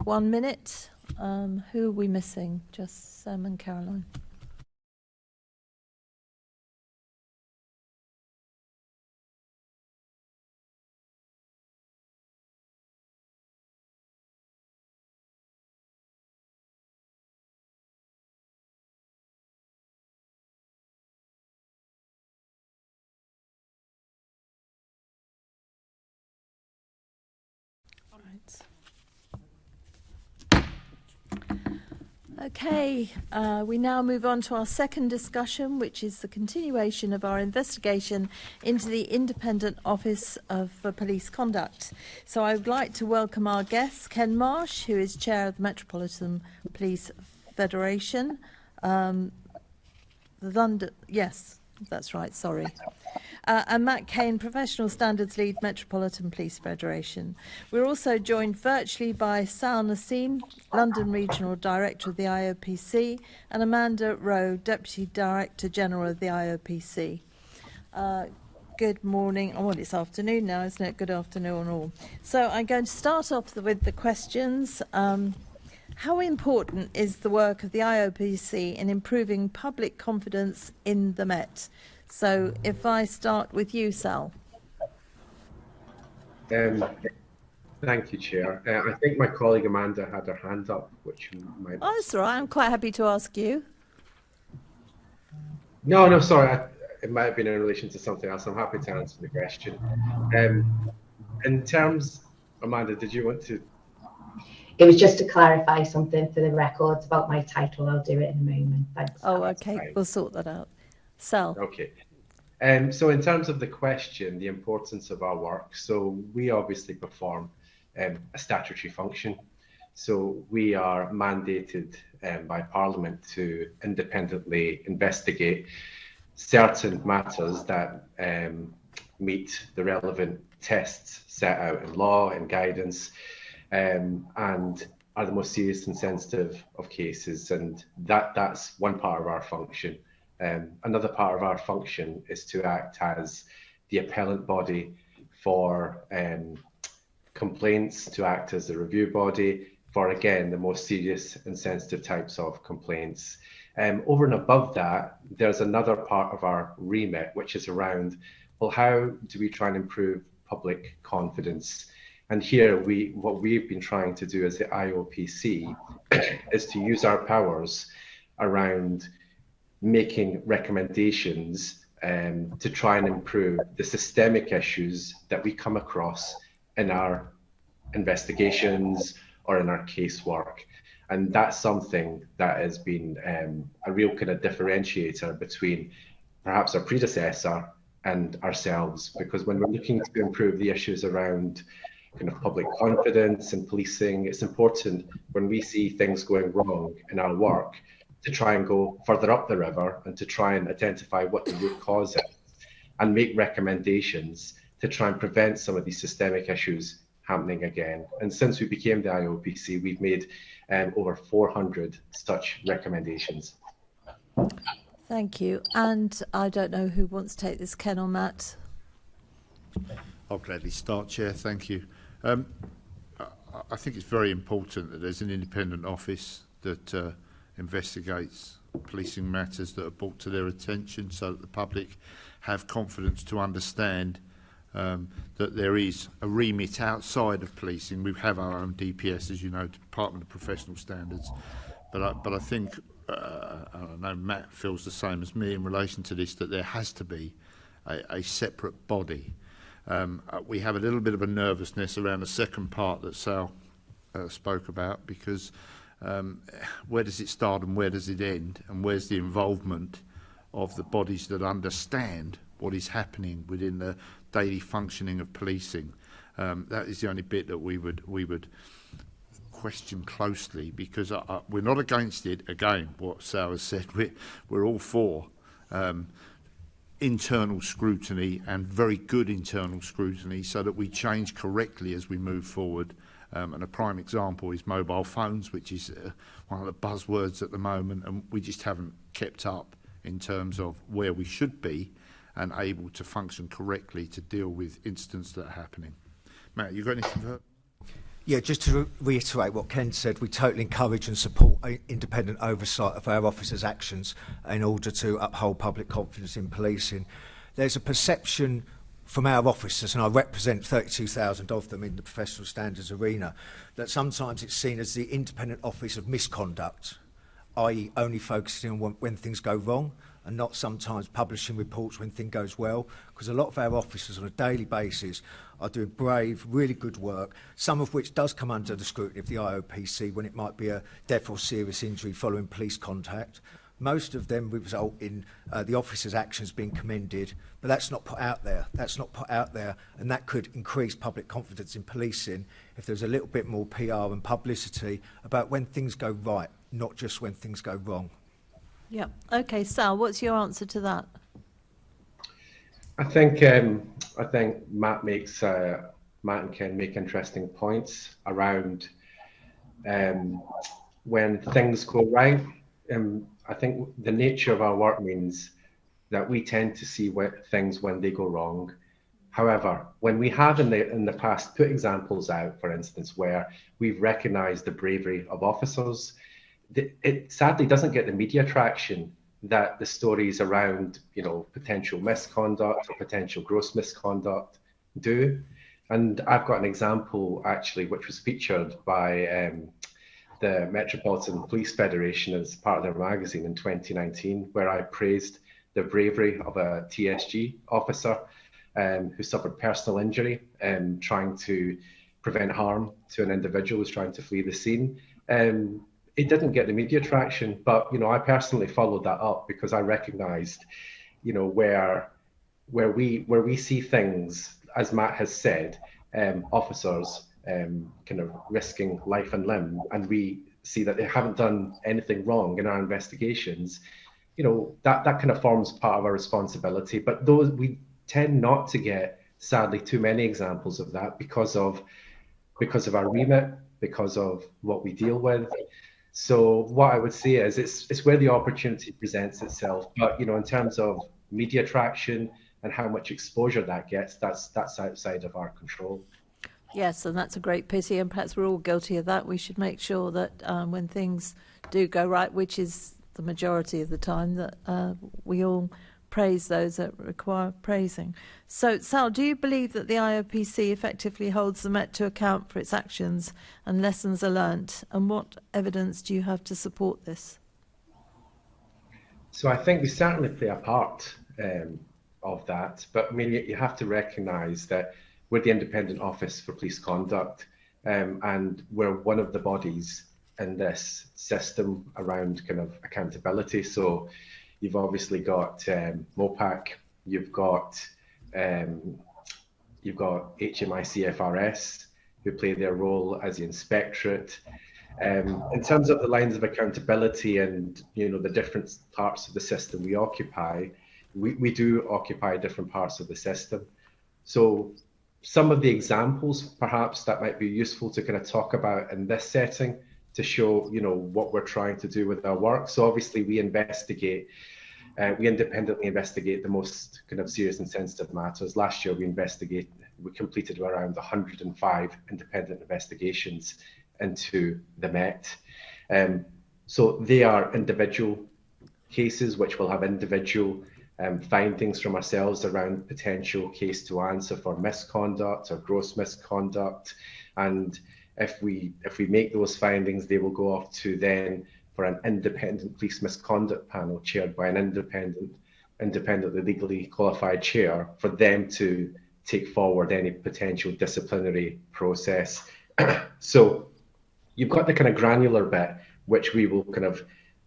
1 minute. Who are we missing? Just Sam and Caroline. Okay, we now move on to our second discussion, which is the continuation of our investigation into the Independent Office for Police Conduct. So I would like to welcome our guest, Ken Marsh, who is Chair of the Metropolitan Police Federation. The London, yes, that's right, sorry. And Matt Kane, Professional Standards Lead, Metropolitan Police Federation. We're also joined virtually by Sal Nassim, London Regional Director of the IOPC, and Amanda Rowe, Deputy Director General of the IOPC. Good morning. Oh, well, it's afternoon now, isn't it? Good afternoon all. So I'm going to start off with the questions. How important is the work of the IOPC in improving public confidence in the Met? So if I start with you, Sal.
Thank you, Chair. I think my colleague Amanda had her hand up, which might...
Oh, that's all right. I'm quite happy to ask you.
No, sorry. It might have been in relation to something else. I'm happy to answer the question. In terms... Amanda, did you want to...
It was just to clarify something for the records about my title. I'll do it in a moment. Thanks.
Oh, okay. We'll sort that out. Sal.
Okay. So in terms of the question, the importance of our work, so we obviously perform a statutory function. So we are mandated by Parliament to independently investigate certain matters that meet the relevant tests set out in law and guidance, and are the most serious and sensitive of cases. And that's one part of our function. Another part of our function is to act as the appellant body for complaints, to act as the review body for, again, the most serious and sensitive types of complaints. Over and above that, there's another part of our remit, which is around, well, how do we try and improve public confidence? And here, what we've been trying to do as the IOPC is to use our powers around making recommendations to try and improve the systemic issues that we come across in our investigations or in our casework. And that's something that has been a real kind of differentiator between perhaps our predecessor and ourselves, because when we're looking to improve the issues around kind of public confidence and policing, it's important when we see things going wrong in our work to try and go further up the river and to try and identify what the root cause is and make recommendations to try and prevent some of these systemic issues happening again. And since we became the IOPC, we've made over 400 such recommendations.
Thank you. And I don't know who wants to take this, Ken or Matt.
I'll gladly start, Chair. Thank you. I think it's very important that there's an independent office that investigates policing matters that are brought to their attention, so that the public have confidence to understand that there is a remit outside of policing. We have our own DPS, as you know, Department of Professional Standards, but I think I know Matt feels the same as me in relation to this, that there has to be a separate body. We have a little bit of a nervousness around the second part that Sal spoke about, because where does it start and where does it end, and where's the involvement of the bodies that understand what is happening within the daily functioning of policing? That is the only bit that we would question closely, because we're not against it. Again, what Sal has said, we're all for internal scrutiny, and very good internal scrutiny, so that we change correctly as we move forward. And a prime example is mobile phones, which is one of the buzzwords at the moment, and we just haven't kept up in terms of where we should be and able to function correctly to deal with incidents that are happening. Matt, you got anything for?
Yeah, just to reiterate what Ken said, we totally encourage and support independent oversight of our officers' actions in order to uphold public confidence in policing. There's a perception from our officers, and I represent 32,000 of them in the professional standards arena, that sometimes it's seen as the independent office of misconduct, i.e. only focusing on when things go wrong and not sometimes publishing reports when things goes well, because a lot of our officers on a daily basis are doing brave, really good work, some of which does come under the scrutiny of the IOPC when it might be a death or serious injury following police contact. Most of them result in the officers' actions being commended, but that's not put out there. That's not put out there, and that could increase public confidence in policing if there's a little bit more PR and publicity about when things go right, not just when things go wrong.
Yeah. Okay, Sal, what's your answer to that?
I think Matt and Ken make interesting points around when things go right. I think the nature of our work means that we tend to see things when they go wrong. However, when we have in the past put examples out, for instance, where we've recognised the bravery of officers, it sadly doesn't get the media traction that the stories around, potential misconduct or potential gross misconduct do. And I've got an example actually, which was featured by the Metropolitan Police Federation as part of their magazine in 2019, where I praised the bravery of a TSG officer who suffered personal injury trying to prevent harm to an individual who was trying to flee the scene. It didn't get the media traction, but I personally followed that up because I recognised, where we see things, as Matt has said, officers kind of risking life and limb, and we see that they haven't done anything wrong in our investigations. That kind of forms part of our responsibility. But those we tend not to get, sadly, too many examples of that because of our remit, because of what we deal with. So what I would say is it's where the opportunity presents itself. But in terms of media traction and how much exposure that gets, that's outside of our control.
Yes, and that's a great pity, and perhaps we're all guilty of that. We should make sure that when things do go right, which is the majority of the time, that we all praise those that require praising. So, Sal, do you believe that the IOPC effectively holds the Met to account for its actions and lessons are learnt? And what evidence do you have to support this?
So I think we certainly play a part of that, but I mean, you have to recognise that we're the Independent Office for Police Conduct, and we're one of the bodies in this system around kind of accountability. So you've obviously got Mopak, you've got HMICFRS, who play their role as the inspectorate. In terms of the lines of accountability and the different parts of the system we occupy, we do occupy different parts of the system. So some of the examples perhaps that might be useful to kind of talk about in this setting to show what we're trying to do with our work. So obviously we independently investigate the most kind of serious and sensitive matters. Last year we completed around 105 independent investigations into the Met. So they are individual cases which will have individual findings from ourselves around potential case to answer for misconduct or gross misconduct. And if we make those findings, they will go off to then for an independent police misconduct panel chaired by an independently legally qualified chair for them to take forward any potential disciplinary process. So you've got the kind of granular bit, which we will kind of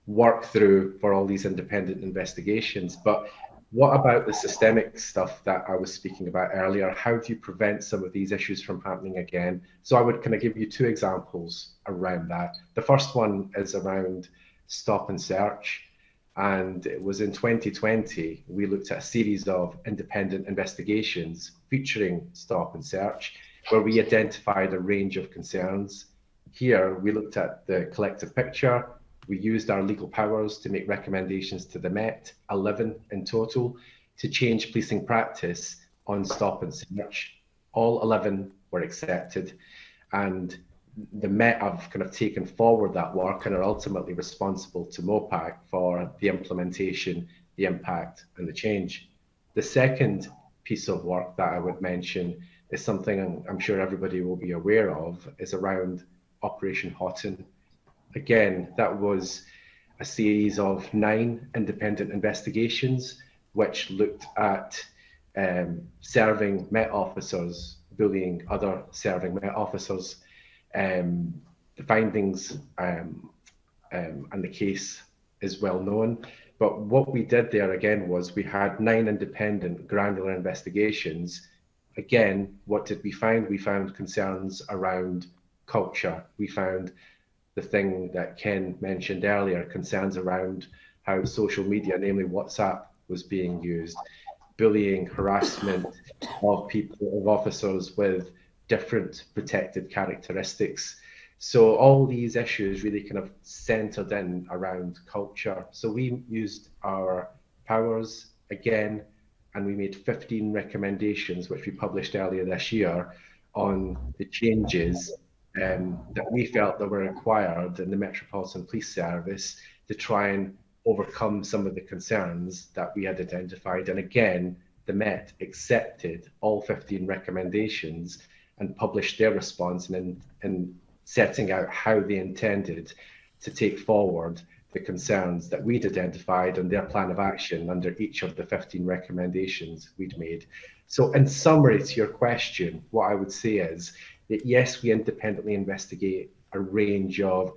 work through for all these independent investigations. But what about the systemic stuff that I was speaking about earlier? How do you prevent some of these issues from happening again? So I would kind of give you two examples around that. The first one is around stop and search. And it was in 2020, we looked at a series of independent investigations featuring stop and search, where we identified a range of concerns. Here, we looked at the collective picture. We used our legal powers to make recommendations to the Met, 11 in total, to change policing practice on stop and search. All 11 were accepted, and the Met have kind of taken forward that work and are ultimately responsible to Mopak for the implementation, the impact and the change. The second piece of work that I would mention is something I'm sure everybody will be aware of, is around Operation Houghton. Again, that was a series of 9 independent investigations which looked at serving Met officers bullying other serving Met officers. The findings and the case is well known, but what we did there again was we had 9 independent granular investigations. Again, what did we find? We found concerns around culture. We found the thing that Ken mentioned earlier, concerns around how social media, namely WhatsApp, was being used, bullying, harassment of people, of officers with different protected characteristics. So all these issues really kind of centered in around culture. So we used our powers again, and we made 15 recommendations, which we published earlier this year, on the changes that we felt that were required in the Metropolitan Police Service to try and overcome some of the concerns that we had identified. And again, the Met accepted all 15 recommendations and published their response in setting out how they intended to take forward the concerns that we'd identified and their plan of action under each of the 15 recommendations we'd made. So in summary to your question, what I would say is that yes, we independently investigate a range of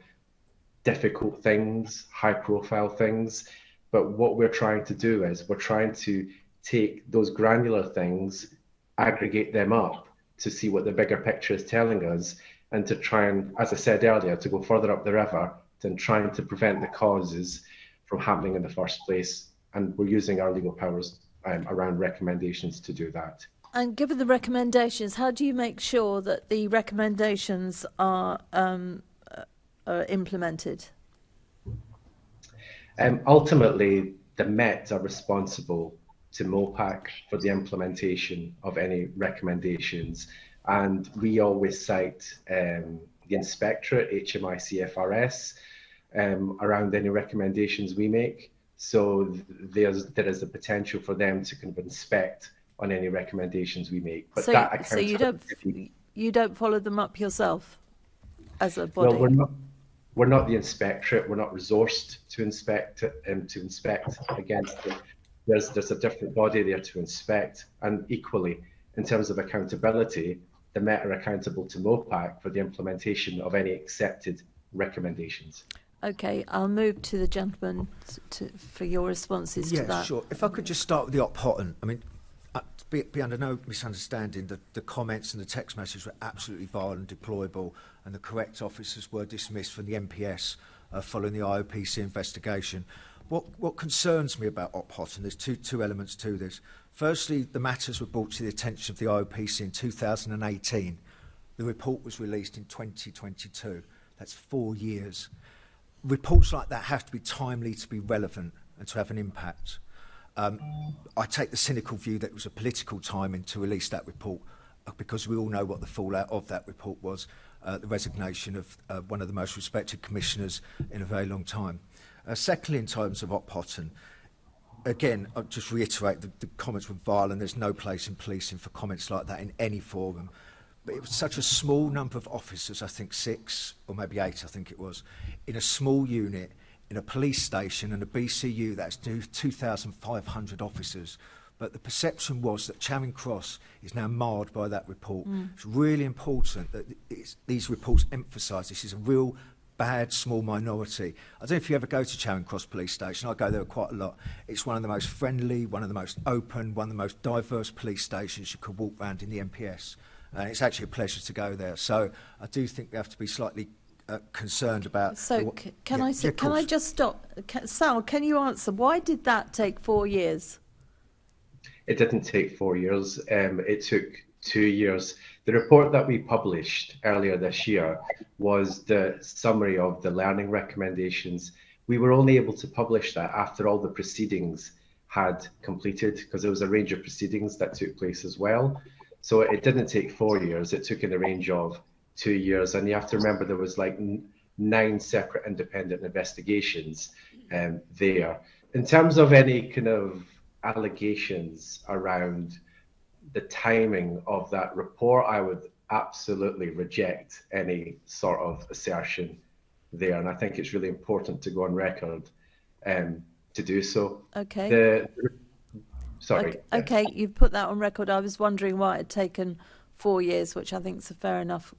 difficult things, high profile things, but what we're trying to do is we're trying to take those granular things, aggregate them up to see what the bigger picture is telling us, and to try and, as I said earlier, to go further up the river than trying to prevent the causes from happening in the first place. And we're using our legal powers around recommendations to do that.
And given the recommendations, how do you make sure that the recommendations are implemented?
Ultimately, the Met are responsible to Mopak for the implementation of any recommendations. And we always cite the Inspectorate, HMI-CFRS, around any recommendations we make. So there is the potential for them to kind of inspect on any recommendations we make. But
so,
that
so you don't follow them up yourself as a body?
Well, we're not the Inspectorate. We're not resourced to inspect against them. There's a different body there to inspect, and equally, in terms of accountability, the Met are accountable to Mopak for the implementation of any accepted recommendations.
Okay, I'll move to the gentleman for your responses to that.
Yeah, sure. If I could just start with the Op Houghton. I mean, be under no misunderstanding, the comments and the text messages were absolutely vile and deplorable, and the correct officers were dismissed from the MPS following the IOPC investigation. What concerns me about Op Houghton, there's two elements to this. Firstly, the matters were brought to the attention of the IOPC in 2018. The report was released in 2022. That's 4 years. Reports like that have to be timely to be relevant and to have an impact. I take the cynical view that it was a political timing to release that report, because we all know what the fallout of that report was, the resignation of one of the most respected commissioners in a very long time. Secondly, in terms of Op Houghton, again, I'll just reiterate the comments were vile, and there's no place in policing for comments like that in any forum. But it was such a small number of officers, I think 6 or maybe 8, I think it was, in a small unit, in a police station and a BCU that's 2,500 officers. But the perception was that Charing Cross is now marred by that report. It's really important that these reports emphasise this is a real bad small minority. I don't know if you ever go to Charing Cross Police Station. I go there quite a lot. It's one of the most friendly, one of the most open, one of the most diverse police stations you could walk around in the MPS. And it's actually a pleasure to go there. So I do think we have to be slightly concerned about...
So can I just stop? Sal, can you answer? Why did that take 4 years?
It didn't take 4 years. It took 2 years. The report that we published earlier this year was the summary of the learning recommendations. We were only able to publish that after all the proceedings had completed, because there was a range of proceedings that took place as well. So it didn't take 4 years, it took in the range of 2 years. And you have to remember there was like 9 separate independent investigations there. In terms of any kind of allegations around the timing of that report, I would absolutely reject any sort of assertion there. And I think it's really important to go on record to do so.
Okay.
Sorry.
Okay, you've put that on record. I was wondering why it had taken 4 years, which I think is a fair enough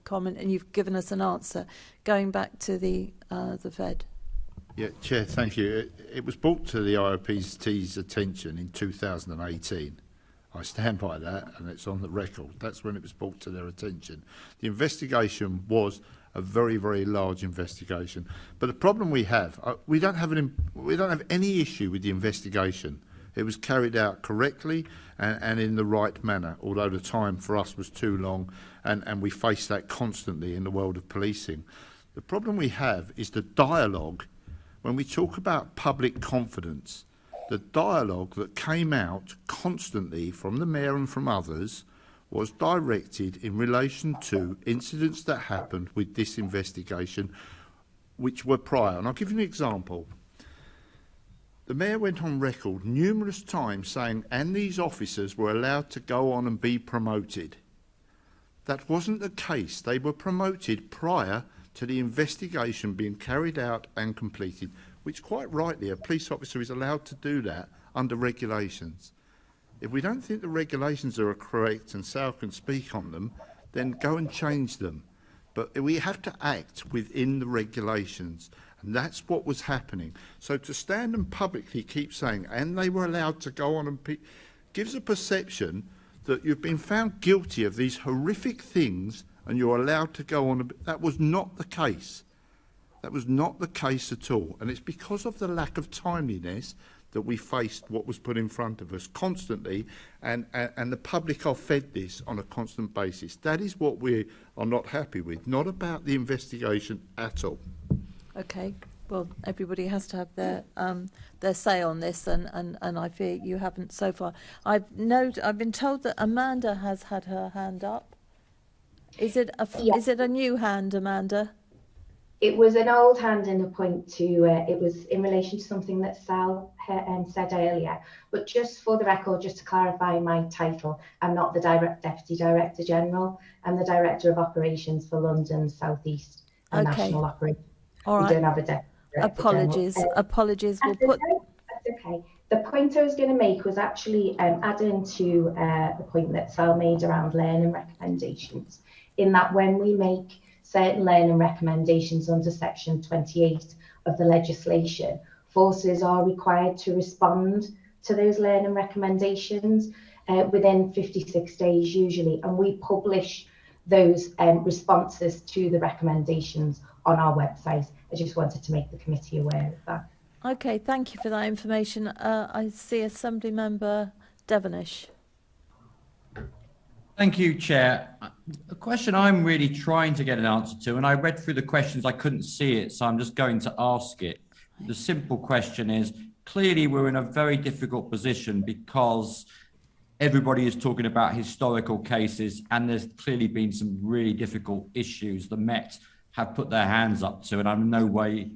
comment, and you've given us an answer. Going back to the Fed.
Yeah, Chair, thank you. It was brought to the IOPC's attention in 2018. I stand by that, and it's on the record. That's when it was brought to their attention. The investigation was a very, very large investigation. But the problem we have, we don't have any issue with the investigation. It was carried out correctly and in the right manner, although the time for us was too long, and we face that constantly in the world of policing. The problem we have is the dialogue. When we talk about public confidence, the dialogue that came out constantly from the Mayor and from others was directed in relation to incidents that happened with this investigation, which were prior. And I'll give you an example. The Mayor went on record numerous times saying, and these officers were allowed to go on and be promoted. That wasn't the case. They were promoted prior to the investigation being carried out and completed, which quite rightly a police officer is allowed to do that under regulations. If we don't think the regulations are correct and Sal can speak on them, then go and change them. But we have to act within the regulations, and that's what was happening. So to stand and publicly keep saying, and they were allowed to go on and gives a perception that you've been found guilty of these horrific things and you're allowed to go on. That was not the case. That was not the case at all. And it's because of the lack of timeliness that we faced what was put in front of us constantly, and the public are fed this on a constant basis. That is what we are not happy with, not about the investigation at all.
Okay. Well, everybody has to have their say on this, and I fear you haven't so far. I've been told that Amanda has had her hand up. Is it a new hand, Amanda?
It was an old hand and a point to, it was in relation to something that Sal said earlier. But just for the record, just to clarify my title, I'm not the Deputy Director General. I'm the Director of Operations for London, South East and National Operations.
All right.
We don't have a Deputy Director General. Apologies.
We'll put...
That's okay. The point I was going to make was actually adding to the point that Sal made around learning recommendations, in that when we make certain learning recommendations under Section 28 of the legislation, forces are required to respond to those learning recommendations within 56 days usually, and we publish those responses to the recommendations on our website. I just wanted to make the committee aware of that.
Okay, thank you for that information. I see Assembly Member Devonish.
Thank you, Chair. A question I'm really trying to get an answer to, and I read through the questions, I couldn't see it, so I'm just going to ask it. The simple question is, clearly we're in a very difficult position because everybody is talking about historical cases, and there's clearly been some really difficult issues the Met have put their hands up to, and I'm in no way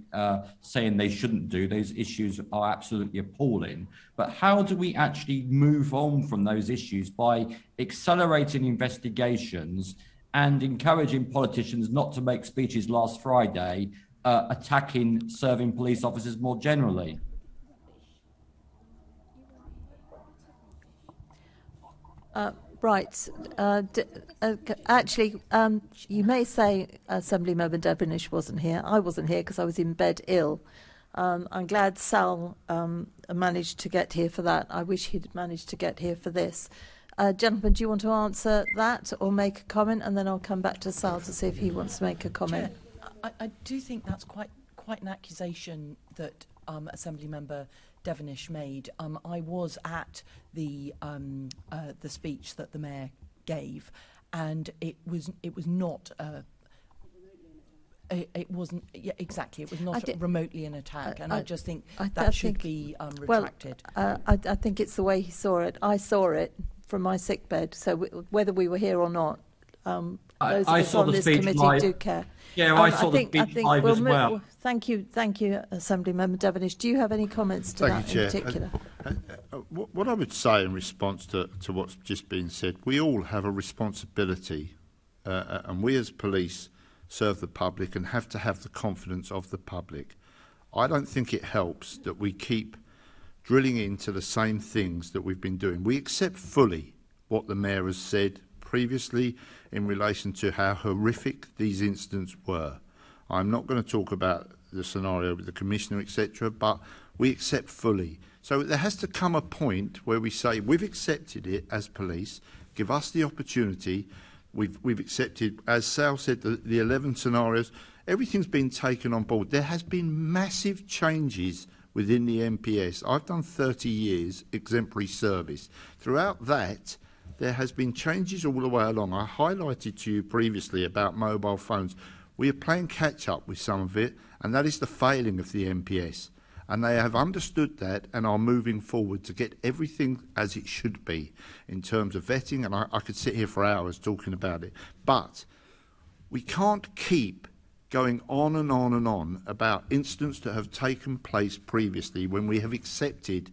saying they shouldn't do. Those issues are absolutely appalling. But how do we actually move on from those issues by accelerating investigations and encouraging politicians not to make speeches last Friday attacking serving police officers more generally?
Right. Actually, you may say Assemblymember Devonish wasn't here. I wasn't here because I was in bed ill. I'm glad Sal managed to get here for that. I wish he'd managed to get here for this. Gentlemen, do you want to answer that or make a comment? And then I'll come back to Sal to see if he wants to make a comment.
Chair, I do think that's quite an accusation that Assemblymember Devonish made. I was at the speech that the Mayor gave, and it was not. It wasn't. Yeah, exactly. It was not remotely an attack, and I just think that should be retracted.
Well, I think it's the way he saw it. I saw it from my sick bed. So whether we were here or not, those of
I
us
saw
on
the
this
speech
committee
live.
do care.
Yeah, I saw the speech live as well.
Thank you, Assemblymember Devenish. Do you have any comments to that in particular?
What I would say in response to what's just been said, we all have a responsibility, and we as police serve the public and have to have the confidence of the public. I don't think it helps that we keep drilling into the same things that we've been doing. We accept fully what the Mayor has said previously in relation to how horrific these incidents were. I'm not going to talk about the scenario with the Commissioner, etc., but we accept fully. So there has to come a point where we say, we've accepted it as police, give us the opportunity. We've accepted, as Sal said, the 11 scenarios. Everything's been taken on board. There has been massive changes within the MPS. I've done 30 years exemplary service. Throughout that, there has been changes all the way along. I highlighted to you previously about mobile phones. We are playing catch up with some of it, and that is the failing of the MPS. And they have understood that and are moving forward to get everything as it should be in terms of vetting. And I could sit here for hours talking about it. But we can't keep going on and on and on about incidents that have taken place previously when we have accepted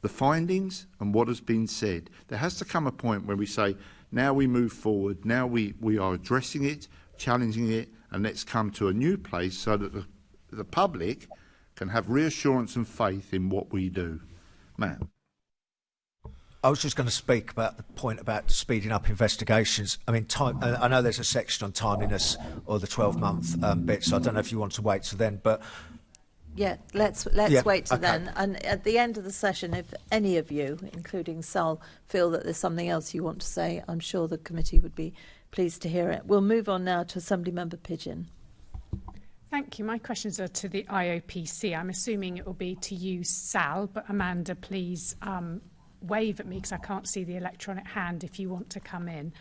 the findings and what has been said. There has to come a point where we say, now we move forward, now we are addressing it, challenging it, and let's come to a new place so that the public can have reassurance and faith in what we do. Matt.
I was just going to speak about the point about speeding up investigations. I mean, I know there's a section on timeliness or the 12-month bit, so I don't know if you want to wait till then, but...
Yeah, let's wait till then. And at the end of the session, if any of you, including Sal, feel that there's something else you want to say, I'm sure the committee would be pleased to hear it. We'll move on now to Assemblymember Pigeon.
Thank you. My questions are to the IOPC. I'm assuming it will be to you, Sal, but Amanda, please wave at me because I can't see the electronic hand if you want to come in.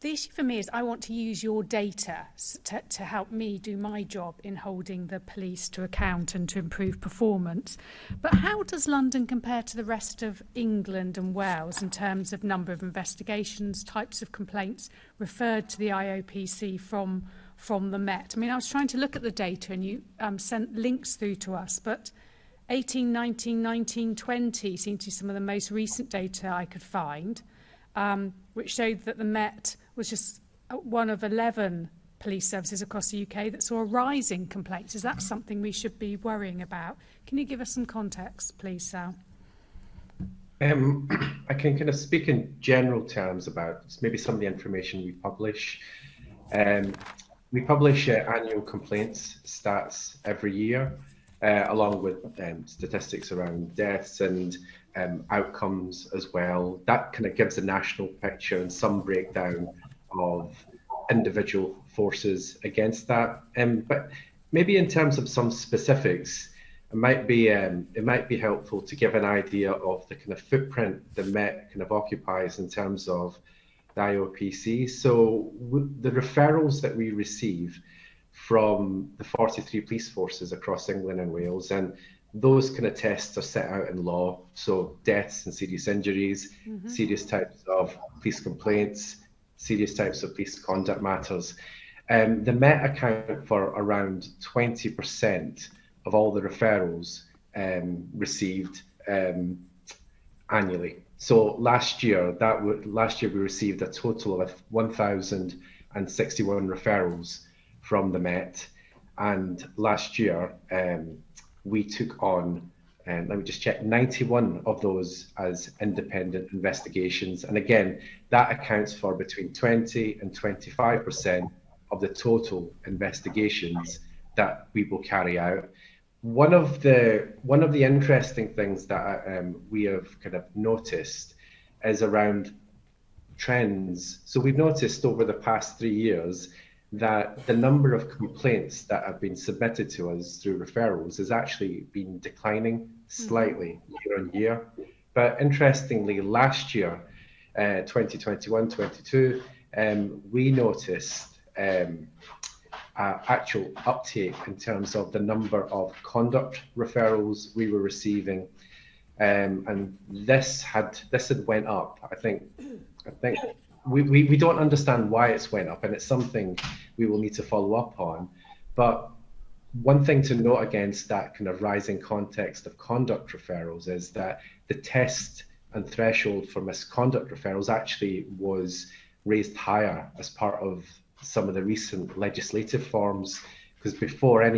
The issue for me is I want to use your data to help me do my job in holding the police to account and to improve performance. But how does London compare to the rest of England and Wales in terms of number of investigations, types of complaints referred to the IOPC from the Met? I mean, I was trying to look at the data and you sent links through to us, but 18, 19, 19, 20 seem to be some of the most recent data I could find, which showed that the Met was just one of 11 police services across the UK that saw a rise in complaints. Is that something we should be worrying about? Can you give us some context, please, Sal?
I can kind of speak in general terms about maybe some of the information we publish. We publish annual complaints stats every year, along with statistics around deaths and outcomes as well. That kind of gives a national picture and some breakdown of individual forces against that. But maybe in terms of some specifics, it might be helpful to give an idea of the kind of footprint the Met kind of occupies in terms of the IOPC. So the referrals that we receive from the 43 police forces across England and Wales, and those kind of tests are set out in law. So deaths and serious injuries, serious types of police complaints, serious types of police conduct matters. The Met account for around 20% of all the referrals received annually. So last year we received a total of 1,061 referrals from the Met, and last year we took on, let me just check, 91 of those as independent investigations. And again, that accounts for between 20 and 25% of the total investigations that we will carry out. One of the interesting things that we have kind of noticed is around trends. So we've noticed over the past 3 years that the number of complaints that have been submitted to us through referrals has actually been declining slightly year on year. But interestingly, last year, 2021-22, we noticed actual uptake in terms of the number of conduct referrals we were receiving. and this had went up. I think we don't understand why it's went up, and it's something we will need to follow up on. But one thing to note against that kind of rising context of conduct referrals is that the test and threshold for misconduct referrals actually was raised higher as part of some of the recent legislative forms, because before a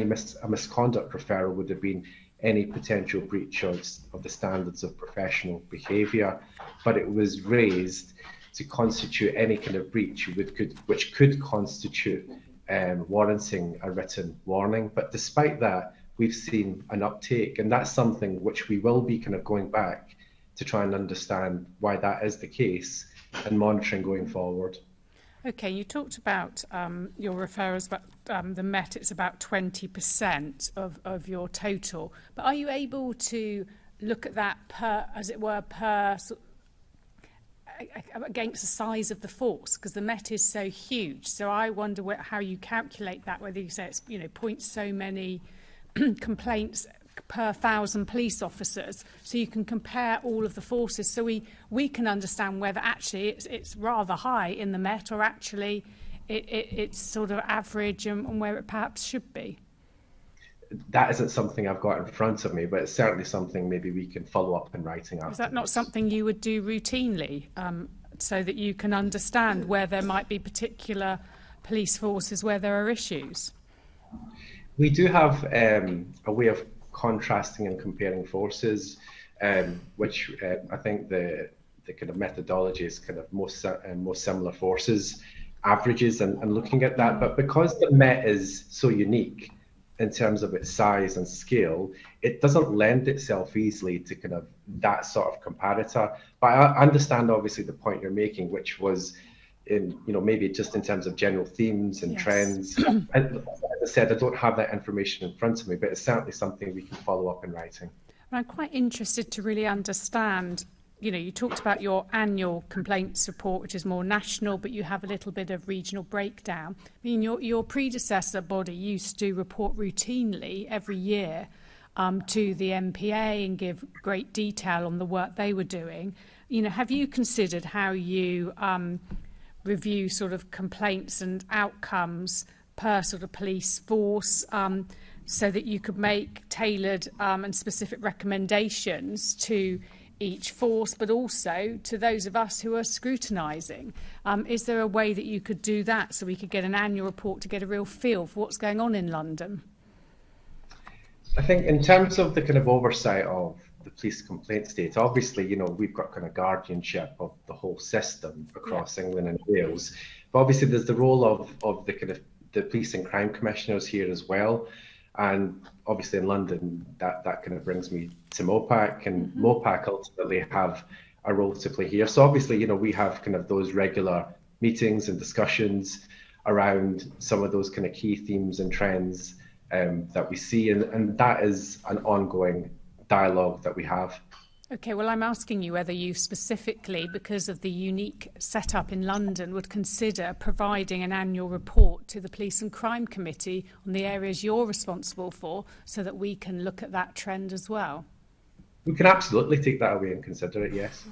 misconduct referral would have been any potential breach of the standards of professional behaviour, but it was raised to constitute any kind of breach which could constitute warranting a written warning. But despite that, we've seen an uptake, and that's something which we will be kind of going back to try and understand why that is the case and monitoring going forward.
Okay, you talked about your referrals, but the Met, it's about 20% of your total. But are you able to look at that per, as it were, against the size of the force? Because the Met is so huge. So I wonder how you calculate that, whether you say it's, point so many complaints per 1,000 police officers, so you can compare all of the forces, so we can understand whether actually it's rather high in the Met, or actually it's sort of average and where it perhaps should be.
That isn't something I've got in front of me, but it's certainly something maybe we can follow up in writing after.
Is that not something you would do routinely, so that you can understand where there might be particular police forces where there are issues?
We do have a way of contrasting and comparing forces, which I think the kind of methodology is kind of most similar forces, averages, and looking at that. But because the Met is so unique in terms of its size and scale, it doesn't lend itself easily to kind of that sort of comparator. But I understand obviously the point you're making, which was in, maybe just in terms of general themes and trends. And as I said, I don't have that information in front of me, but it's certainly something we can follow up in writing.
I'm quite interested to really understand, you talked about your annual complaints report, which is more national, but you have a little bit of regional breakdown. I mean, your predecessor body used to report routinely every year to the MPA and give great detail on the work they were doing. Have you considered how you review sort of complaints and outcomes per sort of police force, so that you could make tailored and specific recommendations to each force, but also to those of us who are scrutinising? Is there a way that you could do that, so we could get an annual report to get a real feel for what's going on in London?
I think in terms of the kind of oversight of the police complaints data, obviously, we've got kind of guardianship of the whole system across England and Wales. But obviously there's the role of the kind of the police and crime commissioners here as well. And obviously in London, that kind of brings me to Mopak, and Mopak ultimately have a role to play here. So obviously, we have kind of those regular meetings and discussions around some of those kind of key themes and trends that we see. And that is an ongoing dialogue that we have.
Okay, well, I'm asking you whether you specifically, because of the unique setup in London, would consider providing an annual report to the Police and Crime Committee on the areas you're responsible for, so that we can look at that trend as well.
We can absolutely take that away and consider it, yes.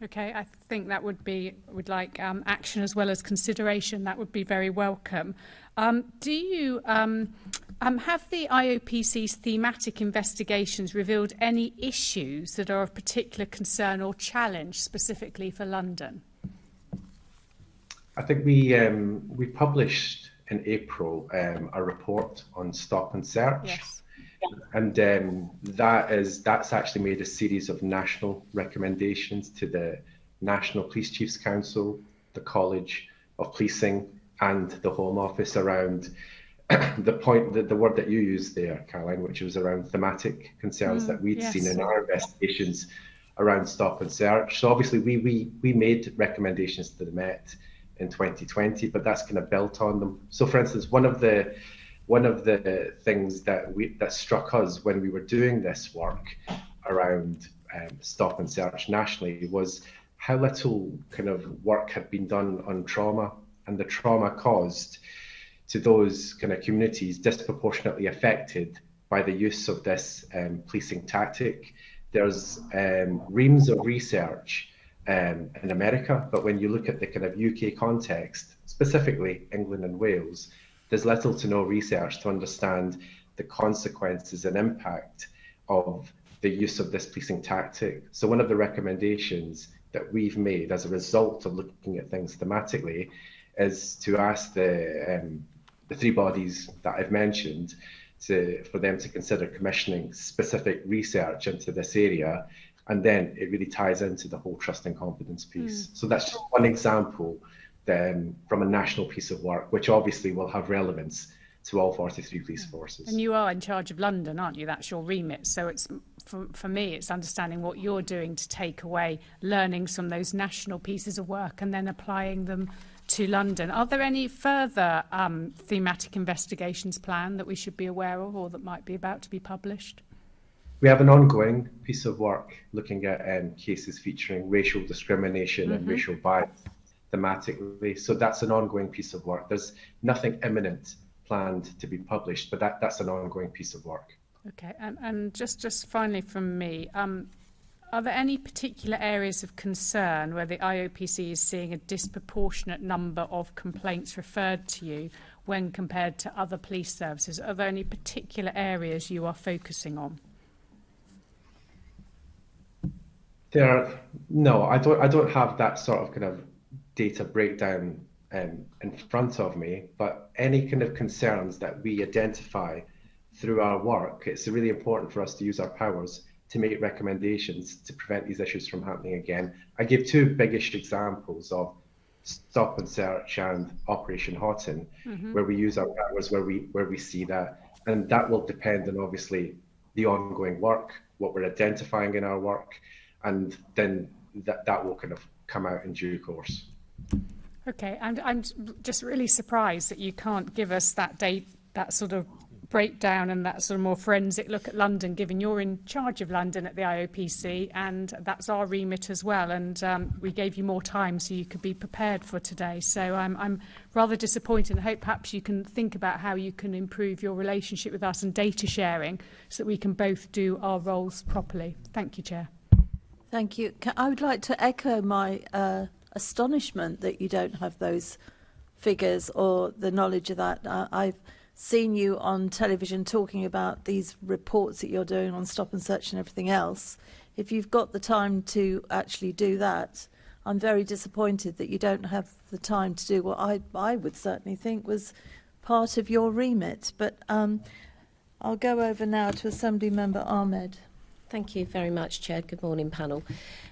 Okay, I think that would like action as well as consideration. That would be very welcome. Do you have the IOPC's thematic investigations revealed any issues that are of particular concern or challenge specifically for London?
I think we published in April a report on stop and search.
Yes.
And that's actually made a series of national recommendations to the National Police Chiefs Council, the College of Policing, and the Home Office around the word that you used there, Caroline, which was around thematic concerns that we'd seen in our investigations around stop and search. So obviously we made recommendations to the Met in 2020, but that's kind of built on them. So for instance, one of the things that struck us when we were doing this work around stop and search nationally was how little kind of work had been done on trauma, and the trauma caused to those kind of communities disproportionately affected by the use of this policing tactic There's reams of research in America, but when you look at the kind of UK context, specifically England and Wales, there's little to no research to understand the consequences and impact of the use of this policing tactic. So one of the recommendations that we've made as a result of looking at things thematically is to ask the three bodies that I've mentioned for them to consider commissioning specific research into this area, and then it really ties into the whole trust and confidence piece. So that's just one example from a national piece of work, which obviously will have relevance to all 43 police forces.
And you are in charge of London, aren't you? That's your remit. So it's for me, it's understanding what you're doing to take away learnings from those national pieces of work and then applying them to London. Are there any further thematic investigations planned that we should be aware of or that might be about to be published?
We have an ongoing piece of work looking at cases featuring racial discrimination and racial bias thematically. So that's an ongoing piece of work. There's nothing imminent planned to be published, but that's an ongoing piece of work.
Okay, and just finally from me, are there any particular areas of concern where the IOPC is seeing a disproportionate number of complaints referred to you when compared to other police services? Are there any particular areas you are focusing on?
No, I don't have that sort of kind of data breakdown in front of me, but any kind of concerns that we identify through our work, it's really important for us to use our powers to make recommendations to prevent these issues from happening again. I give two biggish examples of Stop and Search and Operation Houghton, where we use our powers, where we see that, and that will depend on obviously the ongoing work, what we're identifying in our work, and then that will kind of come out in due course.
Okay, and I'm just really surprised that you can't give us that sort of breakdown and that sort of more forensic look at London, given you're in charge of London at the IOPC, and that's our remit as well. And we gave you more time so you could be prepared for today. So I'm rather disappointed, and hope perhaps you can think about how you can improve your relationship with us and data sharing so that we can both do our roles properly. Thank you, Chair.
Thank you. I would like to echo my astonishment that you don't have those figures or the knowledge of that. I've seen you on television talking about these reports that you're doing on Stop and Search and everything else. If you've got the time to actually do that, I'm very disappointed that you don't have the time to do what I would certainly think was part of your remit. But I'll go over now to Assembly Member Ahmed.
Thank you very much, Chair. Good morning, panel.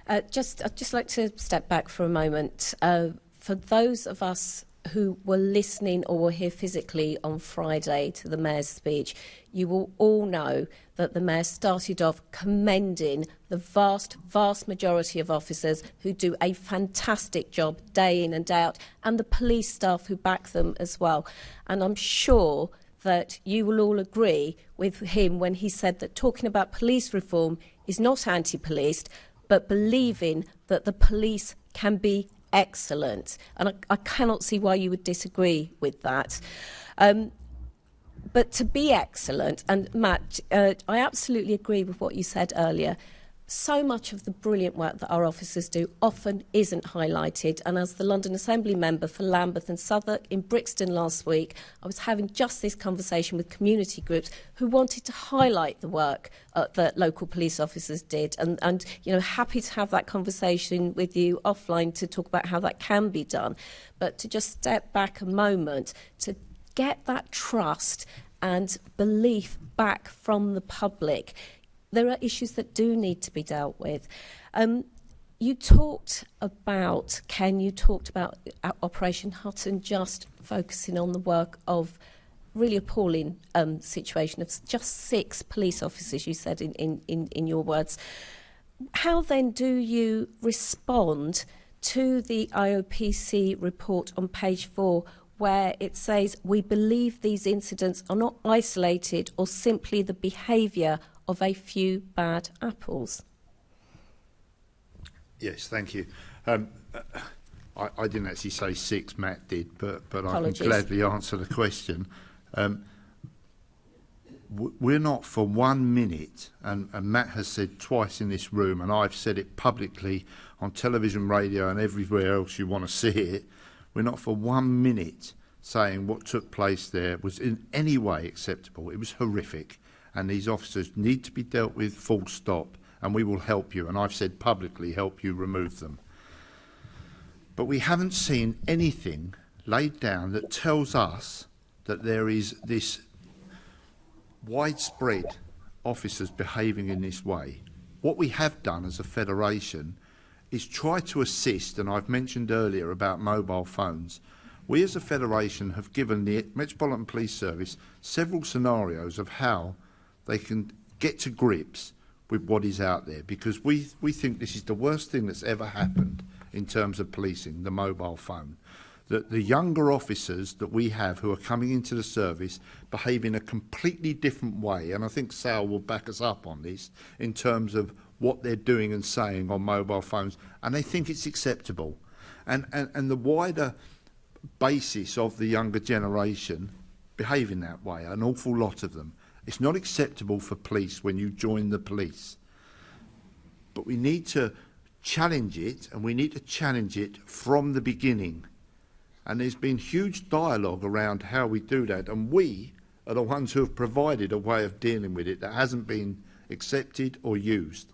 I'd just like to step back for a moment. For those of us who were listening or were here physically on Friday to the Mayor's speech, you will all know that the Mayor started off commending the vast majority of officers who do a fantastic job day in and day out, and the police staff who back them as well. And I'm sure that you will all agree with him when he said that talking about police reform is not anti-policed, but believing that the police can be excellent. And I cannot see why you would disagree with that. But to be excellent, and Matt, I absolutely agree with what you said earlier. So much of the brilliant work that our officers do often isn't highlighted. And as the London Assembly member for Lambeth and Southwark in Brixton last week, I was having just this conversation with community groups who wanted to highlight the work that local police officers did. And happy to have that conversation with you offline to talk about how that can be done. But to just step back a moment, to get that trust and belief back from the public. There are issues that do need to be dealt with. You talked about Operation Houghton just focusing on the work of really appalling situation of just 6 police officers, you said in your words. How then do you respond to the IOPC report on page 4, where it says, we believe these incidents are not isolated or simply the behaviour of a few bad apples?
Yes, thank you. I didn't actually say 6, Matt did, but
Apologies.
I can gladly answer the question. we're not for 1 minute, and Matt has said twice in this room, and I've said it publicly on television, radio and everywhere else you want to see it, we're not for 1 minute saying what took place there was in any way acceptable. It was horrific, and these officers need to be dealt with, full stop, and we will help you, and I've said publicly help you remove them. But we haven't seen anything laid down that tells us that there is this widespread officers behaving in this way. What we have done as a federation is try to assist, and I've mentioned earlier about mobile phones. We as a federation have given the Metropolitan Police Service several scenarios of how they can get to grips with what is out there, because we think this is the worst thing that's ever happened in terms of policing, the mobile phone. That the younger officers that we have who are coming into the service behave in a completely different way, and I think Sal will back us up on this, in terms of what they're doing and saying on mobile phones, and they think it's acceptable. And the wider basis of the younger generation behave in that way, an awful lot of them. It's not acceptable for police when you join the police. But we need to challenge it, and we need to challenge it from the beginning. And there's been huge dialogue around how we do that, and we are the ones who have provided a way of dealing with it that hasn't been accepted or used.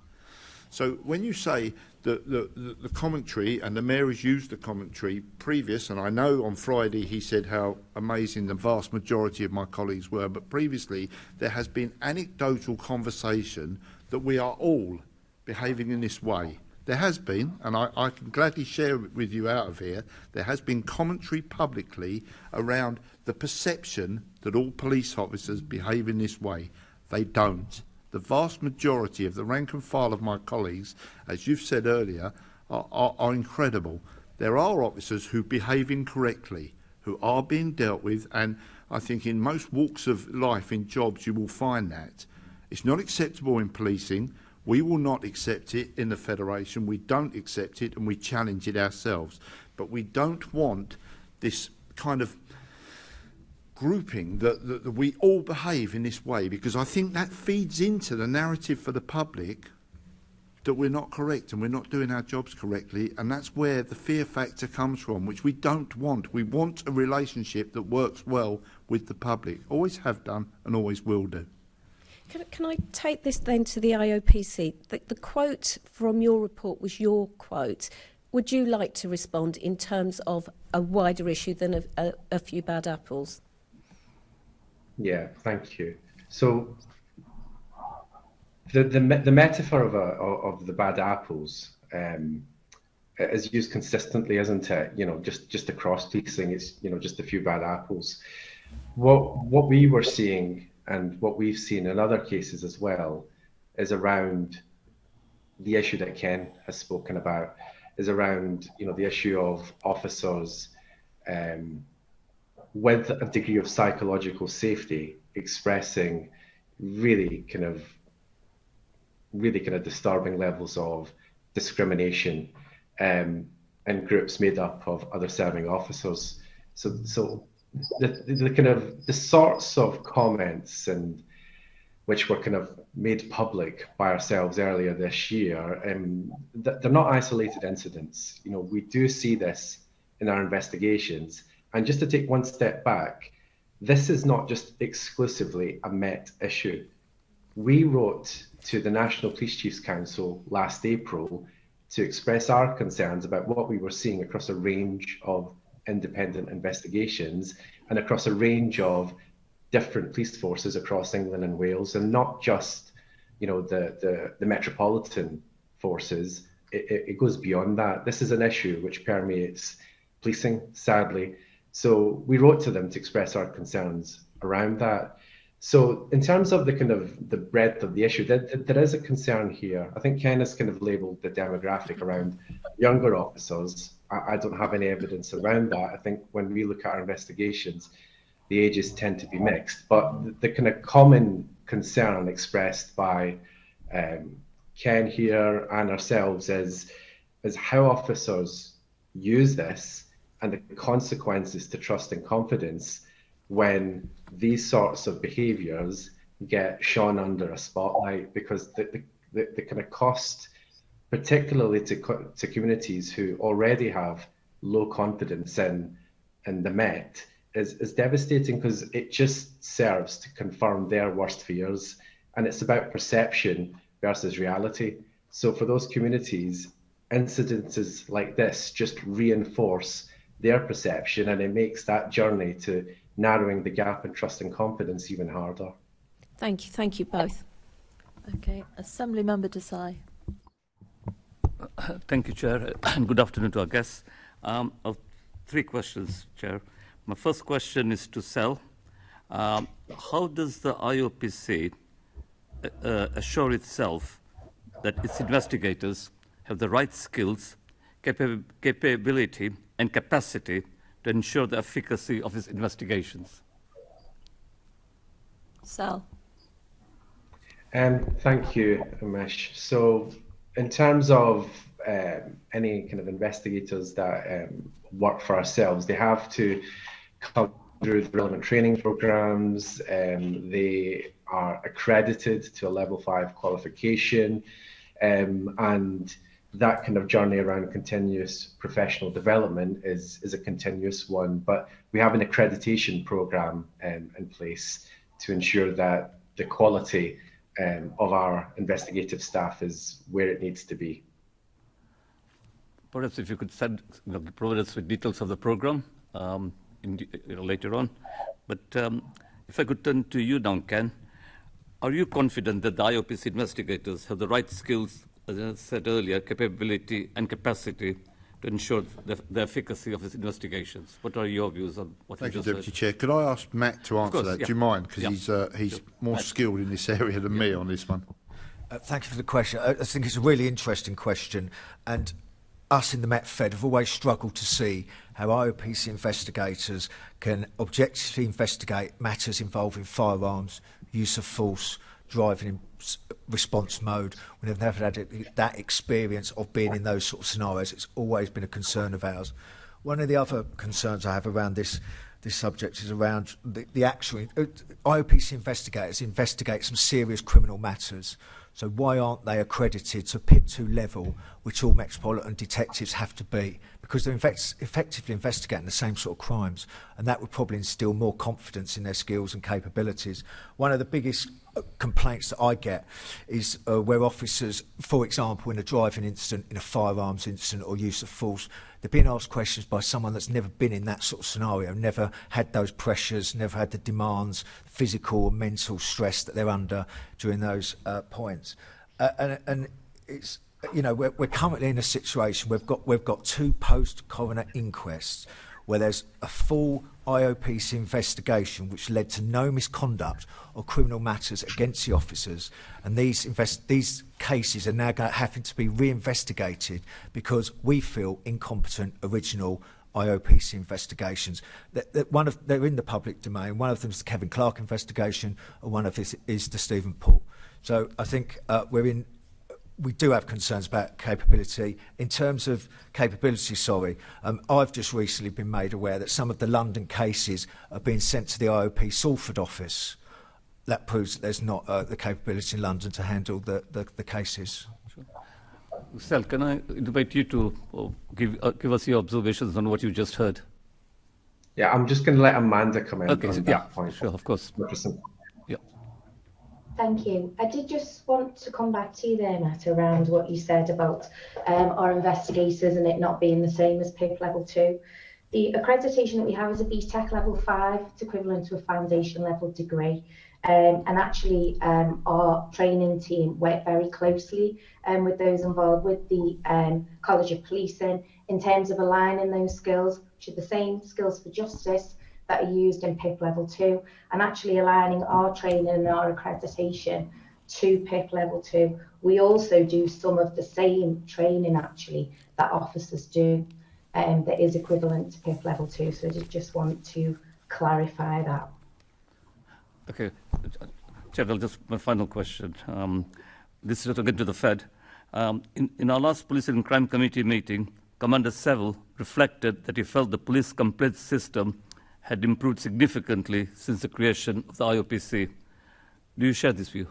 So when you say the commentary, and the Mayor has used the commentary previous, and I know on Friday he said how amazing the vast majority of my colleagues were, but previously there has been anecdotal conversation that we are all behaving in this way. There has been, and I can gladly share it with you out of here, there has been commentary publicly around the perception that all police officers behave in this way. They don't. The vast majority of the rank and file of my colleagues, as you've said earlier, are incredible. There are officers who behave incorrectly, who are being dealt with, and I think in most walks of life, in jobs, you will find that. It's not acceptable in policing. We will not accept it in the Federation. We don't accept it, and we challenge it ourselves. But we don't want this kind of grouping that we all behave in this way, because I think that feeds into the narrative for the public that we're not correct and we're not doing our jobs correctly, and that's where the fear factor comes from, which we don't want. We want a relationship that works well with the public. Always have done and always will do.
Can I take this then to the IOPC? The quote from your report was your quote. Would you like to respond in terms of a wider issue than a few bad apples?
Yeah, thank you. So the metaphor of the bad apples is used consistently, isn't it? You know, just across policing, it's, you know, just a few bad apples. What we were seeing, and what we've seen in other cases as well, is around the issue that Ken has spoken about, is around, you know, the issue of officers with a degree of psychological safety expressing really kind of disturbing levels of discrimination in groups made up of other serving officers. So the sorts of comments and which were kind of made public by ourselves earlier this year, they're not isolated incidents. You know, we do see this in our investigations. And just to take one step back, this is not just exclusively a Met issue. We wrote to the National Police Chiefs Council last April to express our concerns about what we were seeing across a range of independent investigations and across a range of different police forces across England and Wales, and not just, you know, the metropolitan forces. It goes beyond that. This is an issue which permeates policing, sadly. So we wrote to them to express our concerns around that. So in terms of the kind of the breadth of the issue, there is a concern here. I think Ken has kind of labelled the demographic around younger officers. I don't have any evidence around that. I think when we look at our investigations, the ages tend to be mixed. But the kind of common concern expressed by Ken here and ourselves is how officers use this and the consequences to trust and confidence when these sorts of behaviours get shone under a spotlight, because the kind of cost, particularly to communities who already have low confidence in the Met, is devastating, because it just serves to confirm their worst fears, and it's about perception versus reality. So for those communities, incidences like this just reinforce their perception, and it makes that journey to narrowing the gap in trust and confidence even harder.
Thank you both.
Okay, Assembly Member Desai.
Thank you, Chair, and good afternoon to our guests. Three questions, Chair. My first question is to Sel. How does the IOPC assure itself that its investigators have the right skills, capability, and capacity to ensure the efficacy of its investigations?
Sal.
Thank you, Umesh. So in terms of any kind of investigators that work for ourselves, they have to come through the relevant training programs. They are accredited to a level 5 qualification, and that kind of journey around continuous professional development is a continuous one. But we have an accreditation program in place to ensure that the quality of our investigative staff is where it needs to be.
Perhaps if you could provide us with details of the program later on. But if I could turn to you, Duncan, are you confident that the IOPC investigators have the right skills, as I said earlier, capability and capacity to ensure the efficacy of its investigations? What are your views on what you just said?
Thank you, Deputy Chair. Could I ask Matt to answer that?
Yeah.
Do you mind? Because he's more skilled in this area than me on this one.
Thank you for the question. I think it's a really interesting question, and us in the Met Fed have always struggled to see how IOPC investigators can objectively investigate matters involving firearms, use of force, driving in response mode. We've never had that experience of being in those sort of scenarios. It's always been a concern of ours. One of the other concerns I have around this subject is around the actual IOPC investigators investigate some serious criminal matters. So why aren't they accredited to PIP2 level, which all Metropolitan detectives have to be? Because they're effectively investigating the same sort of crimes, and that would probably instill more confidence in their skills and capabilities. One of the biggest complaints that I get is where officers, for example, in a driving incident, in a firearms incident or use of force, they're being asked questions by someone that's never been in that sort of scenario, never had those pressures, never had the demands, physical or mental stress that they're under during those points. And it's, you know, we're currently in a situation we've got two post-coroner inquests where there's a full IOPC investigation which led to no misconduct or criminal matters against the officers, and these cases are now having to be reinvestigated because we feel incompetent original IOPC investigations. They're in the public domain. One of them is the Kevin Clark investigation, and one of this is the Stephen Paul. So I think we do have concerns about capability. In terms of capability, I've just recently been made aware that some of the London cases are being sent to the IOP Salford office. That proves that there's not the capability in London to handle the cases.
Sure. Sal, can I invite you to give us your observations on what you just heard?
Yeah, I'm just going to let Amanda come in on that point.
Sure, of course.
Thank you. I did just want to come back to you there, Matt, around what you said about our investigators and it not being the same as PIP level 2. The accreditation that we have is a BTEC level 5. It's equivalent to a foundation level degree. And actually our training team work very closely with those involved with the College of Policing in terms of aligning those skills, which are the same skills for justice that are used in PIP level 2, and actually aligning our training and our accreditation to PIP level 2. We also do some of the same training actually that officers do that is equivalent to PIP level 2. So I just want to clarify that.
Okay, Chair, my final question. This is again to the Fed. In our last Police and Crime Committee meeting, Commander Seville reflected that he felt the police complaints system had improved significantly since the creation of the IOPC. Do you share this view?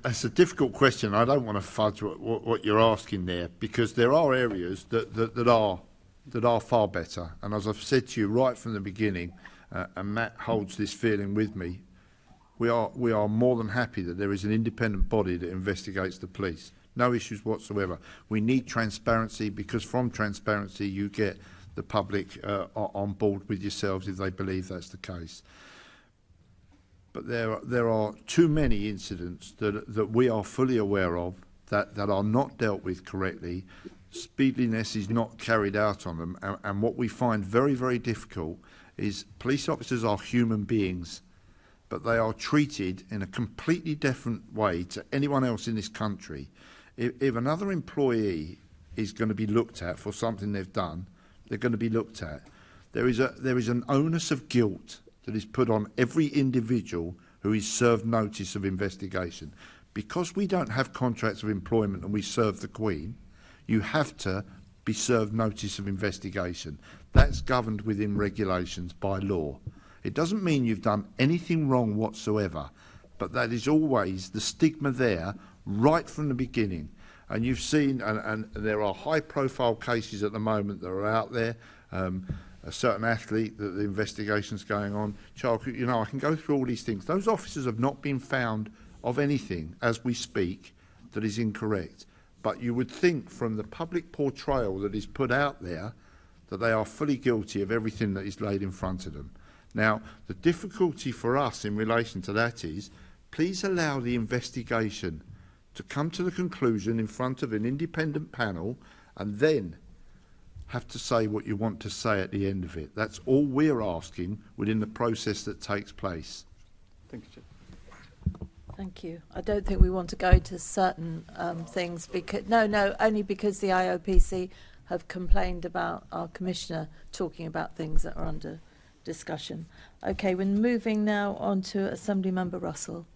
That's a difficult question. I don't want to fudge what you're asking there, because there are areas that are far better. And as I've said to you right from the beginning, and Matt holds this feeling with me, we are more than happy that there is an independent body that investigates the police. No issues whatsoever. We need transparency, because from transparency you get the public on board with yourselves if they believe that's the case. But there are too many incidents that we are fully aware of that are not dealt with correctly. Speediness is not carried out on them, and what we find very, very difficult is police officers are human beings, but they are treated in a completely different way to anyone else in this country. If another employee is going to be looked at for something they've done, they're going to be looked at. There is an onus of guilt that is put on every individual who is served notice of investigation. Because we don't have contracts of employment and we serve the Queen, you have to be served notice of investigation. That's governed within regulations by law. It doesn't mean you've done anything wrong whatsoever, but that is always the stigma there right from the beginning. And you've seen, and there are high-profile cases at the moment that are out there. A certain athlete that the investigation's going on. Charles, you know, I can go through all these things. Those officers have not been found of anything, as we speak, that is incorrect. But you would think from the public portrayal that is put out there that they are fully guilty of everything that is laid in front of them. Now, the difficulty for us in relation to that is, please allow the investigation to come to the conclusion in front of an independent panel, and then have to say what you want to say at the end of it. That's all we're asking within the process that takes place.
Thank you, Chair.
Thank you. I don't think we want to go to certain things because only because the IOPC have complained about our commissioner talking about things that are under discussion. Okay, we're moving now on to Assembly Member Russell.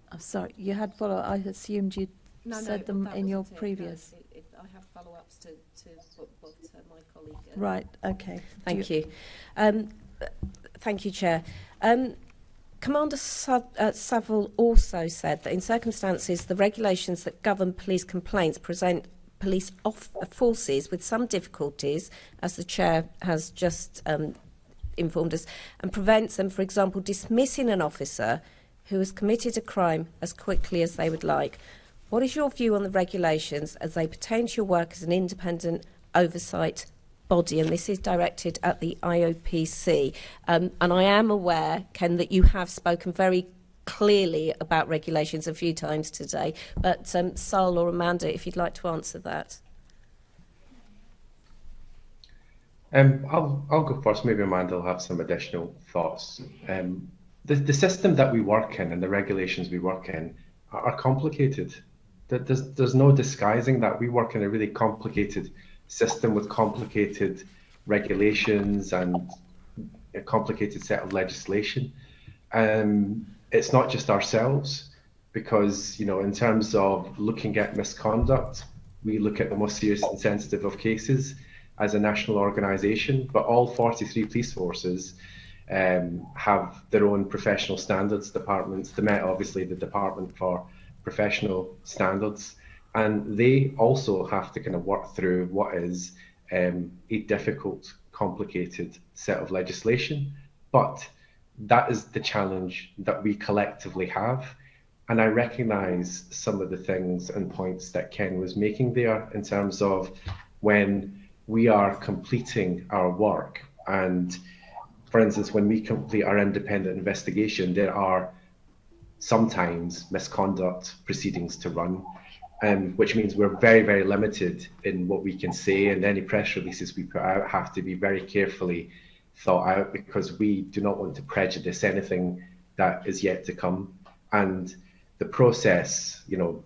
I'm sorry, you had follow. I assumed you said them in your previous.
No, I have follow-ups to what my colleague.
Right. Okay.
Thank you. Thank you, Chair. Commander Saville also said that in circumstances, the regulations that govern police complaints present police forces with some difficulties, as the Chair has just informed us, and prevents them, for example, dismissing an officer who has committed a crime as quickly as they would like. What is your view on the regulations as they pertain to your work as an independent oversight body? And this is directed at the IOPC. And I am aware, Ken, that you have spoken very clearly about regulations a few times today. But Sal or Amanda, if you'd like to answer that.
I'll go first. Maybe Amanda will have some additional thoughts. The system that we work in and the regulations we work in are complicated. There's no disguising that. We work in a really complicated system with complicated regulations and a complicated set of legislation. It's not just ourselves, because, you know, in terms of looking at misconduct, we look at the most serious and sensitive of cases as a national organisation, but all 43 police forces have their own professional standards departments. The Met, obviously, the Department for Professional Standards, and they also have to kind of work through what is a difficult, complicated set of legislation. But that is the challenge that we collectively have. And I recognise some of the things and points that Ken was making there in terms of when we are completing our work. And for instance, when we complete our independent investigation, there are sometimes misconduct proceedings to run, which means we're very, very limited in what we can say, and any press releases we put out have to be very carefully thought out, because we do not want to prejudice anything that is yet to come. And the process, you know,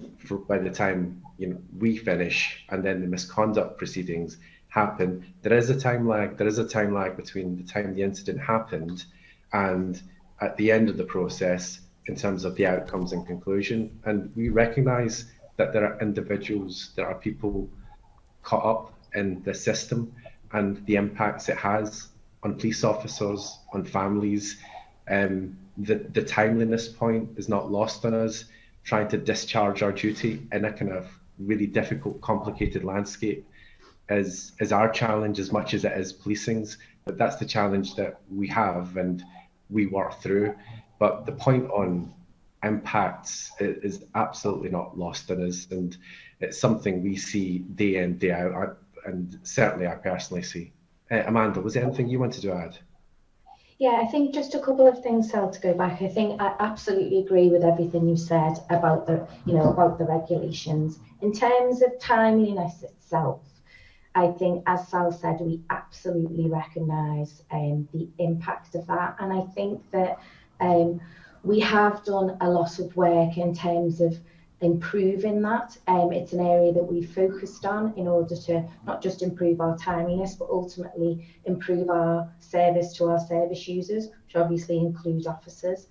by the time, you know, we finish and then the misconduct proceedings happen, there is a time lag. There is a time lag between the time the incident happened and at the end of the process in terms of the outcomes and conclusion. And we recognise that there are individuals, there are people caught up in the system and the impacts it has on police officers, on families. The timeliness point is not lost on us, trying to discharge our duty in a kind of really difficult, complicated landscape is our challenge as much as it is policing's. But that's the challenge that we have and we work through. But the point on impacts is absolutely not lost on us, and it's something we see day in, day out, and certainly I personally see. Amanda, was there anything you wanted to add?
Yeah, I think just a couple of things, Sal, to go back. I think I absolutely agree with everything you said about the, about the regulations. In terms of timeliness itself, I think, as Sal said, we absolutely recognise the impact of that. And I think that we have done a lot of work in terms of improving that. It's an area that we focused on in order to not just improve our timeliness, but ultimately improve our service to our service users, which obviously include officers.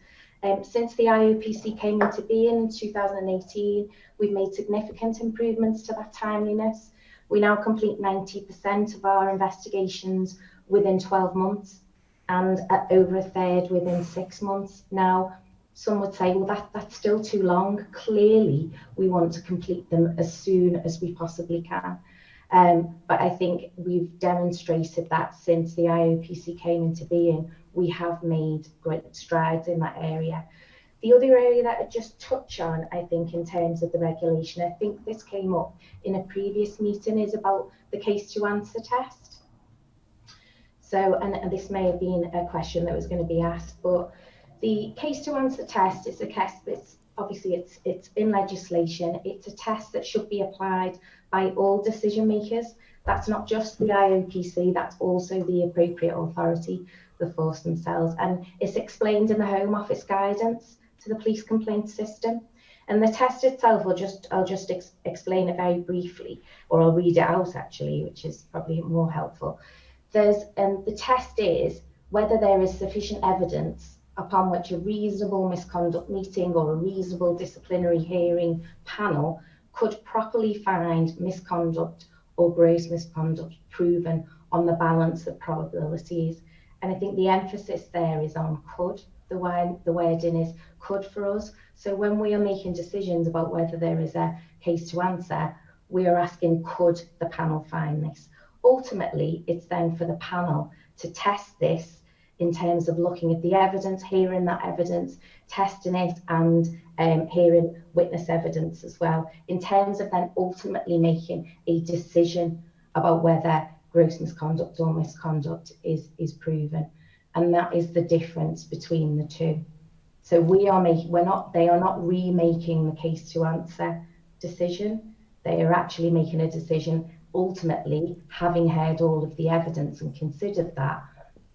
Since the IOPC came into being in 2018, we've made significant improvements to that timeliness. We now complete 90% of our investigations within 12 months and over a third within 6 months. Now, some would say, well, that's still too long. Clearly, we want to complete them as soon as we possibly can. But I think we've demonstrated that since the IOPC came into being, we have made great strides in that area. The other area that I'd just touch on, I think, in terms of the regulation, I think this came up in a previous meeting, is about the case to answer test. So, and this may have been a question that was going to be asked, but the case to answer test is a test that's obviously it's in legislation. It's a test that should be applied by all decision makers. That's not just the IOPC, that's also the appropriate authority, the force themselves. And it's explained in the Home Office guidance to the police complaint system. And the test itself, I'll just explain it very briefly, or I'll read it out actually, which is probably more helpful. The test is whether there is sufficient evidence upon which a reasonable misconduct meeting or a reasonable disciplinary hearing panel could properly find misconduct or gross misconduct proven on the balance of probabilities. And I think the emphasis there is on could. The wording is could for us. So when we are making decisions about whether there is a case to answer, we are asking, could the panel find this? Ultimately, it's then for the panel to test this in terms of looking at the evidence, hearing that evidence, testing it, and hearing witness evidence as well, in terms of then ultimately making a decision about whether gross misconduct or misconduct is proven. And that is the difference between the two. So they are not remaking the case to answer decision. They are actually making a decision, ultimately, having heard all of the evidence and considered that,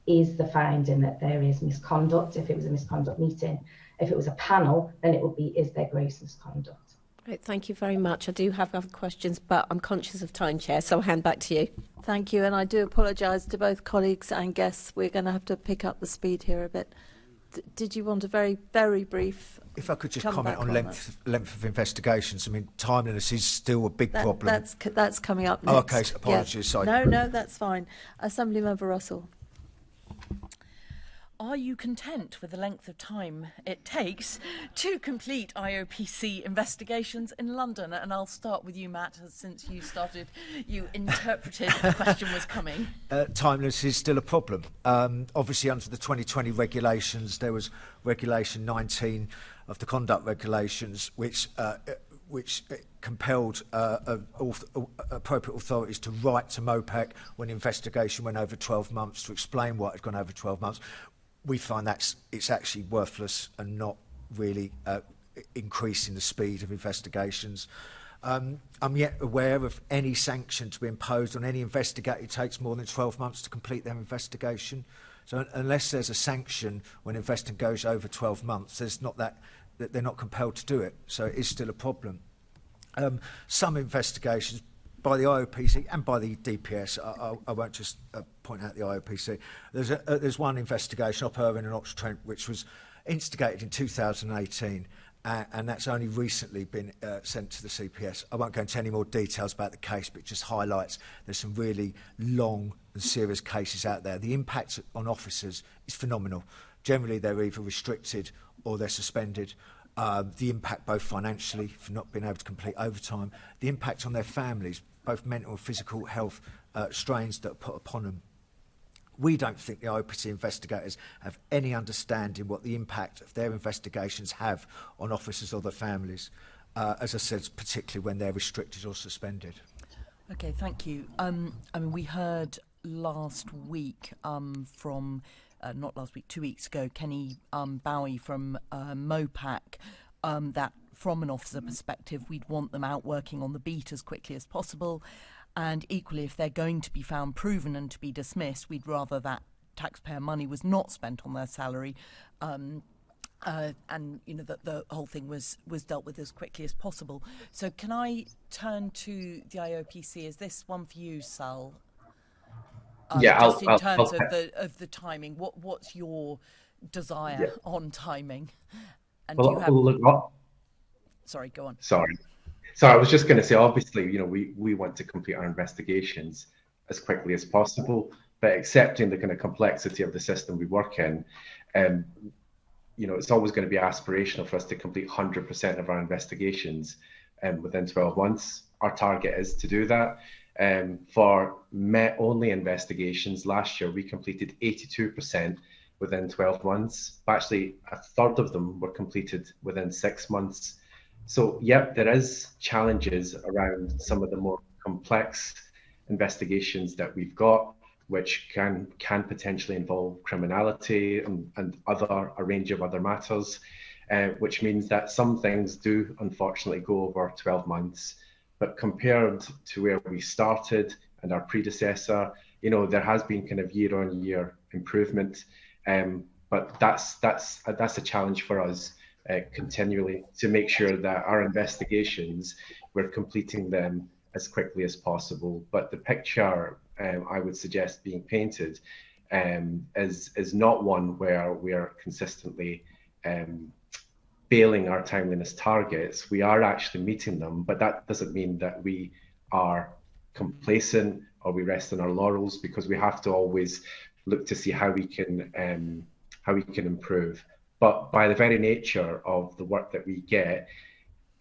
is the finding that there is misconduct. If it was a misconduct meeting, if it was a panel, then it would be, is there gross misconduct?
Right, thank you very much. I do have other questions, but I'm conscious of time, Chair, so I'll hand back to you.
Thank you, and I do apologise to both colleagues and guests. We're going to have to pick up the speed here a bit. Did you want a very, very brief?
If I could just comment on length of investigations. I mean, timeliness is still a big problem.
That's coming up next.
Oh, okay, apologies.
Yeah.
Sorry.
No, that's fine. Assemblymember Russell.
Are you content with the length of time it takes to complete IOPC investigations in London? And I'll start with you, Matt, since you interpreted the question was coming.
Timeliness is still a problem. Obviously, under the 2020 regulations, there was Regulation 19 of the conduct regulations, which compelled appropriate authorities to write to Mopak when investigation went over 12 months to explain what had gone over 12 months. We find it's actually worthless and not really increasing the speed of investigations. I'm yet aware of any sanction to be imposed on any investigator who takes more than 12 months to complete their investigation. So unless there's a sanction when investigation goes over 12 months, there's not that they're not compelled to do it. So it is still a problem. Some investigations by the IOPC and by the DPS, I won't just point out the IOPC. There's one investigation up Irvine and Oxford Trent which was instigated in 2018 and that's only recently been sent to the CPS. I won't go into any more details about the case, but it just highlights there's some really long and serious cases out there. The impact on officers is phenomenal. Generally, they're either restricted or they're suspended. The impact both financially for not being able to complete overtime, the impact on their families, both mental and physical health strains that are put upon them. We don't think the IOPC investigators have any understanding what the impact of their investigations have on officers or their families, as I said, particularly when they're restricted or suspended.
Okay, thank you. I mean, we heard last week from, not last week, 2 weeks ago, Kenny Bowie from Mopak, that from an officer perspective, we'd want them out working on the beat as quickly as possible. And equally, if they're going to be found proven and to be dismissed, we'd rather that taxpayer money was not spent on their salary, and that the whole thing was dealt with as quickly as possible. So, can I turn to the IOPC? Is this one for you, Sal?
Yeah,
just in
I'll
terms of the timing. What's your desire on timing? And do you have? Sorry, go on.
Sorry. So I was just going to say, obviously, we want to complete our investigations as quickly as possible, but accepting the kind of complexity of the system we work in, it's always going to be aspirational for us to complete 100% of our investigations within 12 months. Our target is to do that. For Met-only investigations, last year we completed 82% within 12 months. Actually, a third of them were completed within 6 months. So, yep, there is challenges around some of the more complex investigations that we've got, which can potentially involve criminality and a range of other matters, which means that some things do unfortunately go over 12 months. But compared to where we started and our predecessor, there has been kind of year-on-year improvement. But that's a challenge for us. Continually to make sure that our investigations, we're completing them as quickly as possible. But the picture I would suggest being painted is not one where we are consistently failing our timeliness targets. We are actually meeting them, but that doesn't mean that we are complacent or we rest on our laurels, because we have to always look to see how we can improve. But by the very nature of the work that we get,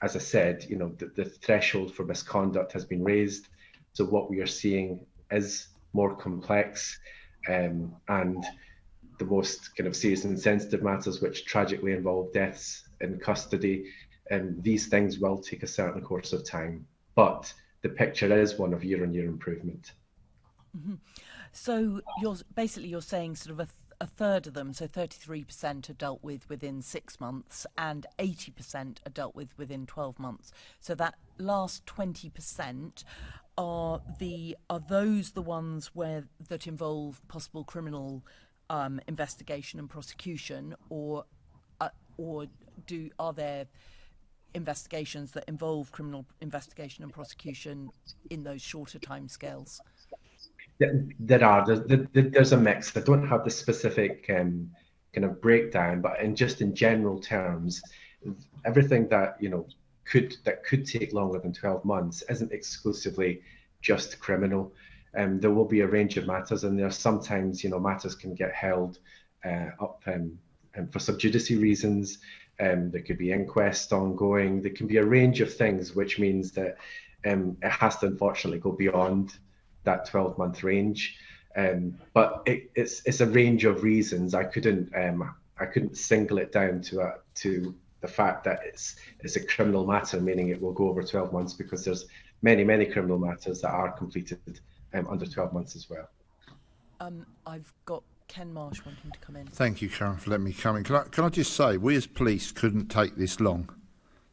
as I said, the threshold for misconduct has been raised. So what we are seeing is more complex, and the most kind of serious and sensitive matters, which tragically involve deaths in custody, and these things will take a certain course of time. But the picture is one of year-on-year improvement.
Mm-hmm. So you're saying sort of a third of them, so 33% are dealt with within 6 months and 80% are dealt with within 12 months. So that last 20% are those the ones that involve possible criminal investigation and prosecution, or are there investigations that involve criminal investigation and prosecution in those shorter timescales?
There's a mix. I don't have the specific kind of breakdown, but in general terms, everything that could take longer than 12 months isn't exclusively just criminal. There will be a range of matters, and there sometimes matters can get held up for sub judice reasons. There could be inquests ongoing. There can be a range of things, which means that it has to unfortunately go beyond that 12-month range, but it's a range of reasons. I couldn't single it down to the fact that it's a criminal matter, meaning it will go over 12 months, because there's many criminal matters that are completed under 12 months as well.
I've got Ken Marsh wanting to come in.
Thank you, Karen, for letting me come in. Can I just say, we as police couldn't take this long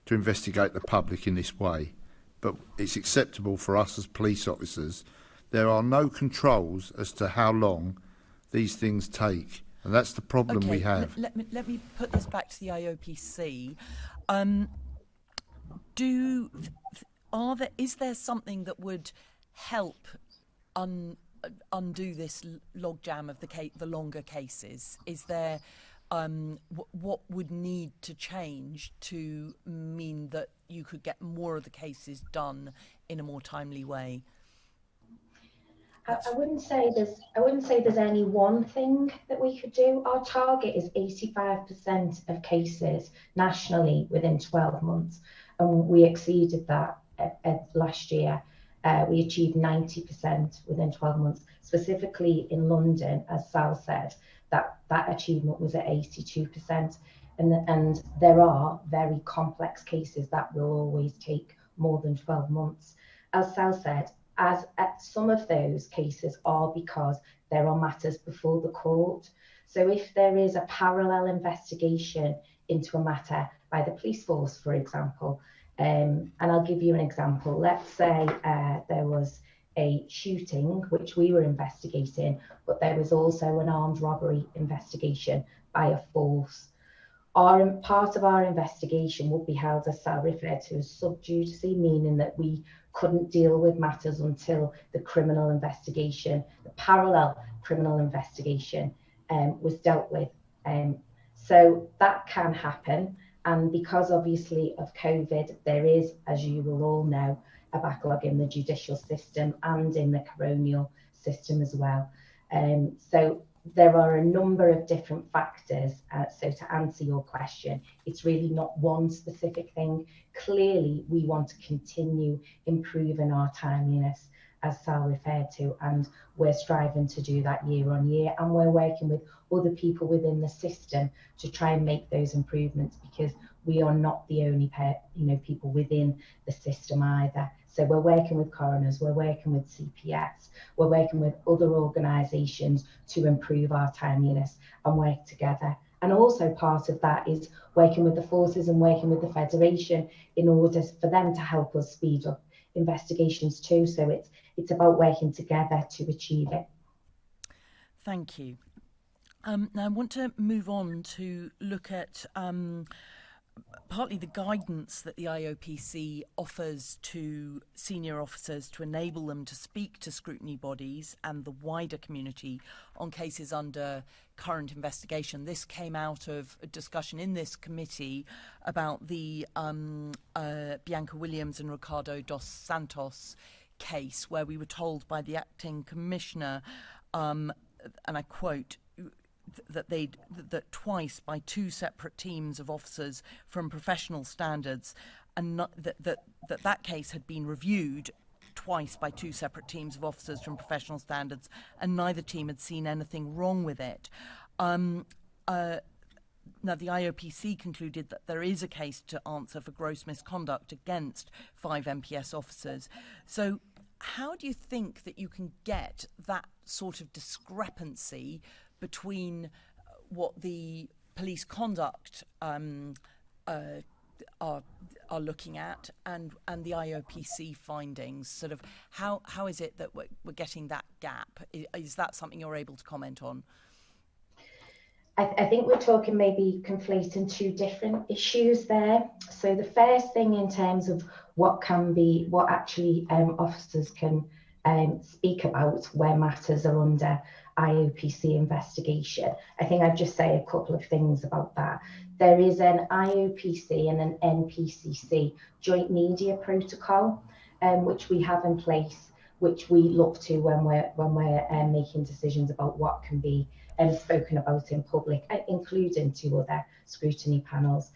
to investigate the public in this way, but it's acceptable for us as police officers. There are no controls as to how long these things take, and that's the problem we have.
Let me put this back to the IOPC. Is there something that would help undo this logjam of the longer cases? Is there what would need to change to mean that you could get more of the cases done in a more timely way?
I wouldn't say there's any one thing that we could do. Our target is 85% of cases nationally within 12 months, and we exceeded that last year. We achieved 90% within 12 months. Specifically in London, as Sal said, that achievement was at 82%. And there are very complex cases that will always take more than 12 months. As Sal said, some of those cases are because there are matters before the court. So if there is a parallel investigation into a matter by the police force, for example, and I'll give you an example. Let's say there was a shooting which we were investigating, but there was also an armed robbery investigation by a force. Part of our investigation would be held, as Sal referred to, as sub judice, meaning that we couldn't deal with matters until the criminal investigation, the parallel criminal investigation, was dealt with. So that can happen. And because obviously of COVID, there is, as you will all know, a backlog in the judicial system and in the coronial system as well. So there are a number of different factors. So to answer your question, it's really not one specific thing. Clearly, we want to continue improving our timeliness, as Sal referred to, and we're striving to do that year on year. And we're working with other people within the system to try and make those improvements, because we are not the only people within the system either. So we're working with coroners, we're working with CPS, we're working with other organisations to improve our timeliness and work together. And also part of that is working with the forces and working with the Federation in order for them to help us speed up investigations too. So it's about working together to achieve it.
Thank you. Now I want to move on to look at partly the guidance that the IOPC offers to senior officers to enable them to speak to scrutiny bodies and the wider community on cases under current investigation. This came out of a discussion in this committee about the Bianca Williams and Ricardo dos Santos case, where we were told by the acting commissioner, and I quote, that twice by two separate teams of officers from professional standards, and that case had been reviewed twice by two separate teams of officers from professional standards, and neither team had seen anything wrong with it. Now, the IOPC concluded that there is a case to answer for gross misconduct against 5 MPS officers. So how do you think that you can get that sort of discrepancy between what the police conduct are looking at and the IOPC findings? Sort of how is it that we're getting that gap? Is that something you're able to comment on?
I think we're talking maybe conflating two different issues there. So the first thing in terms of what actually officers can speak about where matters are under IOPC investigation. I think I'd just say a couple of things about that. There is an IOPC and an NPCC joint media protocol, which we have in place, which we look to when we're making decisions about what can be spoken about in public, including to other scrutiny panels.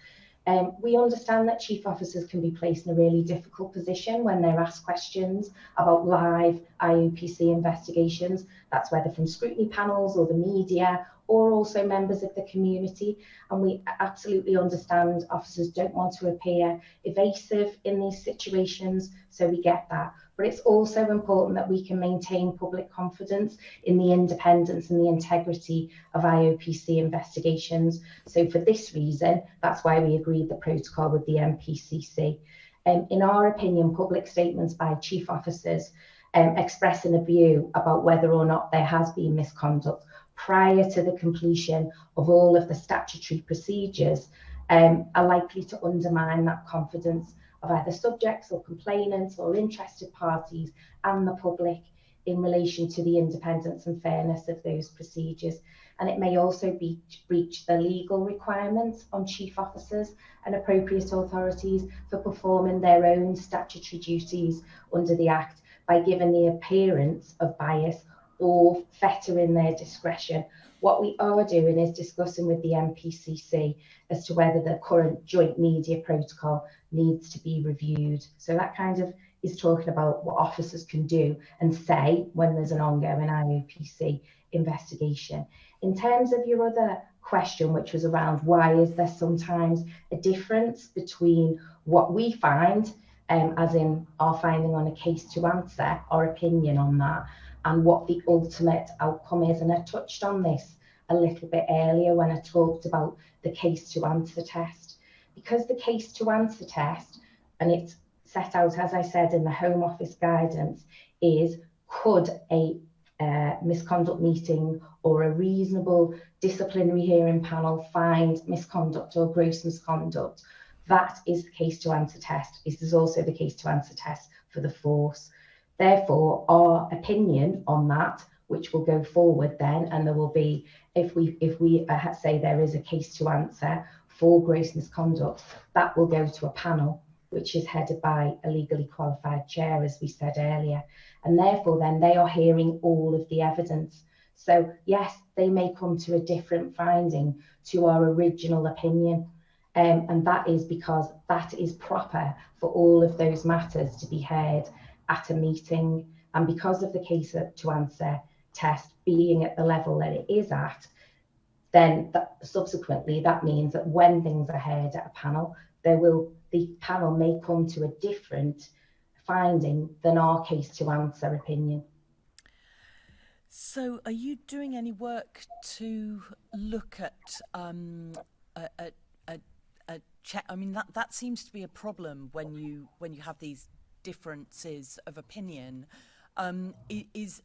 We understand that chief officers can be placed in a really difficult position when they're asked questions about live IOPC investigations. That's whether from scrutiny panels or the media or also members of the community. And we absolutely understand officers don't want to appear evasive in these situations, so we get that. But it's also important that we can maintain public confidence in the independence and the integrity of IOPC investigations. So for this reason, that's why we agreed the protocol with the NPCC. In our opinion, public statements by chief officers expressing a view about whether or not there has been misconduct prior to the completion of all of the statutory procedures are likely to undermine that confidence of either subjects or complainants or interested parties and the public in relation to the independence and fairness of those procedures. and it may also breach the legal requirements on chief officers and appropriate authorities for performing their own statutory duties under the Act by giving the appearance of bias or fettering their discretion. What we are doing is discussing with the MPCC as to whether the current joint media protocol needs to be reviewed. So that kind of is talking about what officers can do and say when there's an ongoing IOPC investigation. In terms of your other question, which was around why is there sometimes a difference between what we find, as in our finding on a case to answer, our opinion on that, and what the ultimate outcome is. And I touched on this a little bit earlier when I talked about the case to answer test. Because the case to answer test, and it's set out, as I said, in the Home Office guidance, is could a misconduct meeting or a reasonable disciplinary hearing panel find misconduct or gross misconduct. That is the case to answer test. This is also the case to answer test for the force. Therefore, our opinion on that, which will go forward then, and there will be, if we say there is a case to answer for gross misconduct, that will go to a panel which is headed by a legally qualified chair, as we said earlier. And therefore, then they are hearing all of the evidence. So yes, they may come to a different finding to our original opinion. And that is because that is proper for all of those matters to be heard at a meeting. And because of the case to answer test being at the level that it is at, then subsequently that means that when things are heard at a panel, the panel may come to a different finding than our case to answer opinion.
So are you doing any work to look at check? I mean, that seems to be a problem when you have these differences of opinion. Are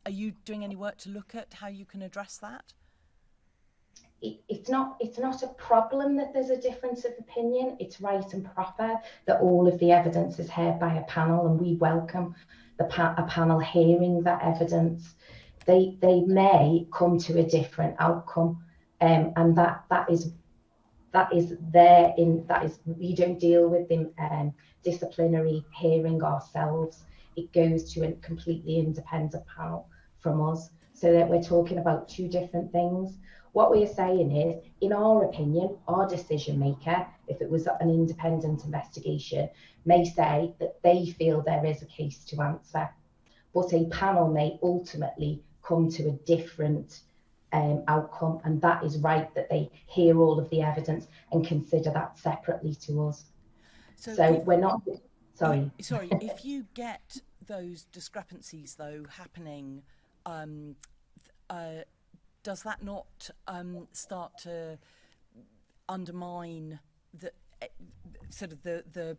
you doing any work to look at how you can address that?
It's not a problem that there's a difference of opinion. It's right and proper that all of the evidence is heard by a panel, and we welcome a panel hearing that evidence. They may come to a different outcome, and that is we don't deal with the disciplinary hearing ourselves. It goes to a completely independent panel from us, so that we're talking about two different things. What we are saying is, in our opinion, our decision maker, if it was an independent investigation, may say that they feel there is a case to answer, but a panel may ultimately come to a different outcome, and that is right that they hear all of the evidence and consider that separately to us. So we're not... Sorry.
Sorry, if you get those discrepancies, though, happening, does that not start to undermine the sort of the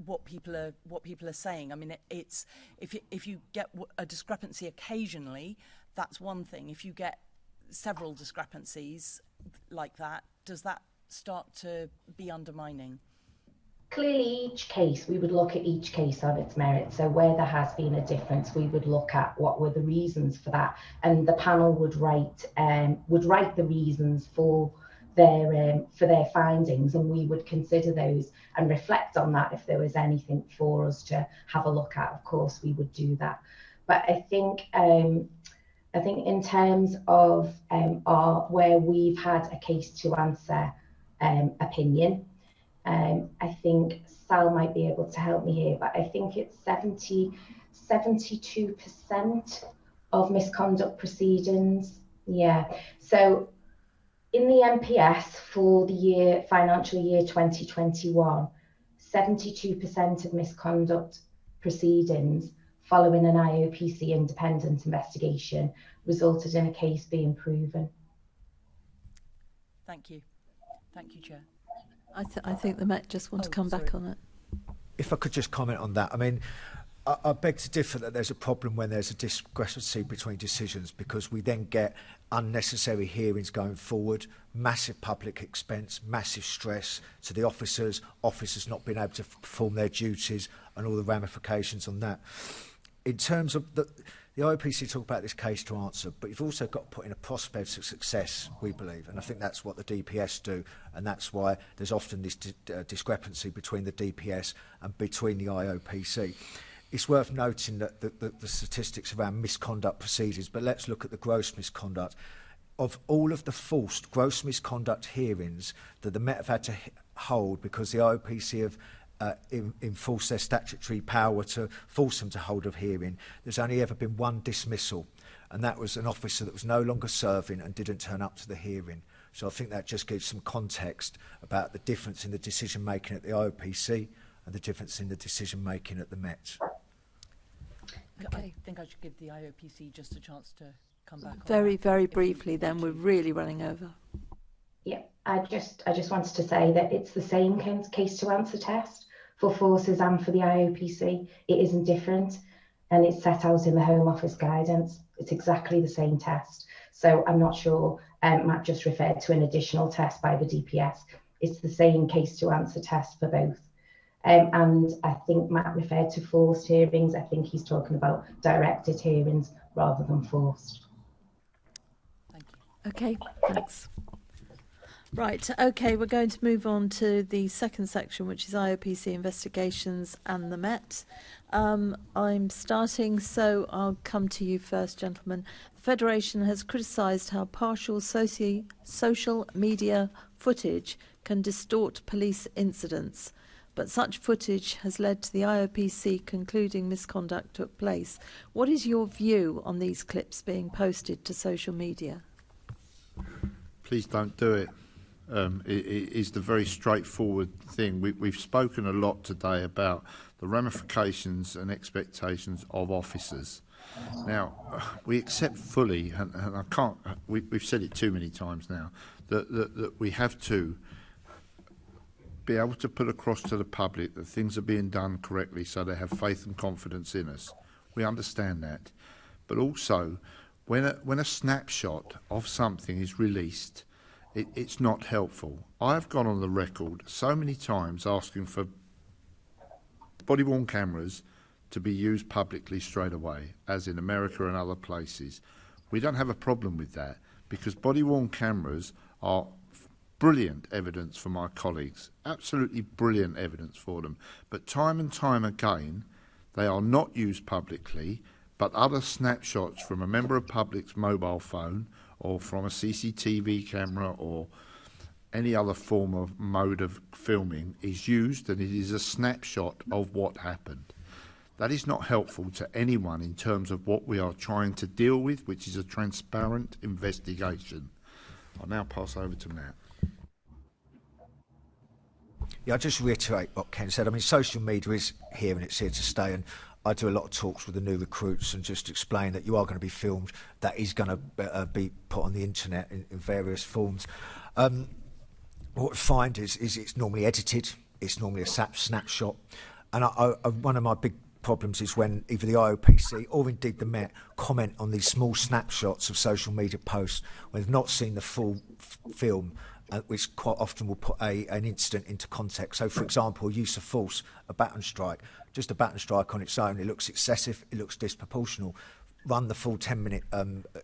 what people are saying? I mean, it's if you get a discrepancy occasionally, that's one thing. If you get several discrepancies like that, does that start to be undermining?
Clearly, each case, we would look at each case on its merit. So where there has been a difference, we would look at what were the reasons for that, and the panel would write the reasons for their findings, and we would consider those and reflect on that. If there was anything for us to have a look at, of course, we would do that. But I think in terms of where we've had a case to answer opinion. I think Sal might be able to help me here, but I think it's 72% of misconduct proceedings. Yeah. So in the MPS for the financial year 2021, 72% of misconduct proceedings following an IOPC independent investigation resulted in a case being proven.
Thank you. Thank you, Chair.
I think the Met just want to come back on it.
If I could just comment on that. I mean, I beg to differ that there's a problem when there's a discrepancy between decisions, because we then get unnecessary hearings going forward, massive public expense, massive stress to the officers not being able to perform their duties, and all the ramifications on that. In terms of the The IOPC talk about this case to answer, but you've also got to put in a prospect of success, we believe, and I think that's what the DPS do, and that's why there's often this discrepancy between the DPS and between the IOPC. It's worth noting that the statistics around misconduct proceedings, but let's look at the gross misconduct. Of all of the forced gross misconduct hearings that the Met have had to hold because the IOPC have enforced their statutory power to force them to hold a hearing, there's only ever been one dismissal, and that was an officer that was no longer serving and didn't turn up to the hearing. So I think that just gives some context about the difference in the decision making at the IOPC and the difference in the decision making at the Met.
Okay. I think I should give the IOPC just a chance to come back.
Very briefly then, we're really running over.
Yeah, I just wanted to say that it's the same case to answer test for forces and for the IOPC. It isn't different, and it's set out in the Home Office guidance. It's exactly the same test. So I'm not sure Matt just referred to an additional test by the DPS. It's the same case to answer test for both. And I think Matt referred to forced hearings. I think he's talking about directed hearings rather than forced.
Okay, thanks. Right, okay, we're going to move on to the second section, which is IOPC investigations and the Met. I'm starting, so I'll come to you first, gentlemen. The Federation has criticised how partial social media footage can distort police incidents, but such footage has led to the IOPC concluding misconduct took place. What is your view on these clips being posted to social media?
Please don't do it. It is the very straightforward thing. We've spoken a lot today about the ramifications and expectations of officers. Now, we accept fully, and I can't, we've said it too many times now, that we have to be able to put across to the public that things are being done correctly so they have faith and confidence in us. We understand that. But also, when a snapshot of something is released, it's not helpful. I've gone on the record so many times asking for body-worn cameras to be used publicly straight away, as in America and other places. We don't have a problem with that because body-worn cameras are brilliant evidence for my colleagues, absolutely brilliant evidence for them. But time and time again, they are not used publicly, but other snapshots from a member of public's mobile phone or from a CCTV camera or any other form of mode of filming is used, and it is a snapshot of what happened. That is not helpful to anyone in terms of what we are trying to deal with, which is a transparent investigation. I'll now pass over to Matt.
Yeah, I'll just reiterate what Ken said. I mean, social media is here and it's here to stay, and I do a lot of talks with the new recruits and just explain that you are going to be filmed, that is going to be put on the internet in various forms. What we find is it's normally edited, it's normally a snapshot, and one of my big problems is when either the IOPC or indeed the Met comment on these small snapshots of social media posts when they've not seen the full film, which quite often will put an incident into context. So, for example, use of force, a baton strike. Just a baton strike on its own, it looks excessive, it looks disproportional. Run the full 10-minute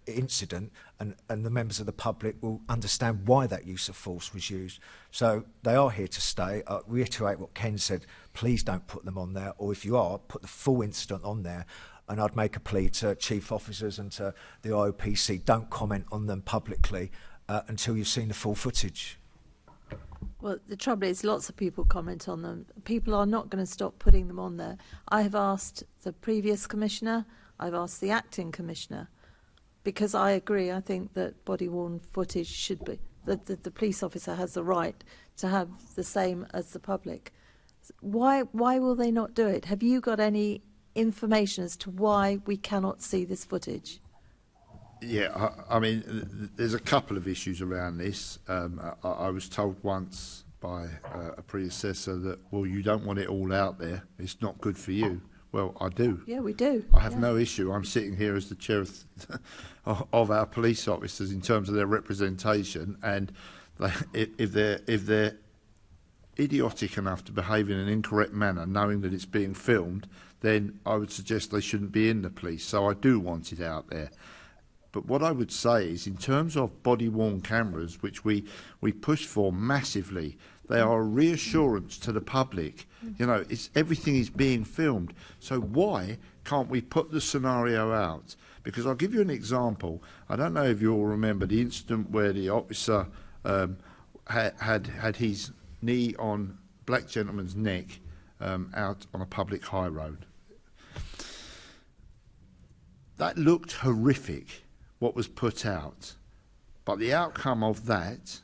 incident and the members of the public will understand why that use of force was used. So they are here to stay. I reiterate what Ken said, please don't put them on there, or if you are, put the full incident on there. And I'd make a plea to chief officers and to the IOPC, don't comment on them publicly until you've seen the full footage.
Well, the trouble is lots of people comment on them. People are not going to stop putting them on there. I have asked the previous commissioner, I've asked the acting commissioner, because I agree, I think that body-worn footage should be, that the police officer has the right to have the same as the public. Why will they not do it? Have you got any information as to why we cannot see this footage?
Yeah, I mean, there's a couple of issues around this. I was told once by a predecessor that, well, you don't want it all out there. It's not good for you. Well, I do.
Yeah, we do.
I have no issue. I'm sitting here as the chair of our police officers in terms of their representation, and if they're idiotic enough to behave in an incorrect manner, knowing that it's being filmed, then I would suggest they shouldn't be in the police. So I do want it out there. But what I would say is, in terms of body-worn cameras, which we push for massively, they are a reassurance to the public. You know, everything is being filmed. So why can't we put the scenario out? Because I'll give you an example. I don't know if you all remember the incident where the officer had his knee on black gentleman's neck out on a public high road. That looked horrific, what was put out. But the outcome of that,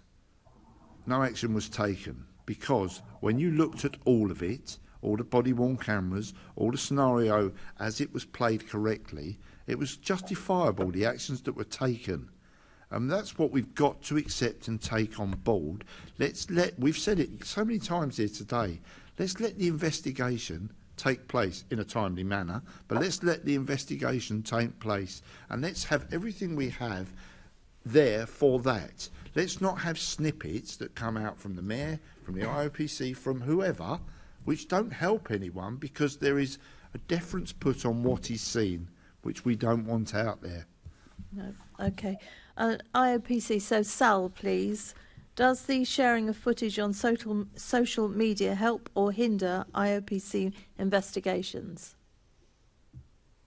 no action was taken, because when you looked at all of it, all the body-worn cameras, all the scenario as it was played correctly, it was justifiable, the actions that were taken. And that's what we've got to accept and take on board. We've said it so many times here today, let's let the investigation take place in a timely manner, but let's let the investigation take place, and let's have everything we have there for that. Let's not have snippets that come out from the Mayor, from the IOPC, from whoever, which don't help anyone, because there is a deference put on what is seen, which we don't want out there.
No. Okay. IOPC, so Sal, please. Does the sharing of footage on social media help or hinder IOPC investigations?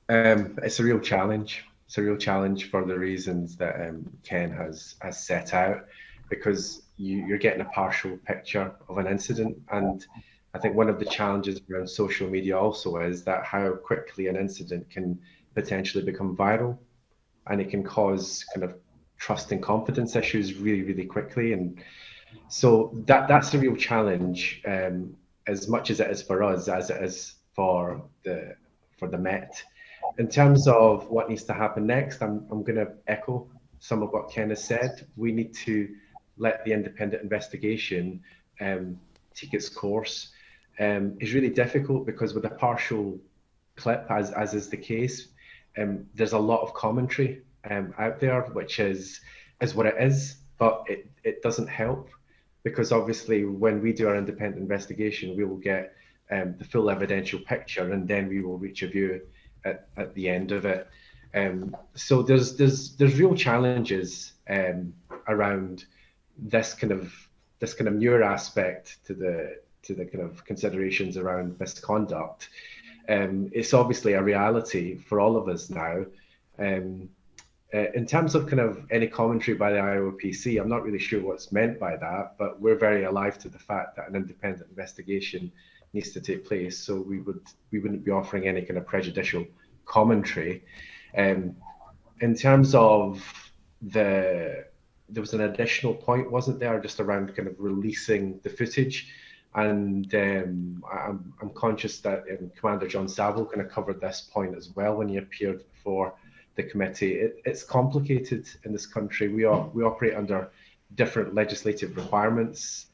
It's a real challenge. It's a real challenge for the reasons that Ken has set out, because you're getting a partial picture of an incident. And I think one of the challenges around social media also is that how quickly an incident can potentially become viral, and it can cause kind of trust and confidence issues really, really quickly. And so that's a real challenge, as much as it is for us, as it is for the Met. In terms of what needs to happen next, I'm going to echo some of what Ken has said. We need to let the independent investigation take its course. It's really difficult because with a partial clip, as is the case, there's a lot of commentary out there, which is what it is, but it doesn't help, because obviously when we do our independent investigation, we will get the full evidential picture, and then we will reach a view at the end of it. So there's real challenges around this kind of newer aspect to the kind of considerations around misconduct. It's obviously a reality for all of us now. In terms of kind of any commentary by the IOPC, I'm not really sure what's meant by that, but we're very alive to the fact that an independent investigation needs to take place. So we wouldn't be offering any kind of prejudicial commentary. In terms of there was an additional point, wasn't there, just around kind of releasing the footage. And I'm conscious that Commander John Saville kind of covered this point as well when he appeared before the committee. It's complicated in this country. We operate under different legislative requirements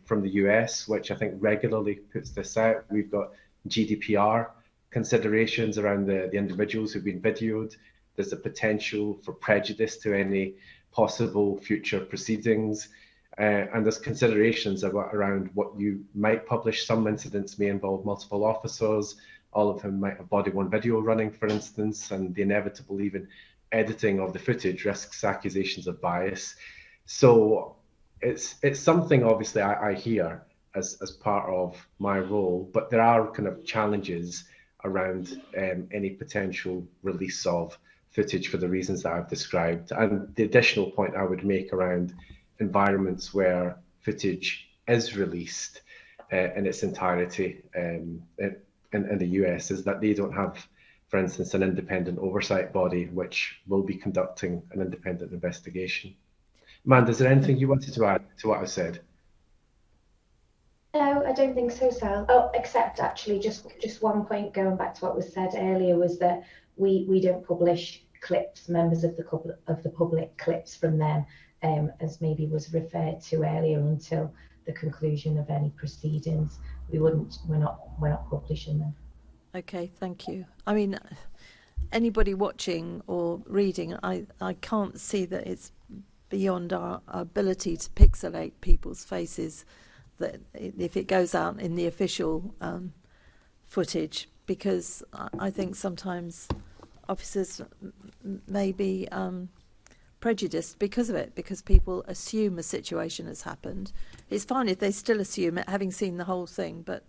from the US, which I think regularly puts this out. We've got GDPR considerations around the individuals who've been videoed. There's a potential for prejudice to any possible future proceedings. And there's considerations around what you might publish. Some incidents may involve multiple officers, all of whom might have body-worn video running, for instance, and the inevitable even editing of the footage risks accusations of bias. So it's something obviously I hear as part of my role, but there are kind of challenges around any potential release of footage for the reasons that I've described. And the additional point I would make around environments where footage is released in its entirety in the US is that they don't have, for instance, an independent oversight body which will be conducting an independent investigation. Amanda, is there anything you wanted to add to what I said?
No, I don't think so, Sal. Oh, except actually just one point going back to what was said earlier was that we don't publish clips, members of the public clips from them, as maybe was referred to earlier, until the conclusion of any proceedings. We're not publishing them.
Okay, thank you. I mean, anybody watching or reading, I can't see that it's beyond our ability to pixelate people's faces that if it goes out in the official footage, because I think sometimes officers may be prejudiced because of it, because people assume a situation has happened. It's fine if they still assume it, having seen the whole thing, but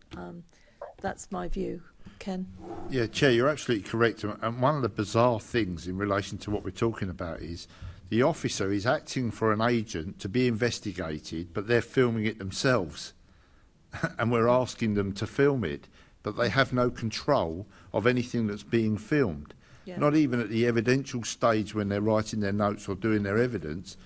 that's my view. Ken?
Yeah, Chair, you're absolutely correct. And one of the bizarre things in relation to what we're talking about is the officer is acting for an agent to be investigated, but they're filming it themselves. And we're asking them to film it, but they have no control of anything that's being filmed. Yeah. Not even at the evidential stage when they're writing their notes or doing their evidence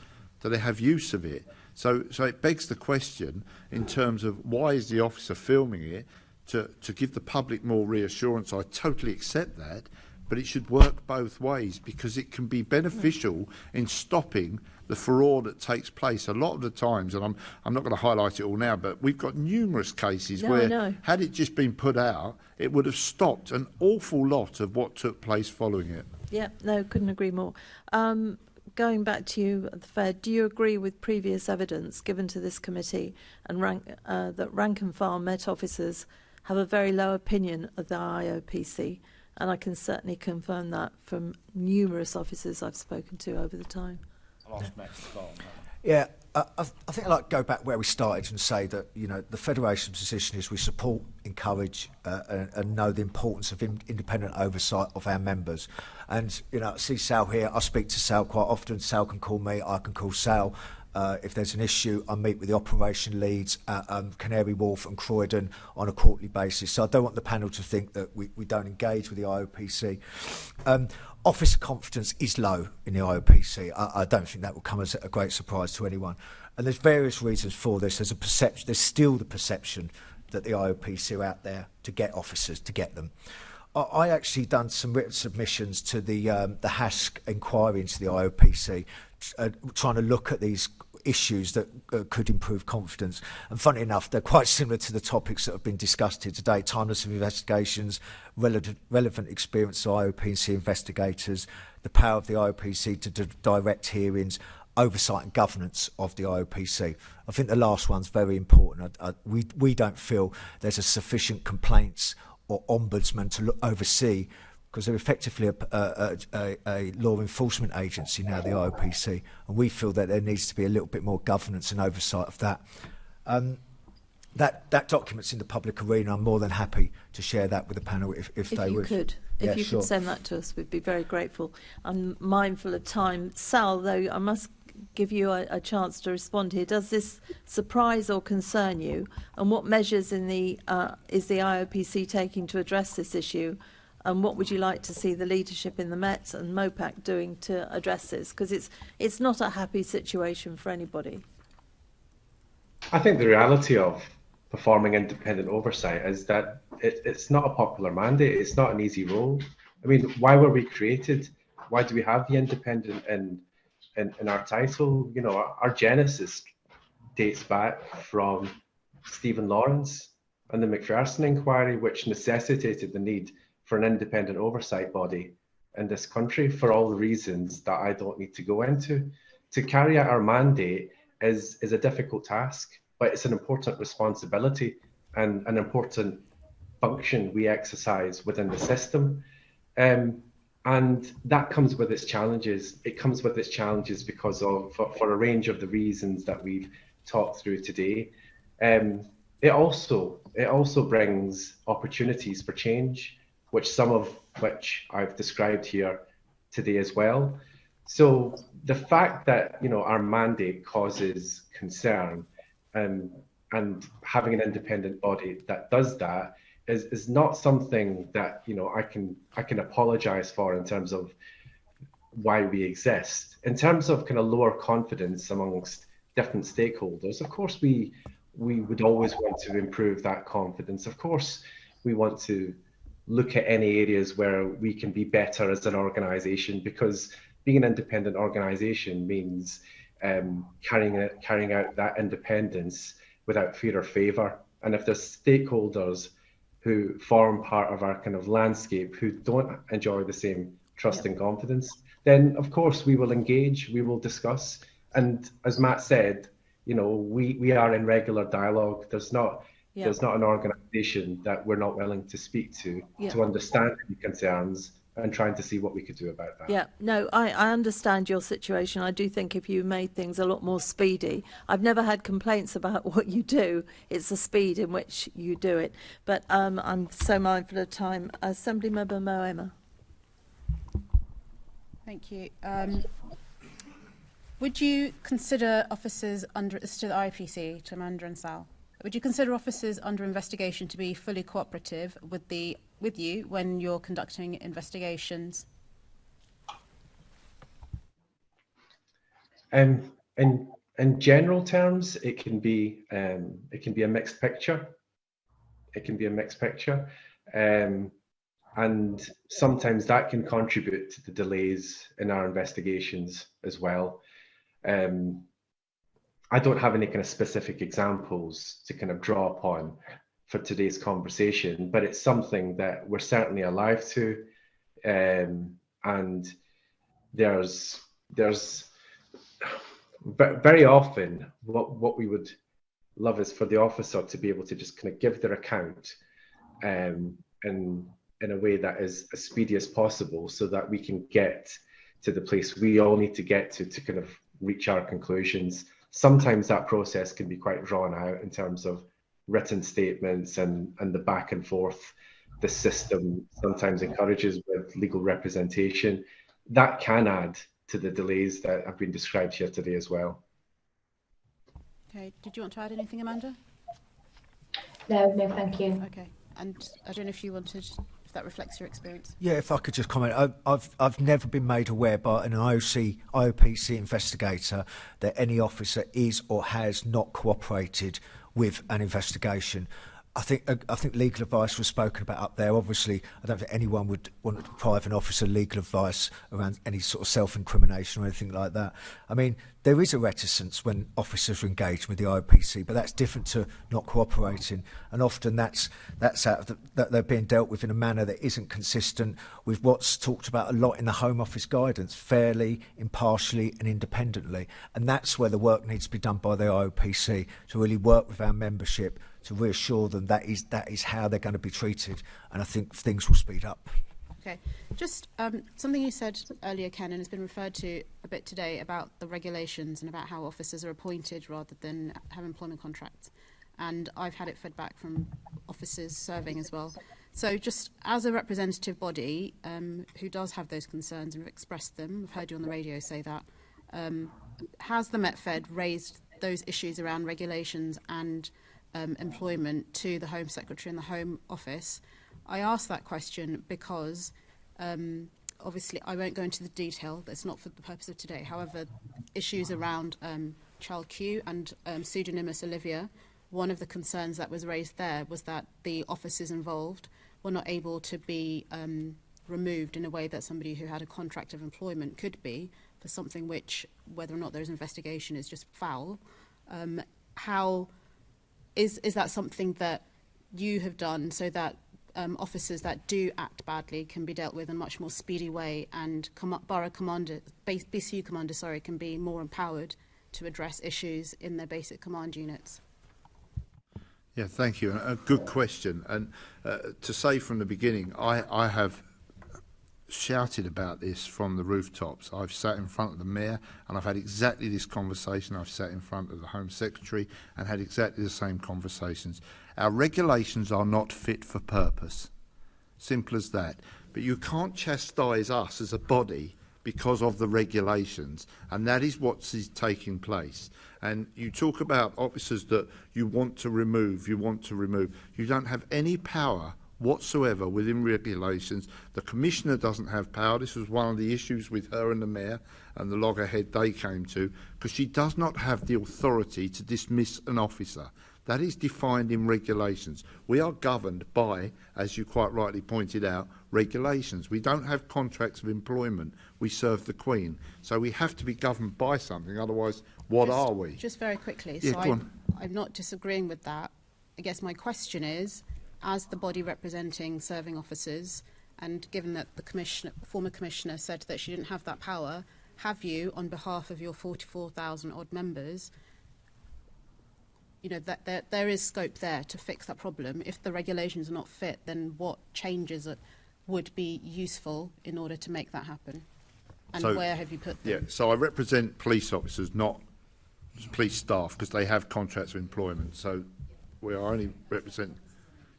do they have use of it. So it begs the question in terms of why is the officer filming it? To give the public more reassurance. I totally accept that, but it should work both ways, because it can be beneficial in stopping the furore that takes place a lot of the times. And I'm not going to highlight it all now, but we've got numerous cases where had it just been put out, it would have stopped an awful lot of what took place following it.
Yeah, no, couldn't agree more. Going back to you, Fed, do you agree with previous evidence given to this committee and that rank and file Met officers have a very low opinion of the IOPC? And I can certainly confirm that from numerous officers I've spoken to over the time.
I'll ask Max to start on that.
Yeah, I think I'd like to go back where we started and say that, you know, the Federation's position is we support, encourage and know the importance of independent oversight of our members. And, you know, I see Sal here, I speak to Sal quite often. Sal can call me, I can call Sal. If there's an issue, I meet with the operation leads at Canary Wharf and Croydon on a quarterly basis. So I don't want the panel to think that we don't engage with the IOPC. Officer confidence is low in the IOPC. I don't think that will come as a great surprise to anyone. And there's various reasons for this. There's a perception. There's still the perception that the IOPC are out there to get officers, to get them. I actually done some written submissions to the HASC inquiry into the IOPC, trying to look at these issues that could improve confidence. And funny enough, they're quite similar to the topics that have been discussed here today: timeless of investigations, relevant experience of IOPC investigators, the power of the IOPC to direct hearings, oversight and governance of the IOPC. I think the last one's very important. We don't feel there's a sufficient complaints or ombudsman to oversee, because they're effectively a law enforcement agency now, the IOPC, and we feel that there needs to be a little bit more governance and oversight of that. That document's in the public arena. I'm more than happy to share that with the panel if they wish.
If you could send that to us, we'd be very grateful. I'm mindful of time. Sal, though, I must give you a chance to respond here. Does this surprise or concern you? And what measures is the IOPC taking to address this issue? And what would you like to see the leadership in the Met and Mopak doing to address this? Because it's not a happy situation for anybody.
I think the reality of performing independent oversight is that it's not a popular mandate. It's not an easy role. I mean, why were we created? Why do we have the independent in our title? You know, our genesis dates back from Stephen Lawrence and the Macpherson inquiry, which necessitated the need for an independent oversight body in this country for all the reasons that I don't need to go into. To carry out our mandate is a difficult task, but it's an important responsibility and an important function we exercise within the system. And that comes with its challenges. It comes with its challenges because of, for a range of the reasons that we've talked through today. It also brings opportunities for change, some of which I've described here today as well. So the fact that, you know, our mandate causes concern and having an independent body that does that is not something that, you know, I can apologize for in terms of why we exist. In terms of kind of lower confidence amongst different stakeholders, of course we would always want to improve that confidence. Of course we want to look at any areas where we can be better as an organisation, because being an independent organisation means carrying out that independence without fear or favour. And if there's stakeholders who form part of our kind of landscape who don't enjoy the same trust and confidence, then of course we will engage, we will discuss. And as Matt said, we are in regular dialogue. There's not
Yeah.
there's not an organisation that we're not willing to speak to understand any concerns and trying to see what we could do about that.
Yeah, no, I understand your situation. I do think if you made things a lot more speedy, I've never had complaints about what you do. It's the speed in which you do it. But I'm so mindful of time. Assemblymember Moema.
Thank you. Would you consider officers under, this is to the IOPC, to Amanda and Sal, would you consider officers under investigation to be fully cooperative with you when you're conducting investigations?
In general terms, it can be a mixed picture. And sometimes that can contribute to the delays in our investigations as well. I don't have any kind of specific examples to kind of draw upon for today's conversation, but it's something that we're certainly alive to. And there's very often what we would love is for the officer to be able to just kind of give their account in a way that is as speedy as possible, so that we can get to the place we all need to get to kind of reach our conclusions. Sometimes that process can be quite drawn out in terms of written statements and the back and forth the system sometimes encourages with legal representation. That can add to the delays that have been described here today as well.
Okay, did you want to add anything, Amanda?
No, thank you.
Okay, and I don't know if you wanted, if that reflects your experience.
Yeah, if I could just comment, I've never been made aware by an IOPC investigator that any officer is or has not cooperated with an investigation. I think legal advice was spoken about up there. Obviously, I don't think anyone would want to deprive an officer legal advice around any sort of self-incrimination or anything like that. I mean, there is a reticence when officers are engaged with the IOPC, but that's different to not cooperating. And often that's out of that they're being dealt with in a manner that isn't consistent with what's talked about a lot in the Home Office guidance, fairly, impartially and independently. And that's where the work needs to be done by the IOPC, to really work with our membership to reassure them that is how they're going to be treated, and I think things will speed up.
Okay, just something you said earlier, Ken, and has been referred to a bit today about the regulations and about how officers are appointed rather than have employment contracts. And I've had it fed back from officers serving as well. So just as a representative body who does have those concerns and have expressed them, I've heard you on the radio say that, has the MetFed raised those issues around regulations and employment to the Home Secretary and the Home Office? I ask that question because obviously I won't go into the detail, that's not for the purpose of today. However, issues around Child Q and pseudonymous Olivia, one of the concerns that was raised there was that the officers involved were not able to be removed in a way that somebody who had a contract of employment could be for something which, whether or not there's investigation, is just foul. How is that something that you have done so that officers that do act badly can be dealt with in a much more speedy way, and borough commander, BCU commander, can be more empowered to address issues in their basic command units?
Yeah, thank you. A good question. And to say from the beginning, I have shouted about this from the rooftops. I've sat in front of the Mayor and I've had exactly this conversation. I've sat in front of the Home Secretary and had exactly the same conversations. Our regulations are not fit for purpose. Simple as that. But you can't chastise us as a body because of the regulations, and that is what is taking place. And you talk about officers that you want to remove. You don't have any power whatsoever within regulations. The Commissioner doesn't have power. This was one of the issues with her and the Mayor and the loggerhead they came to, because she does not have the authority to dismiss an officer. That is defined in regulations. We are governed by, as you quite rightly pointed out, regulations. We don't have contracts of employment. We serve the Queen. So we have to be governed by something, otherwise what are we?
Just very quickly,
yeah,
so I'm not disagreeing with that. I guess my question is, as the body representing serving officers, and given that the former Commissioner said that she didn't have that power, have you, on behalf of your 44,000 odd members, you know, that there is scope there to fix that problem. If the regulations are not fit, then what changes would be useful in order to make that happen? And
So,
where have you put them?
Yeah, so I represent police officers, not police staff, because they have contracts of employment. So we are only represent.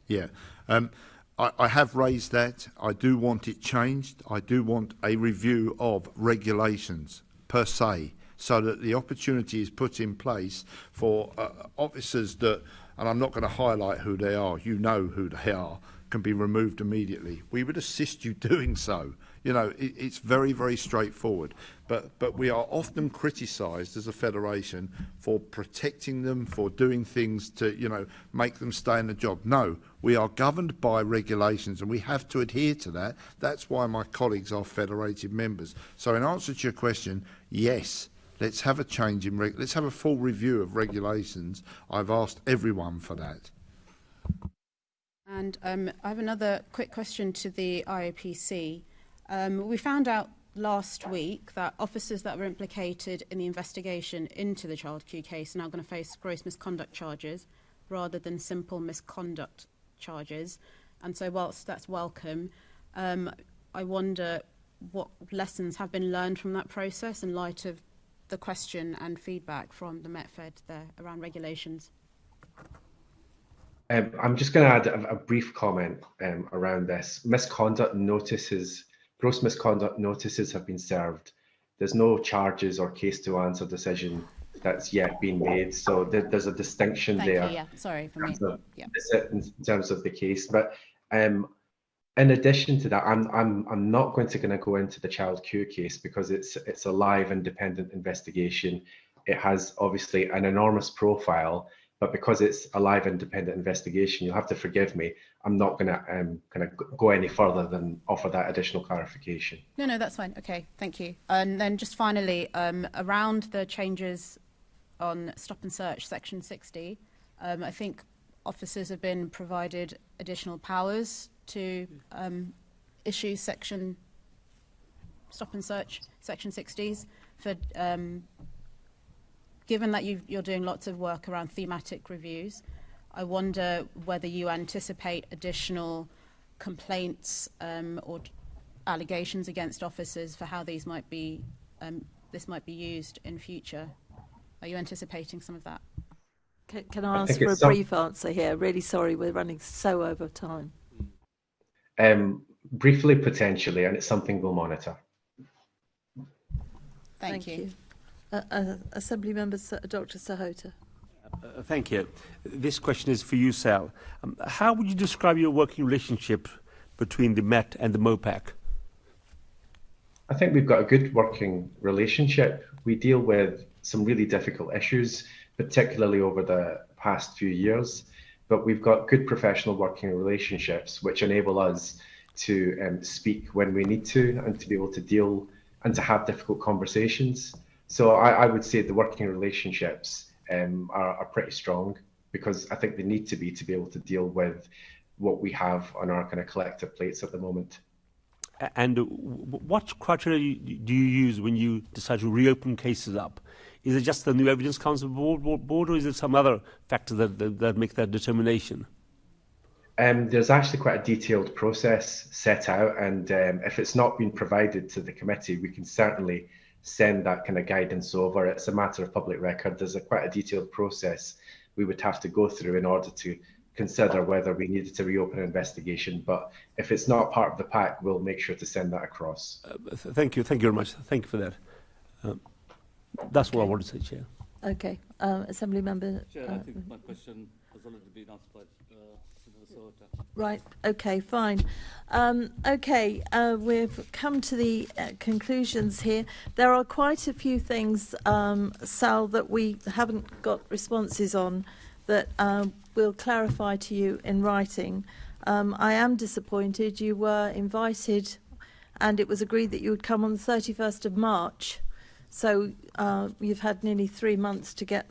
Yeah, I have raised that. I do want it changed. I do want a review of regulations per se, so that the opportunity is put in place for officers that, and I'm not going to highlight who they are. You know who they are. Can be removed immediately. We would assist you doing so. You know, it's very, very straightforward. But we are often criticised as a federation for protecting them, for doing things to, you know, make them stay in the job. No, we are governed by regulations and we have to adhere to that. That's why my colleagues are federated members. So in answer to your question, yes, let's have a change in, let's have a full review of regulations. I've asked everyone for that.
And I have another quick question to the IOPC. We found out last week that officers that were implicated in the investigation into the Child Q case are now going to face gross misconduct charges rather than simple misconduct charges. And so whilst that's welcome, I wonder what lessons have been learned from that process in light of the question and feedback from the MetFed there around regulations.
I'm just going to add a brief comment around this. Misconduct notices, gross misconduct notices have been served. There's no charges or case to answer decision that's yet been made. So there's a distinction there.
Thank you, yeah. Sorry for me. Yeah.
In terms of the case. But in addition to that, I'm not going to go into the Child Q case because it's a live independent investigation. It has obviously an enormous profile. But because it's a live independent investigation, you'll have to forgive me. I'm not going to kind of go any further than offer that additional clarification.
No, that's fine. Okay, thank you. And then just finally, around the changes on stop and search, section 60, I think officers have been provided additional powers to issue stop and search, section 60s for given that you're doing lots of work around thematic reviews, I wonder whether you anticipate additional complaints or allegations against officers for how these might be, this might be used in future. Are you anticipating some of that?
Can I ask for a brief answer here? Really sorry, we're running so over time.
Briefly, potentially, and it's something we'll monitor.
Thank you.
Assembly Member Dr. Sahota.
Thank you. This question is for you, Sal. How would you describe your working relationship between the Met and the Mopak?
I think we've got a good working relationship. We deal with some really difficult issues, particularly over the past few years, but we've got good professional working relationships which enable us to speak when we need to and to be able to deal and to have difficult conversations. So I would say the working relationships are pretty strong because I think they need to be able to deal with what we have on our kind of collective plates at the moment.
And what criteria do you use when you decide to reopen cases up? Is it just the new evidence comes board or is it some other factor that make that determination?
There's actually quite a detailed process set out, and if it's not been provided to the committee, we can certainly send that kind of guidance over. It's a matter of public record. There's quite a detailed process we would have to go through in order to consider whether we needed to reopen an investigation. But if it's not part of the pack, we'll make sure to send that across.
Thank you very much. Thank you for that. That's what I wanted to say, Chair.
Okay, Assembly Member.
Chair, I think my question has already been answered by
Right, okay, fine. We've come to the conclusions here. There are quite a few things, Sal, that we haven't got responses on that we'll clarify to you in writing. I am disappointed. You were invited and it was agreed that you would come on the 31st of March. So you've had nearly 3 months to get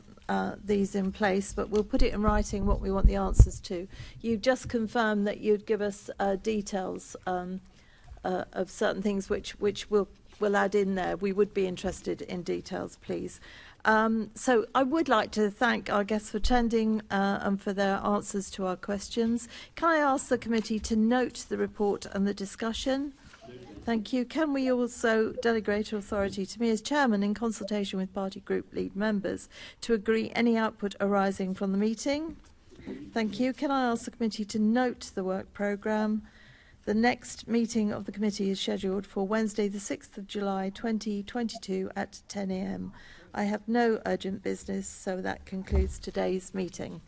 these in place, but we'll put it in writing what we want the answers to. You just confirmed that you'd give us details of certain things which we'll add in there. We would be interested in details, please. So I would like to thank our guests for attending and for their answers to our questions. Can I ask the committee to note the report and the discussion? Thank you. Can we also delegate authority to me as chairman in consultation with party group lead members to agree any output arising from the meeting? Thank you. Can I ask the committee to note the work programme? The next meeting of the committee is scheduled for Wednesday the 6th of July 2022 at 10 a.m. I have no urgent business, so that concludes today's meeting.